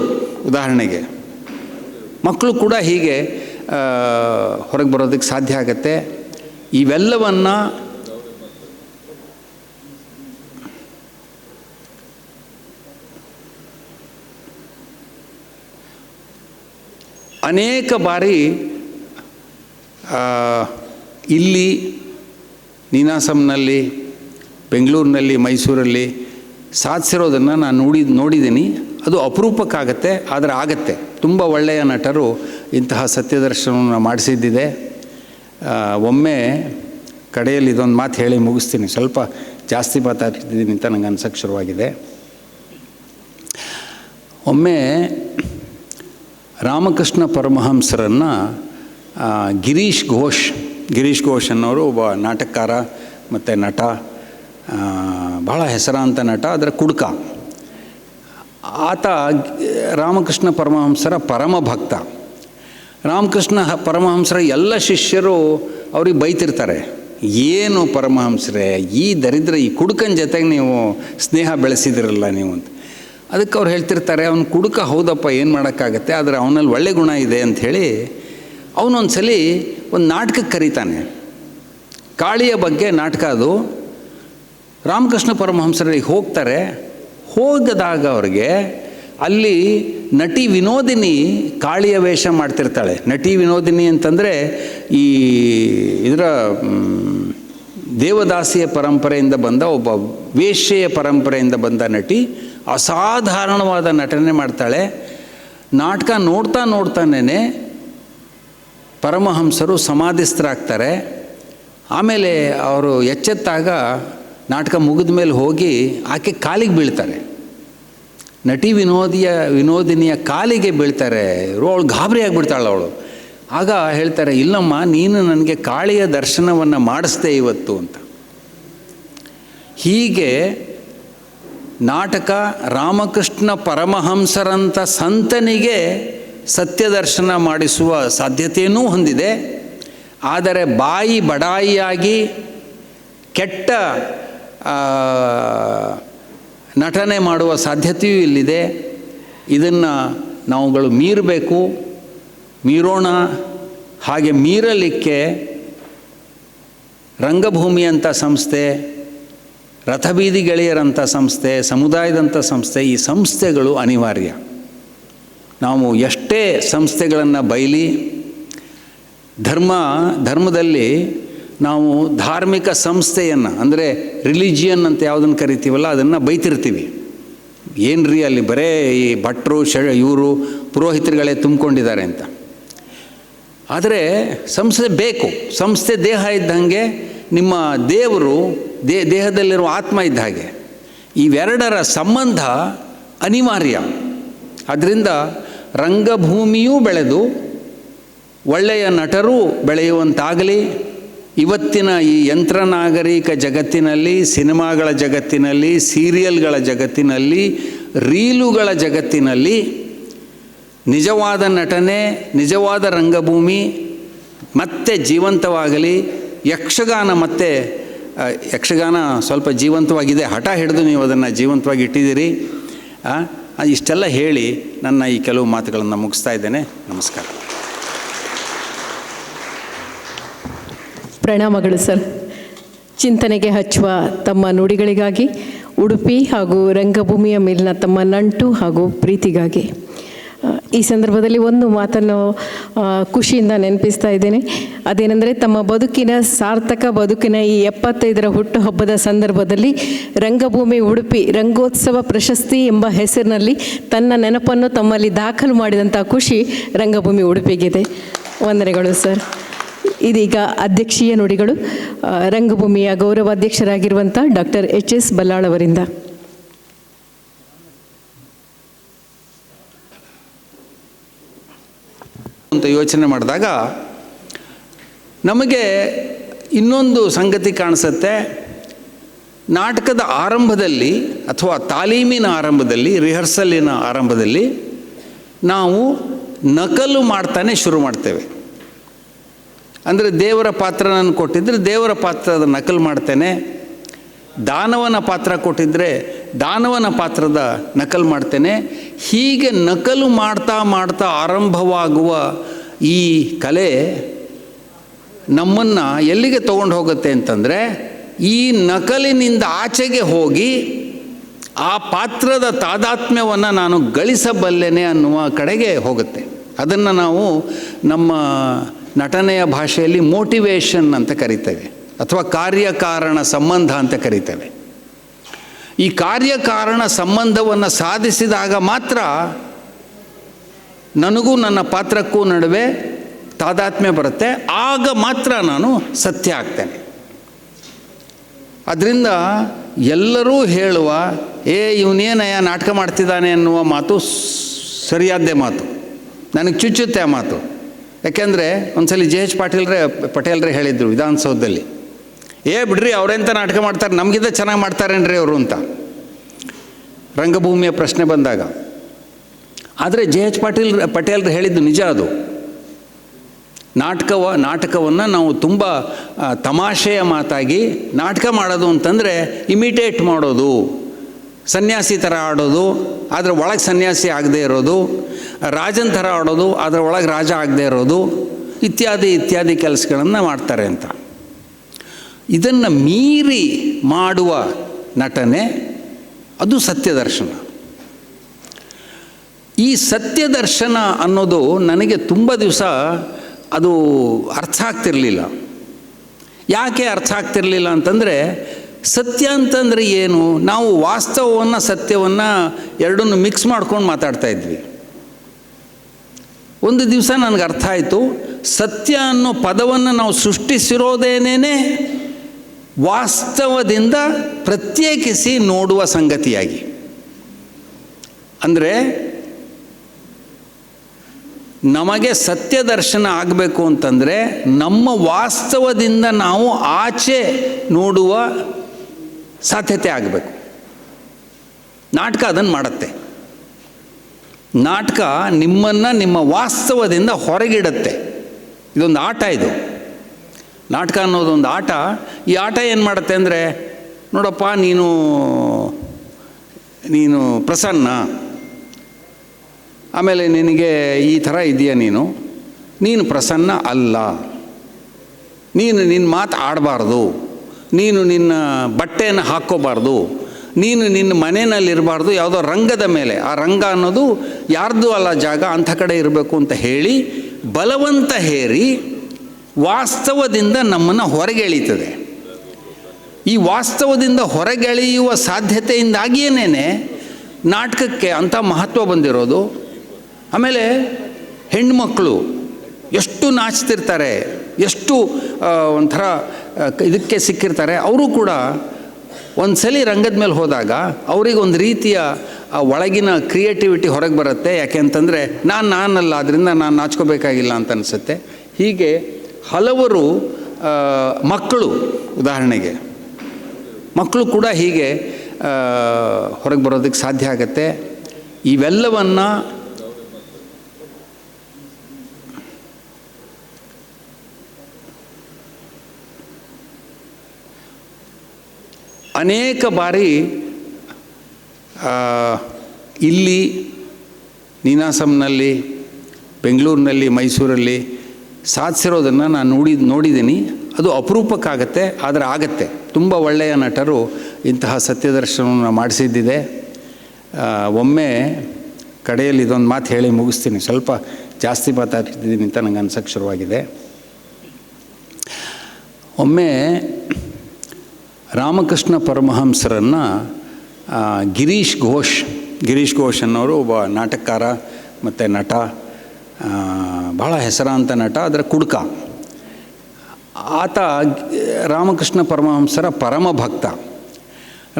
ಉದಾಹರಣೆಗೆ ಮಕ್ಕಳು ಕೂಡ ಹೀಗೆ ಹೊರಗೆ ಬರೋದಕ್ಕೆ ಸಾಧ್ಯ ಆಗುತ್ತೆ. ಇವೆಲ್ಲವನ್ನು ಅನೇಕ ಬಾರಿ ಇಲ್ಲಿ ನೀನಾಸಂನಲ್ಲಿ, ಬೆಂಗಳೂರಿನಲ್ಲಿ, ಮೈಸೂರಲ್ಲಿ ಸಾಧಿಸಿರೋದನ್ನು ನಾನು ನೋಡಿದ್ದೀನಿ. ಅದು ಅಪರೂಪಕ್ಕಾಗತ್ತೆ, ಆದರೆ ಆಗತ್ತೆ. ತುಂಬ ಒಳ್ಳೆಯ ನಟರು ಇಂತಹ ಸತ್ಯದರ್ಶನವನ್ನು ಮಾಡಿಸಿದ್ದಿದೆ. ಒಮ್ಮೆ ಕಡೆಯಲ್ಲಿ ಇದೊಂದು ಮಾತು ಹೇಳಿ ಮುಗಿಸ್ತೀನಿ. ಸ್ವಲ್ಪ ಜಾಸ್ತಿ ಮಾತಾಡ್ತಿದ್ದೀನಿ ಅಂತ ನಂಗೆ ಅನ್ಸಕ್ಕೆ ಶುರುವಾಗಿದೆ. ಒಮ್ಮೆ ರಾಮಕೃಷ್ಣ ಪರಮಹಂಸರನ್ನು ಗಿರೀಶ್ ಘೋಷ್ ಅನ್ನೋರು ಒಬ್ಬ ನಾಟಕಕಾರ ಮತ್ತು ನಟ, ಬಹಳ ಹೆಸರಾಂತ ನಟ, ಅದರ ಕುಡುಕ. ಆತ ರಾಮಕೃಷ್ಣ ಪರಮಹಂಸರ ಪರಮ ಭಕ್ತ. ರಾಮಕೃಷ್ಣ ಪರಮಹಂಸರ ಎಲ್ಲ ಶಿಷ್ಯರು ಅವ್ರಿಗೆ ಬೈತಿರ್ತಾರೆ, ಏನು ಪರಮಹಂಸರೇ, ಈ ದರಿದ್ರ ಈ ಕುಡುಕನ ಜೊತೆಗೆ ನೀವು ಸ್ನೇಹ ಬೆಳೆಸಿದಿರಲ್ಲ ನೀವು ಅಂತ. ಅದಕ್ಕೆ ಅವ್ರು ಹೇಳ್ತಿರ್ತಾರೆ, ಅವನು ಕುಡುಕ ಹೌದಪ್ಪ, ಏನು ಮಾಡೋಕ್ಕಾಗತ್ತೆ, ಆದರೆ ಅವನಲ್ಲಿ ಒಳ್ಳೆ ಗುಣ ಇದೆ ಅಂಥೇಳಿ ಅವನೊಂದ್ಸಲ ಒಂದು ನಾಟಕಕ್ಕೆ ಕರೀತಾನೆ. ಕಾಳಿಯ ಬಗ್ಗೆ ನಾಟಕ ಅದು. ರಾಮಕೃಷ್ಣ ಪರಮಹಂಸರಿಗೆ ಹೋಗ್ತಾರೆ. ಹೋಗದಾಗ ಅವ್ರಿಗೆ ಅಲ್ಲಿ ನಟಿ ವಿನೋದಿನಿ ಕಾಳಿಯ ವೇಷ ಮಾಡ್ತಿರ್ತಾಳೆ. ನಟಿ ವಿನೋದಿನಿ ಅಂತಂದರೆ ಈ ಇದರ ದೇವದಾಸಿಯ ಪರಂಪರೆಯಿಂದ ಬಂದ ಒಬ್ಬ ವೇಶ್ಯೆಯ ಪರಂಪರೆಯಿಂದ ಬಂದ ನಟಿ. ಅಸಾಧಾರಣವಾದ ನಟನೆ ಮಾಡ್ತಾಳೆ. ನಾಟಕ ನೋಡ್ತಾನೇ ಪರಮಹಂಸರು ಸಮಾಧಿಸ್ಥರಾಗ್ತಾರೆ. ಆಮೇಲೆ ಅವರು ಎಚ್ಚೆತ್ತಾಗ ನಾಟಕ ಮುಗಿದ ಮೇಲೆ ಹೋಗಿ ಆಕೆ ಕಾಲಿಗೆ ಬೀಳ್ತಾರೆ. ನಟಿ ವಿನೋದಿನಿಯ ಕಾಲಿಗೆ ಬೀಳ್ತಾರೆ. ಅವಳು ಗಾಬರಿ ಆಗಿಬಿಡ್ತಾಳೆ ಅವಳು. ಆಗ ಹೇಳ್ತಾರೆ, ಇಲ್ಲಮ್ಮ, ನೀನು ನನಗೆ ಕಾಳಿಯ ದರ್ಶನವನ್ನು ಮಾಡಿಸ್ದೆ ಇವತ್ತು ಅಂತ. ಹೀಗೆ ನಾಟಕ ರಾಮಕೃಷ್ಣ ಪರಮಹಂಸರಂಥ ಸಂತನಿಗೆ ಸತ್ಯದರ್ಶನ ಮಾಡಿಸುವ ಸಾಧ್ಯತೆಯನ್ನೂ ಹೊಂದಿದೆ. ಆದರೆ ಬಾಯಿ ಬಡಾಯಿಯಾಗಿ ಕೆಟ್ಟ ನಟನೆ ಮಾಡುವ ಸಾಧ್ಯತೆಯೂ ಇಲ್ಲಿದೆ. ಇದನ್ನು ನಾವುಗಳು ಮೀರೋಣ. ಹಾಗೆ ಮೀರಲಿಕ್ಕೆ ರಂಗಭೂಮಿಯಂಥ ಸಂಸ್ಥೆ, ರಥಬೀದಿ ಗೆಳೆಯರಂಥ ಸಂಸ್ಥೆ, ಸಮುದಾಯದಂಥ ಸಂಸ್ಥೆ, ಈ ಸಂಸ್ಥೆಗಳು ಅನಿವಾರ್ಯ. ನಾವು ಎಷ್ಟೇ ಸಂಸ್ಥೆಗಳನ್ನು ಬೈಲಿ, ಧರ್ಮದಲ್ಲಿ ನಾವು ಧಾರ್ಮಿಕ ಸಂಸ್ಥೆಯನ್ನು, ಅಂದರೆ ರಿಲಿಜಿಯನ್ ಅಂತ ಯಾವುದನ್ನು ಕರಿತೀವಲ್ಲ, ಅದನ್ನು ಬೈತಿರ್ತೀವಿ. ಏನ್ರಿ ಅಲ್ಲಿ ಬರೇ ಈ ಭಟ್ರು ಇವರು ಪುರೋಹಿತರುಗಳೇ ತುಂಬಿಕೊಂಡಿದ್ದಾರೆ ಅಂತ. ಆದರೆ ಸಂಸ್ಥೆ ಬೇಕು. ಸಂಸ್ಥೆ ದೇಹ ಇದ್ದಂಗೆ, ನಿಮ್ಮ ದೇವರು ದೇಹದಲ್ಲಿರುವ ಆತ್ಮ ಇದ್ದ ಹಾಗೆ. ಇವೆರಡರ ಸಂಬಂಧ ಅನಿವಾರ್ಯ. ಅದರಿಂದ ರಂಗಭೂಮಿಯೂ ಬೆಳೆದು ಒಳ್ಳೆಯ ನಟರು ಬೆಳೆಯುವಂತಾಗಲಿ. ಇವತ್ತಿನ ಈ ಯಂತ್ರನಾಗರಿಕ ಜಗತ್ತಿನಲ್ಲಿ, ಸಿನಿಮಾಗಳ ಜಗತ್ತಿನಲ್ಲಿ, ಸೀರಿಯಲ್ಗಳ ಜಗತ್ತಿನಲ್ಲಿ, ರೀಲುಗಳ ಜಗತ್ತಿನಲ್ಲಿ ನಿಜವಾದ ನಟನೆ, ನಿಜವಾದ ರಂಗಭೂಮಿ ಮತ್ತೆ ಜೀವಂತವಾಗಲಿ. ಯಕ್ಷಗಾನ ಸ್ವಲ್ಪ ಜೀವಂತವಾಗಿದೆ, ಹಠ ಹಿಡಿದು ನೀವು ಅದನ್ನು ಜೀವಂತವಾಗಿ ಇಟ್ಟಿದ್ದೀರಿ. ಇಷ್ಟೆಲ್ಲ ಹೇಳಿ ನನ್ನ ಈ ಕೆಲವು ಮಾತುಗಳನ್ನು ಮುಗಿಸ್ತಾ ಇದ್ದೇನೆ. ನಮಸ್ಕಾರ. ಪ್ರಣಾಮಗಳು ಸರ್. ಚಿಂತನೆಗೆ ಹಚ್ಚುವ ತಮ್ಮ ನುಡಿಗಳಿಗಾಗಿ, ಉಡುಪಿ ಹಾಗೂ ರಂಗಭೂಮಿಯ ಮೇಲಿನ ತಮ್ಮ ನಂಟು ಹಾಗೂ ಪ್ರೀತಿಗಾಗಿ ಈ ಸಂದರ್ಭದಲ್ಲಿ ಒಂದು ಮಾತನ್ನು ಖುಷಿಯಿಂದ ನೆನಪಿಸ್ತಾ ಇದ್ದೇನೆ. ಅದೇನೆಂದರೆ, ತಮ್ಮ ಬದುಕಿನ ಸಾರ್ಥಕ ಬದುಕಿನ ಈ 75ರ ಹುಟ್ಟುಹಬ್ಬದ ಸಂದರ್ಭದಲ್ಲಿ ರಂಗಭೂಮಿ ಉಡುಪಿ ರಂಗೋತ್ಸವ ಪ್ರಶಸ್ತಿ ಎಂಬ ಹೆಸರಿನಲ್ಲಿ ತನ್ನ ನೆನಪನ್ನು ತಮ್ಮಲ್ಲಿ ದಾಖಲು ಮಾಡಿದಂಥ ಖುಷಿ ರಂಗಭೂಮಿ ಉಡುಪಿಗಿದೆ. ವಂದನೆಗಳು ಸರ್. ಇದೀಗ ಅಧ್ಯಕ್ಷೀಯ ನುಡಿಗಳು ರಂಗಭೂಮಿಯ ಗೌರವ ಅಧ್ಯಕ್ಷರಾಗಿರುವಂಥ ಡಾಕ್ಟರ್ HS ಬಲ್ಲಾಳ್ ಅವರಿಂದ. ಅಂತ ಯೋಚನೆ ಮಾಡಿದಾಗ ನಮಗೆ ಇನ್ನೊಂದು ಸಂಗತಿ ಕಾಣಿಸುತ್ತೆ. ನಾಟಕದ ಆರಂಭದಲ್ಲಿ ಅಥವಾ ತಾಲೀಮಿನ ಆರಂಭದಲ್ಲಿ, ರಿಹರ್ಸಲಿನ ಆರಂಭದಲ್ಲಿ ನಾವು ನಕಲು ಮಾಡ್ತಾನೆ ಶುರು ಮಾಡ್ತೇವೆ. ಅಂದರೆ ದೇವರ ಪಾತ್ರ ನಾನು ಕೊಟ್ಟಿದ್ದರೆ ದೇವರ ಪಾತ್ರದ ನಕಲು ಮಾಡ್ತೇನೆ, ದಾನವನ ಪಾತ್ರ ಕೊಟ್ಟಿದ್ದರೆ ದಾನವನ ಪಾತ್ರದ ನಕಲು ಮಾಡ್ತೇನೆ. ಹೀಗೆ ನಕಲು ಮಾಡ್ತಾ ಮಾಡ್ತಾ ಆರಂಭವಾಗುವ ಈ ಕಲೆ ನಮ್ಮನ್ನು ಎಲ್ಲಿಗೆ ತೊಗೊಂಡು ಹೋಗುತ್ತೆ ಅಂತಂದರೆ, ಈ ನಕಲಿನಿಂದ ಆಚೆಗೆ ಹೋಗಿ ಆ ಪಾತ್ರದ ತಾದಾತ್ಮ್ಯವನ್ನು ನಾನು ಗಳಿಸಬಲ್ಲೆನೆ ಅನ್ನುವ ಕಡೆಗೆ ಹೋಗುತ್ತೆ. ಅದನ್ನು ನಾವು ನಮ್ಮ ನಟನೆಯ ಭಾಷೆಯಲ್ಲಿ ಮೋಟಿವೇಶನ್ ಅಂತ ಕರಿತೇವೆ, ಅಥವಾ ಕಾರ್ಯಕಾರಣ ಸಂಬಂಧ ಅಂತ ಕರಿತೇವೆ. ಈ ಕಾರ್ಯಕಾರಣ ಸಂಬಂಧವನ್ನು ಸಾಧಿಸಿದಾಗ ಮಾತ್ರ ನನಗೂ ನನ್ನ ಪಾತ್ರಕ್ಕೂ ನಡುವೆ ತಾದಾತ್ಮ್ಯ ಬರುತ್ತೆ. ಆಗ ಮಾತ್ರ ನಾನು ಸತ್ಯ ಆಗ್ತೇನೆ. ಅದರಿಂದ ಎಲ್ಲರೂ ಹೇಳುವ ಇವನೇನಯ್ಯ ನಾಟಕ ಮಾಡ್ತಿದ್ದಾನೆ ಅನ್ನುವ ಮಾತು ಸರಿಯಾದ್ದೇ ಮಾತು, ನನಗೆ ಚುಚ್ಚುತ್ತೆ ಆ ಮಾತು. ಯಾಕೆಂದರೆ ಒಂದ್ಸಲಿ JH ಪಟೇಲ್ರೇ ಹೇಳಿದರು ವಿಧಾನಸೌಧದಲ್ಲಿ, ಬಿಡ್ರಿ ಅವರೆಂತ ನಾಟಕ ಮಾಡ್ತಾರೆ, ನಮಗಿಂತ ಚೆನ್ನಾಗಿ ಮಾಡ್ತಾರೇನ್ರಿ ಅವರು ಅಂತ ರಂಗಭೂಮಿಯ ಪ್ರಶ್ನೆ ಬಂದಾಗ. ಆದರೆ JH ಪಟೇಲ್ರು ಹೇಳಿದ್ದು ನಿಜ. ಅದು ನಾಟಕವನ್ನು ನಾವು ತುಂಬ ತಮಾಷೆಯ ಮಾತಾಗಿ ನಾಟಕ ಮಾಡೋದು ಅಂತಂದರೆ ಇಮಿಟೇಟ್ ಮಾಡೋದು, ಸನ್ಯಾಸಿ ಥರ ಆಡೋದು ಆದರೆ ಒಳಗೆ ಸನ್ಯಾಸಿ ಆಗದೆ ಇರೋದು, ರಾಜನ ಥರ ಆಡೋದು ಅದರ ಒಳಗೆ ರಾಜ ಆಗದೆ ಇರೋದು, ಇತ್ಯಾದಿ ಕೆಲಸಗಳನ್ನು ಮಾಡ್ತಾರೆ ಅಂತ. ಇದನ್ನು ಮೀರಿ ಮಾಡುವ ನಟನೆ ಅದು ಸತ್ಯದರ್ಶನ. ಈ ಸತ್ಯದರ್ಶನ ಅನ್ನೋದು ನನಗೆ ತುಂಬ ದಿವಸ ಅದು ಅರ್ಥ ಆಗ್ತಿರಲಿಲ್ಲ. ಯಾಕೆ ಅರ್ಥ ಆಗ್ತಿರಲಿಲ್ಲ ಅಂತಂದರೆ, ಸತ್ಯ ಅಂತಂದರೆ ಏನು? ನಾವು ವಾಸ್ತವವನ್ನು ಸತ್ಯವನ್ನು ಎರಡನ್ನು ಮಿಕ್ಸ್ ಮಾಡ್ಕೊಂಡು ಮಾತಾಡ್ತಾ ಇದ್ವಿ. ಒಂದು ದಿವಸ ನನಗೆ ಅರ್ಥ ಆಯಿತು, ಸತ್ಯ ಅನ್ನೋ ಪದವನ್ನು ನಾವು ಸೃಷ್ಟಿಸಿರೋದೇನೇ ವಾಸ್ತವದಿಂದ ಪ್ರತ್ಯೇಕಿಸಿ ನೋಡುವ ಸಂಗತಿಯಾಗಿ. ಅಂದರೆ ನಮಗೆ ಸತ್ಯ ದರ್ಶನ ಆಗಬೇಕು ಅಂತಂದರೆ ನಮ್ಮ ವಾಸ್ತವದಿಂದ ನಾವು ಆಚೆ ನೋಡುವ ಸಾಧ್ಯತೆ ಆಗಬೇಕು. ನಾಟಕ ಅದನ್ನು ಮಾಡುತ್ತೆ. ನಾಟಕ ನಿಮ್ಮನ್ನು ನಿಮ್ಮ ವಾಸ್ತವದಿಂದ ಹೊರಗಿಡುತ್ತೆ. ಇದೊಂದು ಆಟ. ಇದು ನಾಟಕ ಅನ್ನೋದೊಂದು ಆಟ. ಈ ಆಟ ಏನು ಮಾಡುತ್ತೆ ಅಂದರೆ, ನೋಡಪ್ಪ ನೀನು ಪ್ರಸನ್ನ, ಆಮೇಲೆ ನಿನಗೆ ಈ ಥರ ಇದೆಯಾ, ನೀನು ಪ್ರಸನ್ನ ಅಲ್ಲ, ನಿನ್ನ ಮಾತು ಆಡಬಾರ್ದು, ನೀನು ನಿನ್ನ ಬಟ್ಟೆಯನ್ನು ಹಾಕ್ಕೋಬಾರ್ದು, ನೀನು ನಿನ್ನ ಮನೆಯಲ್ಲಿರಬಾರ್ದು, ಯಾವುದೋ ರಂಗದ ಮೇಲೆ, ಆ ರಂಗ ಅನ್ನೋದು ಯಾರ್ದು ಅಲ್ಲ ಜಾಗ, ಅಂಥ ಕಡೆ ಇರಬೇಕು ಅಂತ ಹೇಳಿ ಬಲವಂತ ಹೇರಿ ವಾಸ್ತವದಿಂದ ನಮ್ಮನ್ನು ಹೊರಗೆಳೀತದೆ. ಈ ವಾಸ್ತವದಿಂದ ಹೊರಗೆಳೆಯುವ ಸಾಧ್ಯತೆಯಿಂದಾಗಿಯೇ ನಾಟಕಕ್ಕೆ ಅಂಥ ಮಹತ್ವ ಬಂದಿರೋದು. ಆಮೇಲೆ ಹೆಣ್ಮಕ್ಕಳು ಎಷ್ಟು ನಾಚ್ತಿರ್ತಾರೆ, ಎಷ್ಟು ಒಂಥರ ಇದಕ್ಕೆ ಸಿಕ್ಕಿರ್ತಾರೆ. ಅವರು ಕೂಡ ಒಂದು ಸಲ ರಂಗದ ಮೇಲೆ ಹೋದಾಗ ಅವರಿಗೊಂದು ರೀತಿಯ ಆ ಒಳಗಿನ ಕ್ರಿಯೇಟಿವಿಟಿ ಹೊರಗೆ ಬರುತ್ತೆ. ಯಾಕೆ ಅಂತಂದರೆ ನಾನಲ್ಲ, ಅದರಿಂದ ನಾನು ನಾಚ್ಕೋಬೇಕಾಗಿಲ್ಲ ಅಂತ ಅನಿಸುತ್ತೆ. ಹೀಗೆ ಹಲವರು ಮಕ್ಕಳು, ಉದಾಹರಣೆಗೆ ಮಕ್ಕಳು ಕೂಡ ಹೀಗೆ ಹೊರಗೆ ಬರೋದಕ್ಕೆ ಸಾಧ್ಯ ಆಗುತ್ತೆ. ಇವೆಲ್ಲವನ್ನು ಅನೇಕ ಬಾರಿ ಇಲ್ಲಿ ನೀನಾಸಂನಲ್ಲಿ, ಬೆಂಗಳೂರಿನಲ್ಲಿ, ಮೈಸೂರಲ್ಲಿ ಸಾಧಿಸಿರೋದನ್ನು ನಾನು ನೋಡಿದ್ದೀನಿ. ಅದು ಅಪರೂಪಕ್ಕಾಗತ್ತೆ, ಆದರೆ ಆಗತ್ತೆ. ತುಂಬ ಒಳ್ಳೆಯ ನಟರು ಇಂತಹ ಸತ್ಯದರ್ಶನವನ್ನು ಮಾಡಿಸಿದ್ದಿದೆ. ಒಮ್ಮೆ ಕಡೆಯಲ್ಲಿ ಇದೊಂದು ಮಾತು ಹೇಳಿ ಮುಗಿಸ್ತೀನಿ, ಸ್ವಲ್ಪ ಜಾಸ್ತಿ ಮಾತಾಡ್ತಿದ್ದೀನಿ ಅಂತ ನಂಗೆ ಅನ್ಸಕ್ಕೆ ಶುರುವಾಗಿದೆ. ಒಮ್ಮೆ ರಾಮಕೃಷ್ಣ ಪರಮಹಂಸರನ್ನು ಗಿರೀಶ್ ಘೋಷ್ ಅನ್ನೋರು ಒಬ್ಬ ನಾಟಕಕಾರ ಮತ್ತು ನಟ, ಬಹಳ ಹೆಸರಾಂತ ನಟ, ಅದರ ಕುಡುಕ. ಆತ ರಾಮಕೃಷ್ಣ ಪರಮಹಂಸರ ಪರಮ ಭಕ್ತ.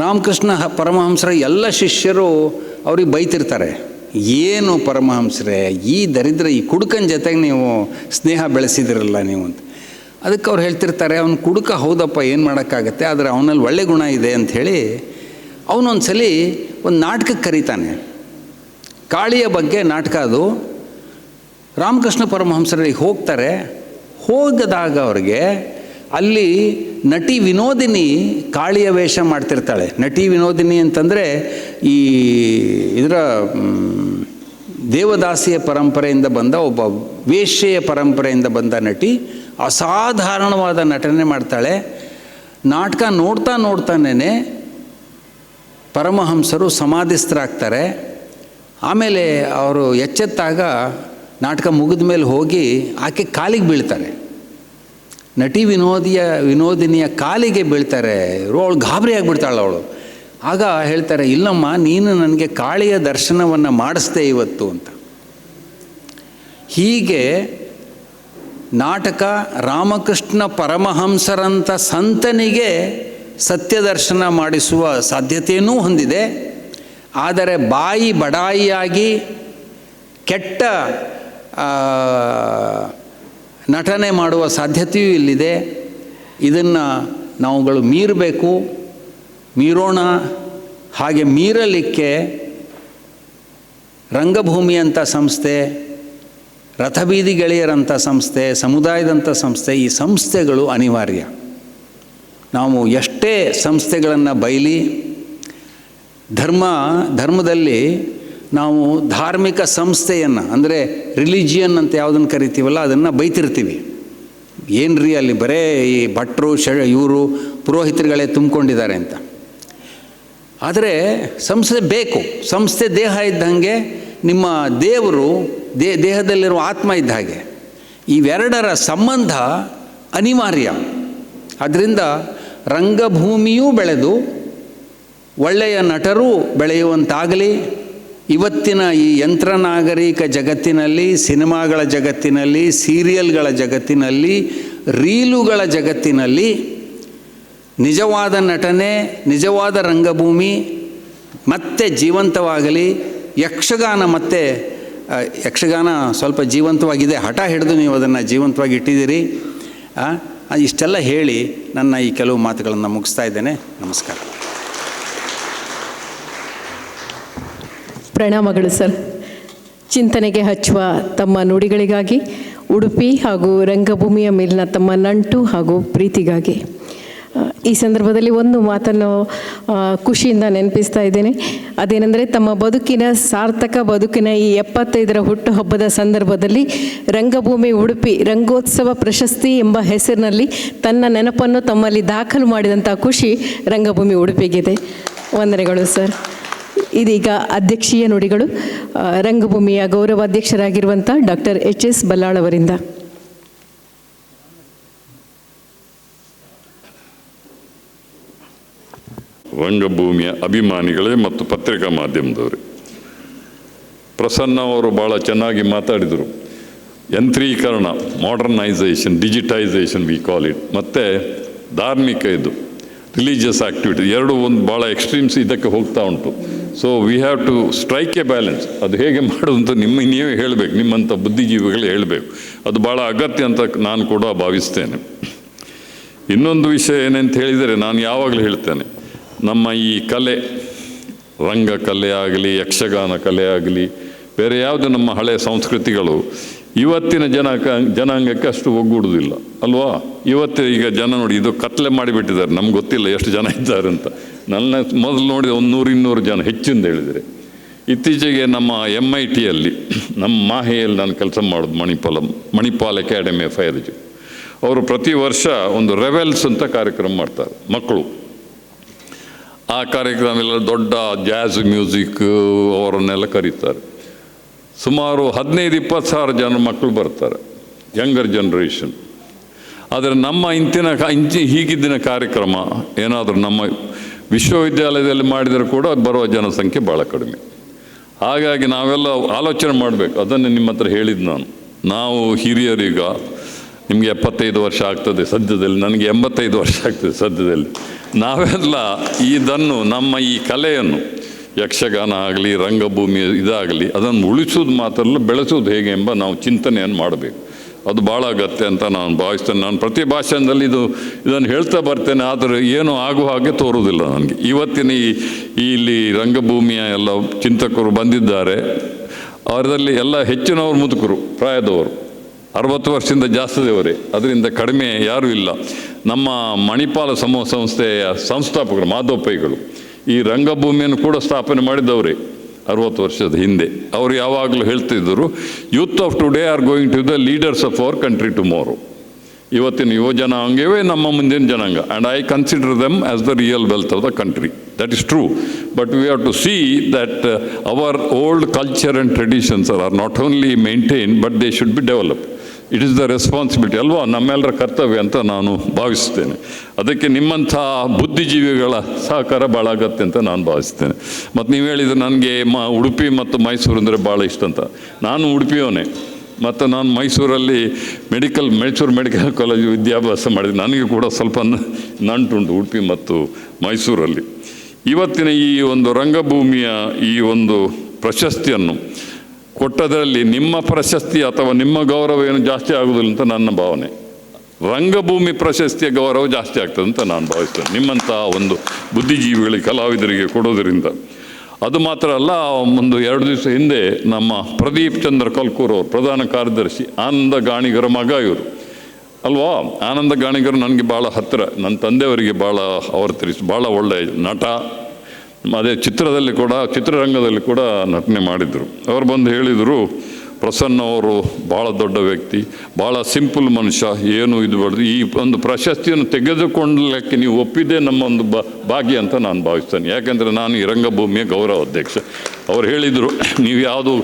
ರಾಮಕೃಷ್ಣ ಪರಮಹಂಸರ ಎಲ್ಲ ಶಿಷ್ಯರು ಅವ್ರಿಗೆ ಬೈತಿರ್ತಾರೆ, ಏನು ಪರಮಹಂಸರೇ, ಈ ದರಿದ್ರ ಈ ಕುಡುಕನ ಜೊತೆಗೆ ನೀವು ಸ್ನೇಹ ಬೆಳೆಸಿದಿರಲ್ಲ ನೀವು ಅಂತ. ಅದಕ್ಕೆ ಅವ್ರು ಹೇಳ್ತಿರ್ತಾರೆ, ಅವನು ಕುಡುಕ ಹೌದಪ್ಪ, ಏನು ಮಾಡೋಕ್ಕಾಗತ್ತೆ, ಆದರೆ ಅವನಲ್ಲಿ ಒಳ್ಳೆ ಗುಣ ಇದೆ ಅಂಥೇಳಿ ಅವನೊಂದ್ಸಲಿ ಒಂದು ನಾಟಕಕ್ಕೆ ಕರೀತಾನೆ. ಕಾಳಿಯ ಬಗ್ಗೆ ನಾಟಕ ಅದು. ರಾಮಕೃಷ್ಣ ಪರಮಹಂಸರಿಗೆ ಹೋಗ್ತಾರೆ. ಹೋಗದಾಗ ಅವ್ರಿಗೆ ಅಲ್ಲಿ ನಟಿ ವಿನೋದಿನಿ ಕಾಳಿಯ ವೇಷ ಮಾಡ್ತಿರ್ತಾಳೆ. ನಟಿ ವಿನೋದಿನಿ ಅಂತಂದರೆ ಈ ಇದರ ದೇವದಾಸಿಯ ಪರಂಪರೆಯಿಂದ ಬಂದ ಒಬ್ಬ ವೇಶ್ಯೆಯ ಪರಂಪರೆಯಿಂದ ಬಂದ ನಟಿ. ಅಸಾಧಾರಣವಾದ ನಟನೆ ಮಾಡ್ತಾಳೆ. ನಾಟಕ ನೋಡ್ತಾನೇ ಪರಮಹಂಸರು ಸಮಾಧಿಸ್ಥರಾಗ್ತಾರೆ. ಆಮೇಲೆ ಅವರು ಎಚ್ಚೆತ್ತಾಗ ನಾಟಕ ಮುಗಿದ ಮೇಲೆ ಹೋಗಿ ಆಕೆ ಕಾಲಿಗೆ ಬೀಳ್ತಾರೆ. ನಟಿ ವಿನೋದಿನಿಯ ಕಾಲಿಗೆ ಬೀಳ್ತಾರೆ. ಅವಳು ಗಾಬರಿ ಆಗಿಬಿಡ್ತಾಳೆ ಅವಳು. ಆಗ ಹೇಳ್ತಾರೆ, ಇಲ್ಲಮ್ಮ, ನೀನು ನನಗೆ ಕಾಳಿಯ ದರ್ಶನವನ್ನು ಮಾಡಿಸ್ದೆ ಇವತ್ತು ಅಂತ. ಹೀಗೆ ನಾಟಕ ರಾಮಕೃಷ್ಣ ಪರಮಹಂಸರಂಥ ಸಂತನಿಗೆ ಸತ್ಯದರ್ಶನ ಮಾಡಿಸುವ ಸಾಧ್ಯತೆಯೂ ಹೊಂದಿದೆ. ಆದರೆ ಬಾಯಿ ಬಡಾಯಿಯಾಗಿ ಕೆಟ್ಟ ನಟನೆ ಮಾಡುವ ಸಾಧ್ಯತೆಯೂ ಇಲ್ಲಿದೆ. ಇದನ್ನು ನಾವುಗಳು ಮೀರೋಣ. ಹಾಗೆ ಮೀರಲಿಕ್ಕೆ ರಂಗಭೂಮಿಯಂಥ ಸಂಸ್ಥೆ, ರಥಬೀದಿ ಗೆಳೆಯರಂಥ ಸಂಸ್ಥೆ, ಸಮುದಾಯದಂಥ ಸಂಸ್ಥೆ, ಈ ಸಂಸ್ಥೆಗಳು ಅನಿವಾರ್ಯ. ನಾವು ಎಷ್ಟೇ ಸಂಸ್ಥೆಗಳನ್ನು ಬೈಲಿ, ಧರ್ಮದಲ್ಲಿ ನಾವು ಧಾರ್ಮಿಕ ಸಂಸ್ಥೆಯನ್ನು, ಅಂದರೆ ರಿಲಿಜಿಯನ್ ಅಂತ ಯಾವುದನ್ನು ಕರಿತೀವಲ್ಲ, ಅದನ್ನು ಬೈತಿರ್ತೀವಿ. ಏನ್ರಿ ಅಲ್ಲಿ ಬರೇ ಈ ಭಟ್ರು ಇವರು ಪುರೋಹಿತರುಗಳೇ ತುಂಬಿಕೊಂಡಿದ್ದಾರೆ ಅಂತ. ಆದರೆ ಸಂಸ್ಥೆ ಬೇಕು. ಸಂಸ್ಥೆ ದೇಹ ಇದ್ದಂಗೆ, ನಿಮ್ಮ ದೇವರು ದೇಹದಲ್ಲಿರುವ ಆತ್ಮ ಇದ್ದ ಹಾಗೆ. ಇವೆರಡರ ಸಂಬಂಧ ಅನಿವಾರ್ಯ. ಅದರಿಂದ ರಂಗಭೂಮಿಯೂ ಬೆಳೆದು ಒಳ್ಳೆಯ ನಟರೂ ಬೆಳೆಯುವಂತಾಗಲಿ. ಇವತ್ತಿನ ಈ ಯಂತ್ರನಾಗರಿಕ ಜಗತ್ತಿನಲ್ಲಿ, ಸಿನಿಮಾಗಳ ಜಗತ್ತಿನಲ್ಲಿ, ಸೀರಿಯಲ್ಗಳ ಜಗತ್ತಿನಲ್ಲಿ, ರೀಲುಗಳ ಜಗತ್ತಿನಲ್ಲಿ ನಿಜವಾದ ನಟನೆ, ನಿಜವಾದ ರಂಗಭೂಮಿ ಮತ್ತೆ ಜೀವಂತವಾಗಲಿ. ಯಕ್ಷಗಾನ ಸ್ವಲ್ಪ ಜೀವಂತವಾಗಿದೆ. ಹಠ ಹಿಡಿದು ನೀವು ಅದನ್ನು ಜೀವಂತವಾಗಿ ಇಟ್ಟಿದ್ದೀರಿ. ಇಷ್ಟೆಲ್ಲ ಹೇಳಿ ನನ್ನ ಈ ಕೆಲವು ಮಾತುಗಳನ್ನು ಮುಗಿಸ್ತಾ ಇದ್ದೇನೆ. ನಮಸ್ಕಾರ. ಪ್ರಣಾಮಗಳು ಸರ್. ಚಿಂತನೆಗೆ ಹಚ್ಚುವ ತಮ್ಮ ನುಡಿಗಳಿಗಾಗಿ, ಉಡುಪಿ ಹಾಗೂ ರಂಗಭೂಮಿಯ ಮೇಲಿನ ತಮ್ಮ ನಂಟು ಹಾಗೂ ಪ್ರೀತಿಗಾಗಿ ಈ ಸಂದರ್ಭದಲ್ಲಿ ಒಂದು ಮಾತನ್ನು ಖುಷಿಯಿಂದ ನೆನಪಿಸ್ತಾ ಇದ್ದೇನೆ. ಅದೇನೆಂದರೆ, ತಮ್ಮ ಸಾರ್ಥಕ ಬದುಕಿನ ಈ 75ರ ಹುಟ್ಟುಹಬ್ಬದ ಸಂದರ್ಭದಲ್ಲಿ ರಂಗಭೂಮಿ ಉಡುಪಿ ರಂಗೋತ್ಸವ ಪ್ರಶಸ್ತಿ ಎಂಬ ಹೆಸರಿನಲ್ಲಿ ತನ್ನ ನೆನಪನ್ನು ತಮ್ಮಲ್ಲಿ ದಾಖಲು ಮಾಡಿದಂಥ ಖುಷಿ ರಂಗಭೂಮಿ ಉಡುಪಿಗಿದೆ. ವಂದನೆಗಳು ಸರ್. ಇದೀಗ ಅಧ್ಯಕ್ಷೀಯ ನುಡಿಗಳು ರಂಗಭೂಮಿಯ ಗೌರವ ಅಧ್ಯಕ್ಷರಾಗಿರುವಂಥ ಡಾಕ್ಟರ್ HS ಬಲ್ಲಾಳ್ ಅವರಿಂದ. ರಂಗಭೂಮಿಯ ಅಭಿಮಾನಿಗಳೇ ಮತ್ತು ಪತ್ರಿಕಾ ಮಾಧ್ಯಮದವರೇ, ಪ್ರಸನ್ನ ಅವರು ಭಾಳ ಚೆನ್ನಾಗಿ ಮಾತಾಡಿದರು. ಯಂತ್ರೀಕರಣ, modernisation, digitisation we call it, ಮತ್ತು ಧಾರ್ಮಿಕ ಇದು ರಿಲಿಜಿಯಸ್ ಆ್ಯಕ್ಟಿವಿಟಿ ಎರಡು ಒಂದು ಭಾಳ ಎಕ್ಸ್ಟ್ರೀಮ್ಸ್ ಇದಕ್ಕೆ ಹೋಗ್ತಾ ಉಂಟು. So we have to strike a balance. ಅದು ಹೇಗೆ ಮಾಡೋದಂತ ನೀವೇ ಹೇಳಬೇಕು, ನಿಮ್ಮಂಥ ಬುದ್ಧಿಜೀವಿಗಳು ಹೇಳಬೇಕು. ಅದು ಭಾಳ ಅಗತ್ಯ ಅಂತ ನಾನು ಕೂಡ ಭಾವಿಸ್ತೇನೆ. ಇನ್ನೊಂದು ವಿಷಯ ಏನಂತ ಹೇಳಿದರೆ, ನಾನು ಯಾವಾಗಲೂ ಹೇಳ್ತೇನೆ, ನಮ್ಮ ಈ ಕಲೆ, ರಂಗ ಕಲೆ ಆಗಲಿ, ಯಕ್ಷಗಾನ ಕಲೆ ಆಗಲಿ, ಬೇರೆ ಯಾವುದು ನಮ್ಮ ಹಳೆಯ ಸಂಸ್ಕೃತಿಗಳು ಇವತ್ತಿನ ಜನಾಂಗಕ್ಕೆ ಅಷ್ಟು ಒಗ್ಗೂಡುವುದಿಲ್ಲ ಅಲ್ವಾ? ಈಗ ಜನ ನೋಡಿ, ಇದು ಕತ್ಲೆ ಮಾಡಿಬಿಟ್ಟಿದ್ದಾರೆ, ನಮ್ಗೆ ಗೊತ್ತಿಲ್ಲ ಎಷ್ಟು ಜನ ಇದ್ದಾರೆ ಅಂತ. ನನ್ನ ಮೊದಲು ನೋಡಿದ 100-200 ಜನ ಹೆಚ್ಚಿಂದ ಹೇಳಿದರೆ. ಇತ್ತೀಚೆಗೆ ನಮ್ಮ MITಯಲ್ಲಿ, ನಮ್ಮ ಮಾಹೆಯಲ್ಲಿ ನಾನು ಕೆಲಸ ಮಾಡೋದು, Manipal academy of higher education. ಅವರು ಪ್ರತಿ ವರ್ಷ ಒಂದು ರೆವೆಲ್ಸ್ ಅಂತ ಕಾರ್ಯಕ್ರಮ ಮಾಡ್ತಾರೆ ಮಕ್ಕಳು. ಆ ಕಾರ್ಯಕ್ರಮ ಎಲ್ಲ ದೊಡ್ಡ ಜಾಝ್ ಮ್ಯೂಸಿಕ್ ಅವರನ್ನೆಲ್ಲ ಕರೀತಾರೆ. ಸುಮಾರು 15-20 ಸಾವಿರ ಜನ ಮಕ್ಕಳು ಬರ್ತಾರೆ, ಯಂಗರ್ ಜನ್ರೇಷನ್. ಆದರೆ ನಮ್ಮ ಹೀಗಿದ್ದಿನ ಕಾರ್ಯಕ್ರಮ ಏನಾದರೂ ನಮ್ಮ ವಿಶ್ವವಿದ್ಯಾಲಯದಲ್ಲಿ ಮಾಡಿದರೆ ಕೂಡ ಬರುವ ಜನಸಂಖ್ಯೆ ಭಾಳ ಕಡಿಮೆ. ಹಾಗಾಗಿ ನಾವೆಲ್ಲ ಆಲೋಚನೆ ಮಾಡಬೇಕು. ಅದನ್ನು ನಿಮ್ಮ ಹತ್ರ ಹೇಳಿದ್ದು ನಾವು ಹಿರಿಯರೀಗ, ನಿಮಗೆ 75 ವರ್ಷ ಆಗ್ತದೆ ಸದ್ಯದಲ್ಲಿ, ನನಗೆ 85 ವರ್ಷ ಆಗ್ತದೆ ಸದ್ಯದಲ್ಲಿ. ನಾವೆಲ್ಲ ಇದನ್ನು, ನಮ್ಮ ಈ ಕಲೆಯನ್ನು, ಯಕ್ಷಗಾನ ಆಗಲಿ, ರಂಗಭೂಮಿ ಇದಾಗಲಿ, ಅದನ್ನು ಉಳಿಸೋದು ಮಾತ್ರ ಅಲ್ಲ, ಬೆಳೆಸೋದು ಹೇಗೆ ಎಂಬ ನಾವು ಚಿಂತನೆಯನ್ನು ಮಾಡಬೇಕು. ಅದು ಭಾಳ ಅಗತ್ಯ ಅಂತ ನಾನು ಭಾವಿಸ್ತೇನೆ. ನಾನು ಪ್ರತಿ ಭಾಷಣದಲ್ಲಿ ಇದನ್ನು ಹೇಳ್ತಾ ಬರ್ತೇನೆ, ಆದರೆ ಏನೂ ಆಗುವ ಹಾಗೆ ತೋರುವುದಿಲ್ಲ ನನಗೆ. ಇವತ್ತಿನ ಇಲ್ಲಿ ರಂಗಭೂಮಿಯ ಎಲ್ಲ ಚಿಂತಕರು ಬಂದಿದ್ದಾರೆ, ಅವರಲ್ಲಿ ಎಲ್ಲ ಹೆಚ್ಚಿನವರು ಮುದುಕರು, ಪ್ರಾಯದವರು, 60 ವರ್ಷದಿಂದ ಜಾಸ್ತಿದವರೇ, ಅದರಿಂದ ಕಡಿಮೆ ಯಾರೂ ಇಲ್ಲ. ನಮ್ಮ ಮಣಿಪಾಲ ಸಮೂಹ ಸಂಸ್ಥೆಯ ಸಂಸ್ಥಾಪಕರು ಮಾಧವ್ ಪೈಗಳು ಈ ರಂಗಭೂಮಿಯನ್ನು ಕೂಡ ಸ್ಥಾಪನೆ ಮಾಡಿದವರೇ 60 ವರ್ಷದ ಹಿಂದೆ. ಅವರು ಯಾವಾಗಲೂ ಹೇಳ್ತಿದ್ದರು, youth of today are going to the leaders of our country tomorrow. ಇವತ್ತಿನ ಯುವ ಜನಾಂಗವೇ ನಮ್ಮ ಮುಂದಿನ ಜನಾಂಗ. And I consider them as the real wealth of the country. That is true. But we have to see that our old culture and traditions are not only maintain, but they should be develop. It is the responsibility ಅಲ್ವಾ, ನಮ್ಮೆಲ್ಲರ ಕರ್ತವ್ಯ ಅಂತ ನಾನು ಭಾವಿಸ್ತೇನೆ. ಅದಕ್ಕೆ ನಿಮ್ಮಂಥ ಬುದ್ಧಿಜೀವಿಗಳ ಸಹಕಾರ ಭಾಳ ಅಗತ್ಯ ಅಂತ ನಾನು ಭಾವಿಸ್ತೇನೆ. ಮತ್ತು ನೀವು ಹೇಳಿದರೆ ನನಗೆ ಉಡುಪಿ ಮತ್ತು ಮೈಸೂರು ಅಂದರೆ ಭಾಳ ಇಷ್ಟ ಅಂತ. ನಾನು ಉಡುಪಿಯವನೇ, ಮತ್ತು ನಾನು ಮೈಸೂರಲ್ಲಿ ಮೈಸೂರು ಮೆಡಿಕಲ್ ಕಾಲೇಜು ವಿದ್ಯಾಭ್ಯಾಸ ಮಾಡಿದೆ. ನನಗೆ ಕೂಡ ಸ್ವಲ್ಪ ನಂಟುಂಟು ಉಡುಪಿ ಮತ್ತು ಮೈಸೂರಲ್ಲಿ. ಇವತ್ತಿನ ಈ ಒಂದು ರಂಗಭೂಮಿಯ ಈ ಒಂದು ಪ್ರಶಸ್ತಿಯನ್ನು ಕೊಟ್ಟದರಲ್ಲಿ ನಿಮ್ಮ ಪ್ರಶಸ್ತಿ ಅಥವಾ ನಿಮ್ಮ ಗೌರವ ಏನು ಜಾಸ್ತಿ ಆಗೋದಿಲ್ಲ ಅಂತ ನನ್ನ ಭಾವನೆ. ರಂಗಭೂಮಿ ಪ್ರಶಸ್ತಿಯ ಗೌರವ ಜಾಸ್ತಿ ಆಗ್ತದೆ ಅಂತ ನಾನು ಭಾವಿಸ್ತೇನೆ, ನಿಮ್ಮಂಥ ಒಂದು ಬುದ್ಧಿಜೀವಿಗಳಿಗೆ, ಕಲಾವಿದರಿಗೆ ಕೊಡೋದರಿಂದ. ಅದು ಮಾತ್ರ ಅಲ್ಲ, ಒಂದು 2 ದಿವಸ ಹಿಂದೆ ನಮ್ಮ ಪ್ರದೀಪ್ ಚಂದ್ರ ಕಲ್ಕೂರ್ ಅವರು, ಪ್ರಧಾನ ಕಾರ್ಯದರ್ಶಿ, ಆನಂದ ಗಾಣಿಗರ ಮಗ ಇವರು ಅಲ್ವಾ. ಆನಂದ ಗಾಣಿಗರು ನನಗೆ ಭಾಳ ಹತ್ತಿರ, ನನ್ನ ತಂದೆಯವರಿಗೆ ಭಾಳ ಭಾಳ ಒಳ್ಳೆಯ ನಟ. ಅದೇ ಚಿತ್ರರಂಗದಲ್ಲಿ ಕೂಡ ನಟನೆ ಮಾಡಿದರು. ಅವರು ಬಂದು ಹೇಳಿದರು, ಪ್ರಸನ್ನ ಅವರು ಭಾಳ ದೊಡ್ಡ ವ್ಯಕ್ತಿ, ಭಾಳ ಸಿಂಪಲ್ ಮನುಷ್ಯ, ಏನು ಇದು ಬಡ್ದು ಈ ಒಂದು ಪ್ರಶಸ್ತಿಯನ್ನು ತೆಗೆದುಕೊಳ್ಳಕ್ಕೆ ನೀವು ಒಪ್ಪಿದ್ದೇ ನಮ್ಮ ಒಂದು ಭಾಗ್ಯ ಅಂತ ನಾನು ಭಾವಿಸ್ತೇನೆ. ಯಾಕೆಂದರೆ ನಾನು ಈ ರಂಗಭೂಮಿಯ ಗೌರವ ಅಧ್ಯಕ್ಷ. ಅವರು ಹೇಳಿದರು, ನೀವು ಯಾವುದು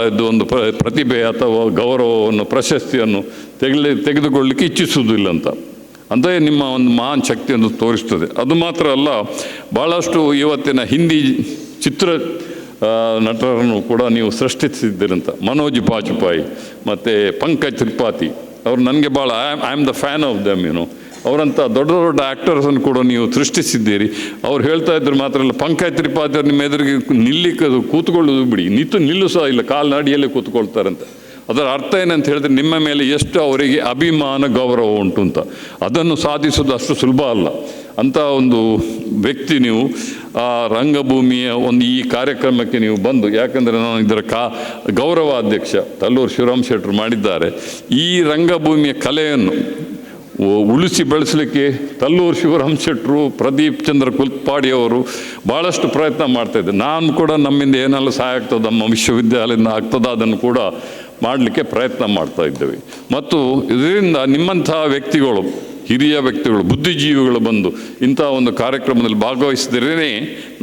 ಇದು ಒಂದು ಪ್ರತಿಭೆ ಅಥವಾ ಗೌರವವನ್ನು, ಪ್ರಶಸ್ತಿಯನ್ನು ತೆಗೆದುಕೊಳ್ಳಲಿಕ್ಕೆ ಇಚ್ಛಿಸುವುದಿಲ್ಲ ಅಂತ. ಅಂದರೆ ನಿಮ್ಮ ಒಂದು ಮಹಾನ್ ಶಕ್ತಿಯನ್ನು ತೋರಿಸ್ತದೆ. ಅದು ಮಾತ್ರ ಅಲ್ಲ, ಭಾಳಷ್ಟು ಇವತ್ತಿನ ಹಿಂದಿ ಚಿತ್ರ ನಟರನ್ನು ಕೂಡ ನೀವು ಸೃಷ್ಟಿಸಿದ್ದೀರಂತ. ಮನೋಜ್ ಬಾಜಪೇಯಿ ಮತ್ತು ಪಂಕಜ್ ತ್ರಿಪಾಠಿ ಅವರು ನನಗೆ ಭಾಳ, I am the fan of them ಅವರಂಥ ದೊಡ್ಡ ದೊಡ್ಡ ಆ್ಯಕ್ಟರ್ಸನ್ನು ಕೂಡ ನೀವು ಸೃಷ್ಟಿಸಿದ್ದೀರಿ. ಅವ್ರು ಹೇಳ್ತಾ ಇದ್ರು ಮಾತ್ರ ಅಲ್ಲ, ಪಂಕಜ್ ತ್ರಿಪಾಠಿ ಅವ್ರು ನಿಮ್ಮ ಎದುರಿಗೆ ಕೂತ್ಕೊಳ್ಳೋದು ಬಿಡಿ, ನಿಲ್ಲು ಸಹ ಇಲ್ಲ, ಕಾಲ್ನಡಿಯಲ್ಲೇ ಕೂತ್ಕೊಳ್ತಾರಂತೆ. ಅದರ ಅರ್ಥ ಏನಂತ ಹೇಳಿದ್ರೆ, ನಿಮ್ಮ ಮೇಲೆ ಎಷ್ಟು ಅವರಿಗೆ ಅಭಿಮಾನ, ಗೌರವ ಉಂಟು ಅಂತ. ಅದನ್ನು ಸಾಧಿಸೋದು ಅಷ್ಟು ಸುಲಭ ಅಲ್ಲ. ಅಂಥ ಒಂದು ವ್ಯಕ್ತಿ ನೀವು. ಆ ರಂಗಭೂಮಿಯ ಒಂದು ಈ ಕಾರ್ಯಕ್ರಮಕ್ಕೆ ನೀವು ಬಂದು, ಯಾಕಂದರೆ ನಾನು ಇದರ ಗೌರವಾಧ್ಯಕ್ಷ ತಲ್ಲೂರು ಶಿವರಾಮ್ ಶೆಟ್ಟರು ಮಾಡಿದ್ದಾರೆ. ಈ ರಂಗಭೂಮಿಯ ಕಲೆಯನ್ನು ಉಳಿಸಿ ಬೆಳೆಸಲಿಕ್ಕೆ ತಲ್ಲೂರು ಶಿವರಾಮ್ ಶೆಟ್ಟರು, ಪ್ರದೀಪ್ ಚಂದ್ರ ಕುಲ್ಪಾಡಿಯವರು ಭಾಳಷ್ಟು ಪ್ರಯತ್ನ ಮಾಡ್ತಾಯಿದ್ದೆ. ನಾನು ಕೂಡ ನಮ್ಮಿಂದ ಏನೆಲ್ಲ ಸಹಾಯ ಆಗ್ತದೆ, ನಮ್ಮ ವಿಶ್ವವಿದ್ಯಾಲಯದಿಂದ ಆಗ್ತದೆ, ಅದನ್ನು ಕೂಡ ಮಾಡಲಿಕ್ಕೆ ಪ್ರಯತ್ನ ಮಾಡ್ತಾ ಇದ್ದೇವೆ. ಮತ್ತು ಇದರಿಂದ ನಿಮ್ಮಂಥ ವ್ಯಕ್ತಿಗಳು, ಹಿರಿಯ ವ್ಯಕ್ತಿಗಳು, ಬುದ್ಧಿಜೀವಿಗಳು ಬಂದು ಇಂಥ ಒಂದು ಕಾರ್ಯಕ್ರಮದಲ್ಲಿ ಭಾಗವಹಿಸಿದ್ರೇ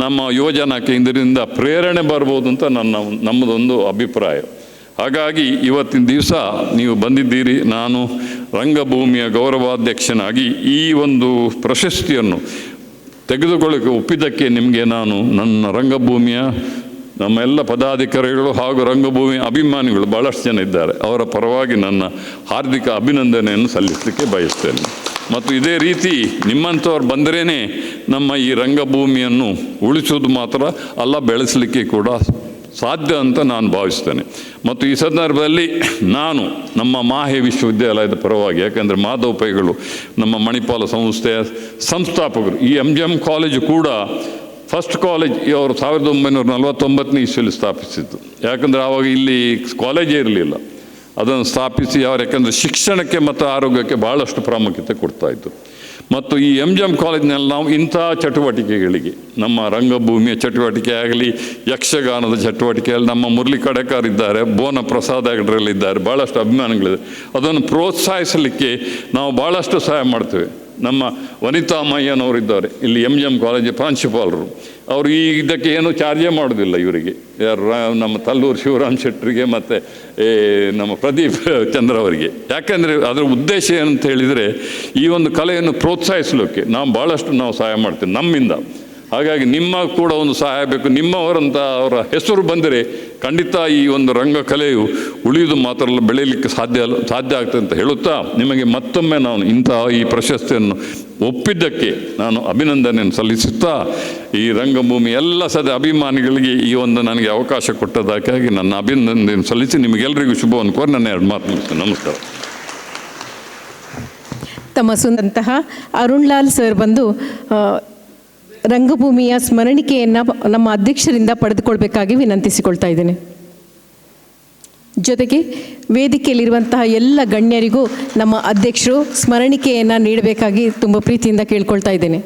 ನಮ್ಮ ಯುವಜನಕ್ಕೆ ಇದರಿಂದ ಪ್ರೇರಣೆ ಬರ್ಬೋದು ಅಂತ ನಮ್ಮದೊಂದು ಅಭಿಪ್ರಾಯ. ಹಾಗಾಗಿ ಇವತ್ತಿನ ದಿವಸ ನೀವು ಬಂದಿದ್ದೀರಿ. ನಾನು ರಂಗಭೂಮಿಯ ಗೌರವಾಧ್ಯಕ್ಷನಾಗಿ ಈ ಒಂದು ಪ್ರಶಸ್ತಿಯನ್ನು ತೆಗೆದುಕೊಳ್ಳಕ್ಕೆ ಒಪ್ಪಿದ್ದಕ್ಕೆ ನಿಮಗೆ ನಾನು ನನ್ನ ರಂಗಭೂಮಿಯ ನಮ್ಮ ಎಲ್ಲ ಪದಾಧಿಕಾರಿಗಳು ಹಾಗೂ ರಂಗಭೂಮಿ ಅಭಿಮಾನಿಗಳು ಭಾಳಷ್ಟು ಜನ ಇದ್ದಾರೆ, ಅವರ ಪರವಾಗಿ ನನ್ನ ಹಾರ್ದಿಕ ಅಭಿನಂದನೆಯನ್ನು ಸಲ್ಲಿಸಲಿಕ್ಕೆ ಬಯಸ್ತೇನೆ. ಮತ್ತು ಇದೇ ರೀತಿ ನಿಮ್ಮಂಥವ್ರು ಬಂದರೇ ನಮ್ಮ ಈ ರಂಗಭೂಮಿಯನ್ನು ಉಳಿಸೋದು ಮಾತ್ರ ಅಲ್ಲ, ಬೆಳೆಸಲಿಕ್ಕೆ ಕೂಡ ಸಾಧ್ಯ ಅಂತ ನಾನು ಭಾವಿಸ್ತೇನೆ. ಮತ್ತು ಈ ಸಂದರ್ಭದಲ್ಲಿ ನಾನು ನಮ್ಮ ಮಾಹೆ ವಿಶ್ವವಿದ್ಯಾಲಯದ ಪರವಾಗಿ, ಯಾಕೆಂದರೆ ಮಾಧವ ಪೈಗಳು ನಮ್ಮ ಮಣಿಪಾಲ ಸಂಸ್ಥೆಯ ಸಂಸ್ಥಾಪಕರು, ಈ MGM ಕಾಲೇಜು ಕೂಡ ಫಸ್ಟ್ ಕಾಲೇಜ್ ಅವರು 1949ನೇ ಇಸ್ವಿಯಲ್ಲಿ ಸ್ಥಾಪಿಸಿದ್ದು. ಯಾಕಂದರೆ ಆವಾಗ ಇಲ್ಲಿ ಕಾಲೇಜೇ ಇರಲಿಲ್ಲ. ಅದನ್ನು ಸ್ಥಾಪಿಸಿ ಅವರು ಯಾಕಂದರೆ ಶಿಕ್ಷಣಕ್ಕೆ ಮತ್ತು ಆರೋಗ್ಯಕ್ಕೆ ಭಾಳಷ್ಟು ಪ್ರಾಮುಖ್ಯತೆ ಕೊಡ್ತಾಯಿದ್ರು. ಮತ್ತು ಈ MGM ಕಾಲೇಜಿನಲ್ಲಿ ನಾವು ಇಂಥ ಚಟುವಟಿಕೆಗಳಿಗೆ, ನಮ್ಮ ರಂಗಭೂಮಿಯ ಚಟುವಟಿಕೆ ಆಗಲಿ, ಯಕ್ಷಗಾನದ ಚಟುವಟಿಕೆಯಲ್ಲಿ ನಮ್ಮ ಮುರಳಿ ಕಡೆಕಾರ್ ಇದ್ದಾರೆ, ಬೋನ ಪ್ರಸಾದ್ ಹೆಗಡೆರಲ್ಲಿದ್ದಾರೆ, ಭಾಳಷ್ಟು ಅಭಿಮಾನಿಗಳಿದೆ. ಅದನ್ನು ಪ್ರೋತ್ಸಾಹಿಸಲಿಕ್ಕೆ ನಾವು ಭಾಳಷ್ಟು ಸಹಾಯ ಮಾಡ್ತೇವೆ. ನಮ್ಮ ವನಿತಾ ಮಯ್ಯನವರಿದ್ದಾರೆ ಇಲ್ಲಿ MGM ಕಾಲೇಜ್ ಪ್ರಾಂಶುಪಾಲರು. ಅವರು ಇದಕ್ಕೆ ಏನೂ ಚಾರ್ಜೇ ಮಾಡೋದಿಲ್ಲ ಇವರಿಗೆ, ಯಾರು ನಮ್ಮ ತಲ್ಲೂರು ಶಿವರಾಮ್ ಶೆಟ್ಟರಿಗೆ ಮತ್ತು ನಮ್ಮ ಪ್ರದೀಪ್ ಚಂದ್ರ ಅವರಿಗೆ. ಯಾಕೆಂದರೆ ಅದರ ಉದ್ದೇಶ ಏನಂತ ಹೇಳಿದರೆ ಈ ಒಂದು ಕಲೆಯನ್ನು ಪ್ರೋತ್ಸಾಹಿಸಲಿಕ್ಕೆ ನಾವು ಸಹಾಯ ಮಾಡ್ತೇವೆ ನಮ್ಮಿಂದ. ಹಾಗಾಗಿ ನಿಮ್ಮ ಕೂಡ ಒಂದು ಸಹಾಯ ಬೇಕು. ನಿಮ್ಮವರಂತ ಅವರ ಹೆಸರು ಬಂದರೆ ಖಂಡಿತ ಈ ಒಂದು ರಂಗಕಲೆಯು ಉಳಿಯುವುದು ಮಾತ್ರ ಅಲ್ಲ, ಬೆಳೀಲಿಕ್ಕೆ ಸಾಧ್ಯ ಆಗ್ತದೆ ಅಂತ ಹೇಳುತ್ತಾ, ನಿಮಗೆ ಮತ್ತೊಮ್ಮೆ ನಾನು ಈ ಪ್ರಶಸ್ತಿಯನ್ನು ಒಪ್ಪಿದ್ದಕ್ಕೆ ನಾನು ಅಭಿನಂದನೆಯನ್ನು ಸಲ್ಲಿಸುತ್ತಾ, ಈ ರಂಗಭೂಮಿ ಎಲ್ಲ ಅಭಿಮಾನಿಗಳಿಗೆ ಈ ಒಂದು ನನಗೆ ಅವಕಾಶ ಕೊಟ್ಟದಕ್ಕಾಗಿ ನನ್ನ ಅಭಿನಂದನೆ ಸಲ್ಲಿಸಿ ನಿಮಗೆಲ್ಲರಿಗೂ ಶುಭವನ್ನು ಕೋರಿ ನನ್ನ 2 ಮಾತು ಮುಗಿಸ್ತೇನೆ. ನಮಸ್ಕಾರ. ತಮ್ಮ ಸುಂದಂತಹ ಅರುಣ್ ಲಾಲ್ ಸರ್ ಬಂದು ರಂಗಭೂಮಿಯ ಸ್ಮರಣಿಕೆಯನ್ನು ನಮ್ಮ ಅಧ್ಯಕ್ಷರಿಂದ ಪಡೆದುಕೊಳ್ಬೇಕಾಗಿ ವಿನಂತಿಸಿಕೊಳ್ತಾ ಇದ್ದೇನೆ. ಜೊತೆಗೆ ವೇದಿಕೆಯಲ್ಲಿರುವಂತಹ ಎಲ್ಲ ಗಣ್ಯರಿಗೂ ನಮ್ಮ ಅಧ್ಯಕ್ಷರು ಸ್ಮರಣಿಕೆಯನ್ನು ನೀಡಬೇಕಾಗಿ ತುಂಬ ಪ್ರೀತಿಯಿಂದ ಕೇಳ್ಕೊಳ್ತಾ ಇದ್ದೇನೆ.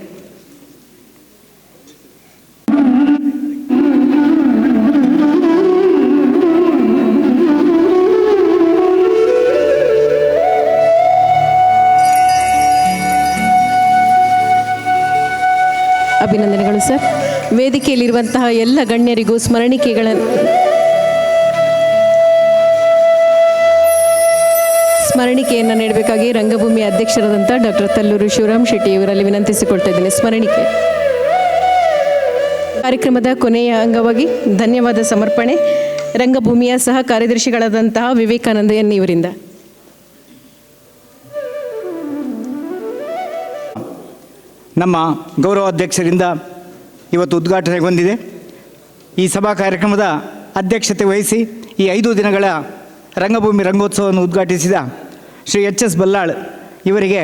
ಅಭಿನಂದನೆಗಳು ಸರ್. ವೇದಿಕೆಯಲ್ಲಿರುವಂತಹ ಎಲ್ಲ ಗಣ್ಯರಿಗೂ ಸ್ಮರಣಿಕೆಯನ್ನು ನೀಡಬೇಕಾಗಿ ರಂಗಭೂಮಿ ಅಧ್ಯಕ್ಷರಾದಂಥ ಡಾಕ್ಟರ್ ತಲ್ಲೂರು ಶಿವರಾಮ್ ಶೆಟ್ಟಿ ಇವರಲ್ಲಿ ವಿನಂತಿಸಿಕೊಳ್ತಾ ಇದ್ದೇನೆ. ಸ್ಮರಣಿಕೆ ಕಾರ್ಯಕ್ರಮದ ಕೊನೆಯ ಅಂಗವಾಗಿ ಧನ್ಯವಾದ ಸಮರ್ಪಣೆ ರಂಗಭೂಮಿಯ ಸಹ ಕಾರ್ಯದರ್ಶಿಗಳಾದಂತಹ ವಿವೇಕಾನಂದ ಎನ್ ಇವರಿಂದ. ನಮ್ಮ ಗೌರವಾಧ್ಯಕ್ಷರಿಂದ ಇವತ್ತು ಉದ್ಘಾಟನೆಗೊಂಡಿದೆ. ಈ ಸಭಾ ಕಾರ್ಯಕ್ರಮದ ಅಧ್ಯಕ್ಷತೆ ವಹಿಸಿ ಈ 5 ದಿನಗಳ ರಂಗಭೂಮಿ ರಂಗೋತ್ಸವವನ್ನು ಉದ್ಘಾಟಿಸಿದ ಶ್ರೀ HS ಬಲ್ಲಾಳ್ ಇವರಿಗೆ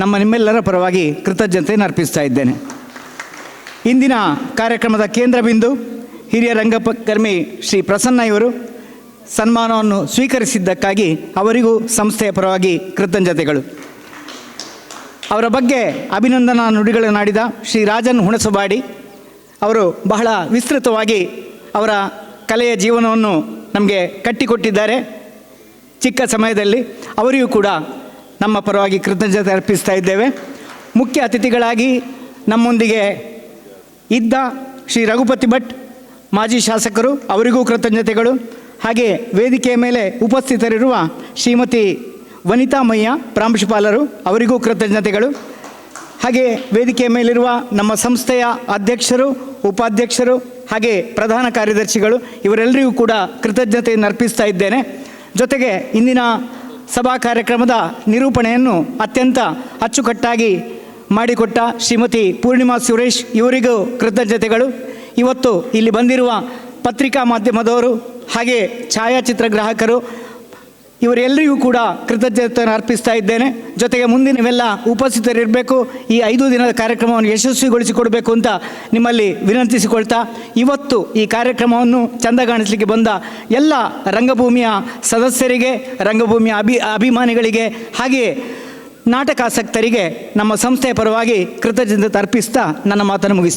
ನಿಮ್ಮೆಲ್ಲರ ಪರವಾಗಿ ಕೃತಜ್ಞತೆಯನ್ನು ಅರ್ಪಿಸ್ತಾ ಇದ್ದೇನೆ. ಇಂದಿನ ಕಾರ್ಯಕ್ರಮದ ಕೇಂದ್ರ ಬಿಂದು ಹಿರಿಯ ರಂಗಕರ್ಮಿ ಶ್ರೀ ಪ್ರಸನ್ನ ಇವರು ಸನ್ಮಾನವನ್ನು ಸ್ವೀಕರಿಸಿದ್ದಕ್ಕಾಗಿ ಅವರಿಗೂ ಸಂಸ್ಥೆಯ ಪರವಾಗಿ ಕೃತಜ್ಞತೆಗಳು. ಅವರ ಬಗ್ಗೆ ಅಭಿನಂದನಾ ನುಡಿಗಳನ್ನಾಡಿದ ಶ್ರೀ ರಾಜನ್ ಹುಣಸಬಾಡಿ ಅವರು ಬಹಳ ವಿಸ್ತೃತವಾಗಿ ಅವರ ಕಲೆಯ ಜೀವನವನ್ನು ನಮಗೆ ಕಟ್ಟಿಕೊಟ್ಟಿದ್ದಾರೆ ಚಿಕ್ಕ ಸಮಯದಲ್ಲಿ. ಅವರಿಗೂ ಕೂಡ ನಮ್ಮ ಪರವಾಗಿ ಕೃತಜ್ಞತೆ ಅರ್ಪಿಸ್ತಾ ಇದ್ದೇವೆ. ಮುಖ್ಯ ಅತಿಥಿಗಳಾಗಿ ನಮ್ಮೊಂದಿಗೆ ಇದ್ದ ಶ್ರೀ ರಘುಪತಿ ಭಟ್ ಮಾಜಿ ಶಾಸಕರು, ಅವರಿಗೂ ಕೃತಜ್ಞತೆಗಳು. ಹಾಗೆ ವೇದಿಕೆಯ ಮೇಲೆ ಉಪಸ್ಥಿತರಿರುವ ಶ್ರೀಮತಿ ವನಿತಾ ಮಯ್ಯ ಪ್ರಾಂಶುಪಾಲರು, ಅವರಿಗೂ ಕೃತಜ್ಞತೆಗಳು. ಹಾಗೆ ವೇದಿಕೆಯ ಮೇಲಿರುವ ನಮ್ಮ ಸಂಸ್ಥೆಯ ಅಧ್ಯಕ್ಷರು, ಉಪಾಧ್ಯಕ್ಷರು ಹಾಗೆ ಪ್ರಧಾನ ಕಾರ್ಯದರ್ಶಿಗಳು ಇವರೆಲ್ಲರಿಗೂ ಕೂಡ ಕೃತಜ್ಞತೆಯನ್ನು ಅರ್ಪಿಸ್ತಾ ಇದ್ದೇನೆ. ಜೊತೆಗೆ ಇಂದಿನ ಸಭಾ ಕಾರ್ಯಕ್ರಮದ ನಿರೂಪಣೆಯನ್ನು ಅತ್ಯಂತ ಅಚ್ಚುಕಟ್ಟಾಗಿ ಮಾಡಿಕೊಟ್ಟ ಶ್ರೀಮತಿ ಪೂರ್ಣಿಮಾ ಸುರೇಶ್ ಇವರಿಗೂ ಕೃತಜ್ಞತೆಗಳು. ಇವತ್ತು ಇಲ್ಲಿ ಬಂದಿರುವ ಪತ್ರಿಕಾ ಮಾಧ್ಯಮದವರು ಹಾಗೆ ಛಾಯಾಚಿತ್ರಗ್ರಾಹಕರು ಇವರೆಲ್ಲರಿಗೂ ಕೂಡ ಕೃತಜ್ಞತೆಯನ್ನು ಅರ್ಪಿಸ್ತಾ ಇದ್ದೇನೆ. ಜೊತೆಗೆ ಮುಂದಿನವೆಲ್ಲ ಉಪಸ್ಥಿತರಿರಬೇಕು, ಈ 5 ದಿನದ ಕಾರ್ಯಕ್ರಮವನ್ನು ಯಶಸ್ವಿಗೊಳಿಸಿಕೊಡಬೇಕು ಅಂತ ನಿಮ್ಮಲ್ಲಿ ವಿನಂತಿಸಿಕೊಳ್ತಾ, ಇವತ್ತು ಈ ಕಾರ್ಯಕ್ರಮವನ್ನು ಚಂದಗಾಣಿಸಲಿಕ್ಕೆ ಬಂದ ಎಲ್ಲ ರಂಗಭೂಮಿಯ ಸದಸ್ಯರಿಗೆ, ರಂಗಭೂಮಿಯ ಅಭಿಮಾನಿಗಳಿಗೆ ಹಾಗೆಯೇ ನಾಟಕಾಸಕ್ತರಿಗೆ ನಮ್ಮ ಸಂಸ್ಥೆಯ ಪರವಾಗಿ ಕೃತಜ್ಞತೆ ಅರ್ಪಿಸ್ತಾ ನನ್ನ ಮಾತನ್ನು ಮುಗಿಸ್ತೀನಿ.